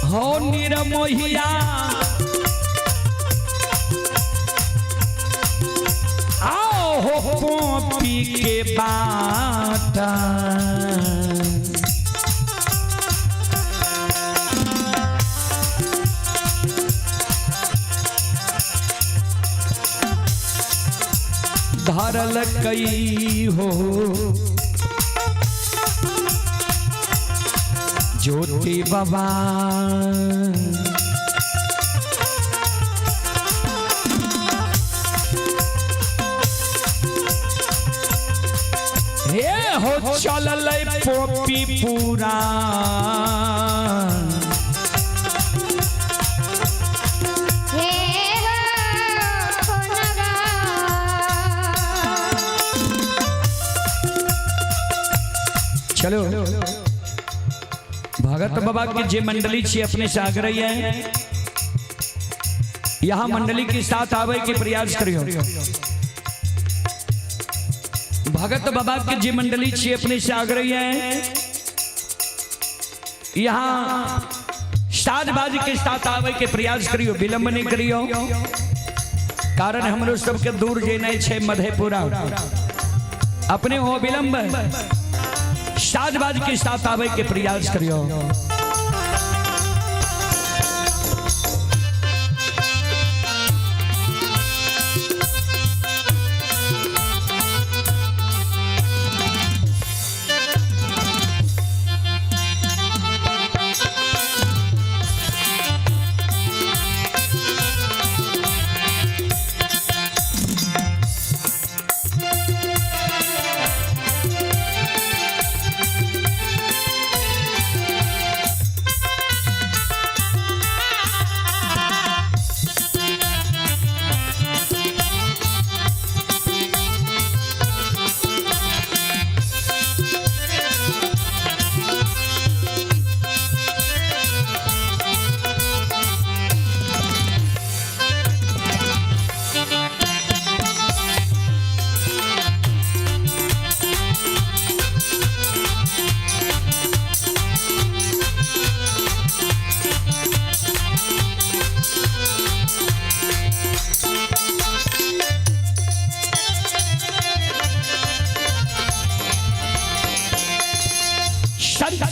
हो निरमोहिया आओ हो पी के बाटा धरल कई हो ज्योति बाबा हे हो चलल पोपी पूरा चलो भगत बाबा की जे मंडली छी अपने से आग्रही है यहाँ मंडली के साथ आवे के प्रयास करियो। भगत बाबा की जे मंडली छी अपने से आग्रही है यहाँ साजबाजी के साथ आवे के प्रयास करियो, विलंब नहीं करियो। कारण हमरो सबके दूर जेनाइ छै मधेपुरा, अपने हो विलंब साजबाज के साथ आवे के प्रयास करियो।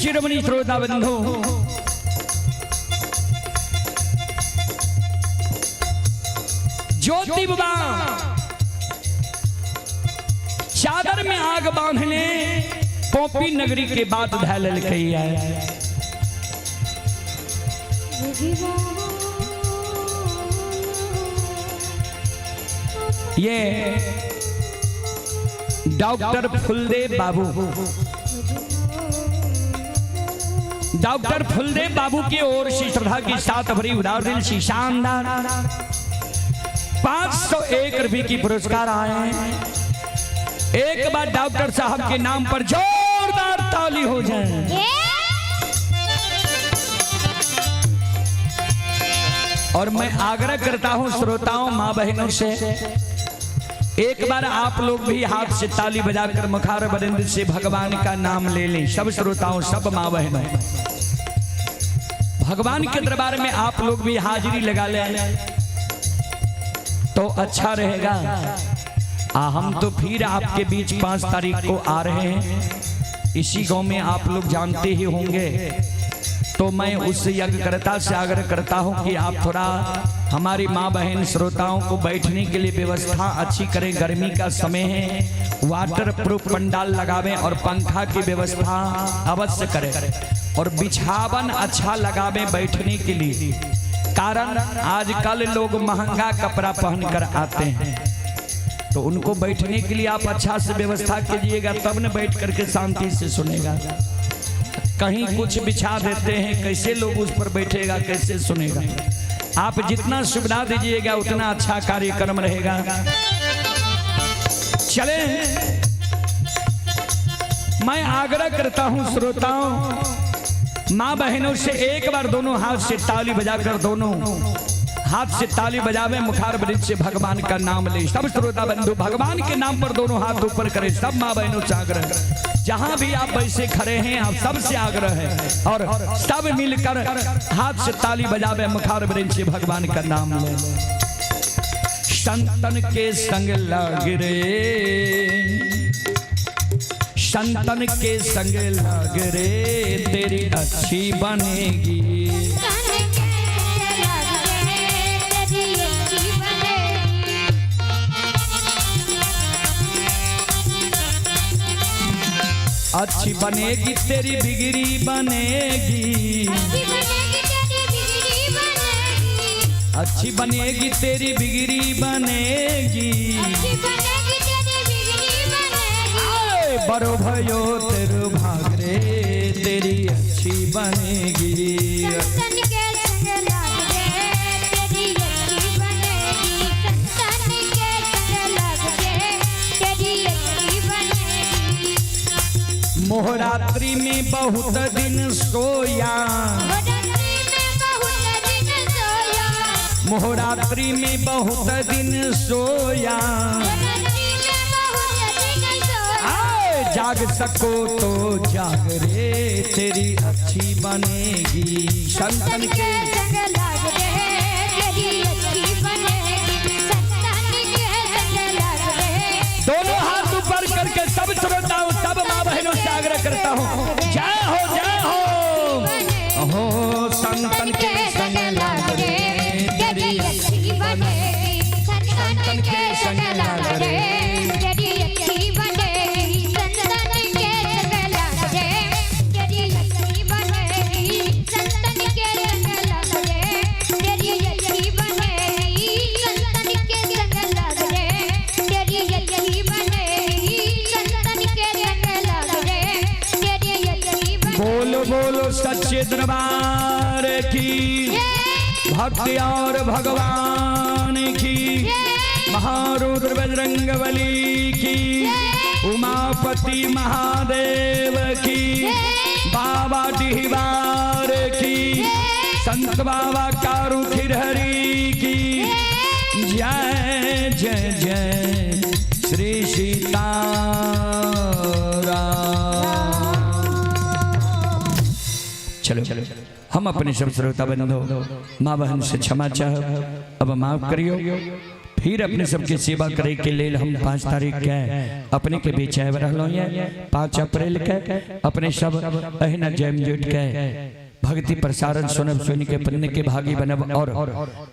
शिरोमणि श्रोता बंधु, ज्योति बाबा चादर में आग बांधने पोपी नगरी के बाद धैल कही है। ये डॉक्टर फुलदेव बाबू, डॉक्टर फुलदेव बाबू की ओर से श्रद्धा की साथ भरी उदार दिल से शानदार 501 रुपये की पुरस्कार आए हैं। एक बार डॉक्टर साहब के नाम पर जोरदार ताली हो जाए। और मैं आग्रह करता हूं श्रोताओं मां बहनों से, एक बार आप लोग भी हाथ से ताली बजाकर मुखार बरिंद से भगवान का नाम ले लें। सब श्रोताओं, सब मां बहनों, भगवान के दरबार में आप लोग भी हाजिरी लगा लें तो अच्छा रहेगा। हम तो फिर आपके बीच 5 तारीख को आ रहे हैं। इसी गांव में आप लोग जानते ही होंगे तो मैं उस यज्ञकर्ता से आग्रह करता हूं कि आप थोड़ा हमारी माँ बहन श्रोताओं को बैठने के लिए व्यवस्था अच्छी करें। गर्मी का समय है, वाटर प्रूफ पंडाल लगावें और पंखा की व्यवस्था अवश्य करें और बिछावन अच्छा लगावें बैठने के लिए। कारण आजकल लोग महंगा कपड़ा पहनकर आते हैं, तो उनको बैठने के लिए आप अच्छा से व्यवस्था कीजिएगा, तब न बैठ करके शांति से सुनेगा। कहीं कुछ बिछा देते हैं, कैसे लोग उस पर बैठेगा, कैसे सुनेगा। आप जितना सुविधा दीजिएगा उतना अच्छा कार्यक्रम रहेगा। चले, मैं आग्रह करता हूं श्रोताओं माँ बहनों से, एक बार दोनों हाथ से ताली बजाकर, दोनों हाथ से ताली बजावे, मुखार वृक्ष से भगवान का नाम ले। सब श्रोता बंधु भगवान के नाम पर दोनों हाथ ऊपर करें। सब माँ बहनों से आग्रह, जहां भी आप वैसे खड़े हैं आप सबसे आग्रह है, और सब मिलकर हाथ से ताली बजावे, मुखार वृक्ष से भगवान का नाम ले। संतन के संग लग रे, संतन के संग लग रे, तेरी अच्छी बनेगी। अच्छी बनेगी तेरी बिगड़ी बनेगी, अच्छी बनेगी तेरी बिगड़ी बनेगी। बड़ो भयो तेरे भाग रे, तेरी अच्छी बनेगी। मोहरात्रि में बहुत दिन सोया, मोहरात्रि में बहुत दिन सोया, जाग सको तो जाग रे, तेरी अच्छी बनेगी। संतन के संग लग रे, तेरी अच्छी बनेगी। संतन के संग लग रे। दोनों हाथ ऊपर करके सब श्रोताओं, सब माँ बहनों से आग्रह करता हूँ, जय हो जय हो। संतन के संग लग रे, तेरी अच्छी बनेगी। संतन के संग लग रे, तेरी अच्छी बनेगी। संतन के संग लग रे, तेरी अच्छी बनेगी। संतन के संग लग रे, तेरी अच्छी बनेगी। संतन के संग लग रे, तेरी अच्छी बनेगी। संतन के संग लग रे, तेरी अच्छी बनेगी। बोलो बोलो सच्चे दरबार की, भक्ति और भगवान की, महारुद्र बजरंगबली की, उमापति महादेव की, बाबा डिहबार की, संत बाबा कारू खिरहरी की। जय जय जय श्री सीताराम। चलो चलो, हम अपने सब श्रोता बंधु माँ बहन से क्षमा चाह, अब माफ करियो। फिर अपने सबके सेवा करे के लिए हम 5 तारीख के अपने के बीच आए रहलो है। 5 अप्रैल के अपने सब अहिना जैम जुट के भक्ति प्रसारण सुनब, सुन के पुण्य के भागी बनब। और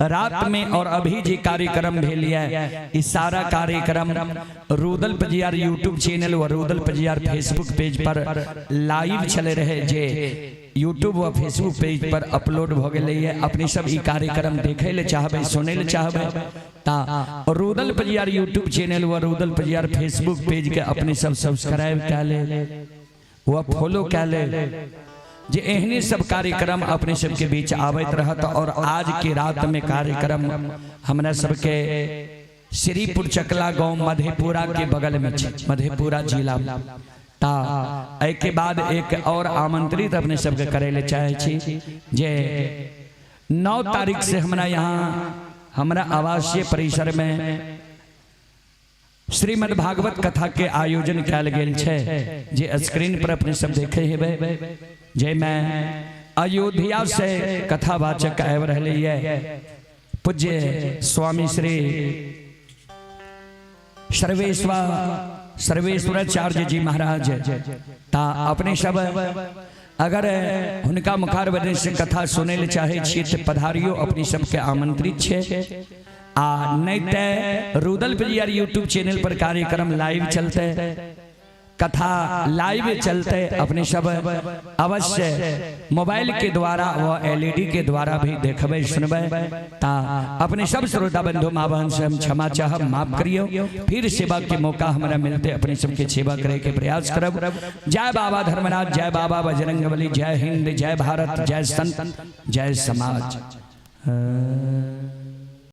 रात में और अभी जी कार्यक्रम भी लिया है, इस सारा कार्यक्रम रुदल पजियार यूट्यूब चैनल और रुदल पजियार फेसबुक पेज पर लाइव चले रहे, जे यूट्यूब व फेसबुक पेज पर अपलोड हो गए है। अपने सब ई कार्यक्रम देखे ले चाहबे, सुने ले चाहबे ता रुदल पजियार यूट्यूब चैनल व रुदल पजियार फेसबुक पेज के अपने सब सब्सक्राइब कर ले व फॉलो कर ले, जे एहने सब कार्यक्रम अपने सब के बीच आवत रहत। और आज के रात में कार्यक्रम हमरा सबके श्रीपुर चकला गांव मधेपुरा के बगल में, मधेपुरा जिला ता एक के बाद एक और आमंत्रित अपने सबके करे ले चाहे छी, जे 9 तारीख से हमरा यहाँ हमरा आवासीय परिसर में श्रीमद् भागवत कथा के आयोजन कल गेल छे, जे स्क्रीन पर अपने सब देखे हेबे। जे मैं अयोध्या से कथावाचक आव रहे है, पूज्य स्वामी श्री सर्वेश्वराचार्य जी महाराज ता अपने सब अगर हुनका मुखार बदन से कथा सुने ले चाहे छिए तो पधारियो अपनी सबके आमंत्रित छे। आ नहीं तो रुदल पिलियर यूट्यूब चैनल पर कार्यक्रम लाइव चलते, कथा लाइव चलते, अपने सब अवश्य मोबाइल के द्वारा व एलईडी के द्वारा भी देखबे सुनबे। ता अपने सब श्रोता बंधु माँ बहन से हम क्षमा चाहब, माफ करियो। फिर सेवा के मौका हमारा मिलते अपने सबके सेवा करे के प्रयास करब। जय बाबा धर्मराज, जय बाबा बजरंगबली, जय हिंद, जय भारत, जय संत, जय समाज।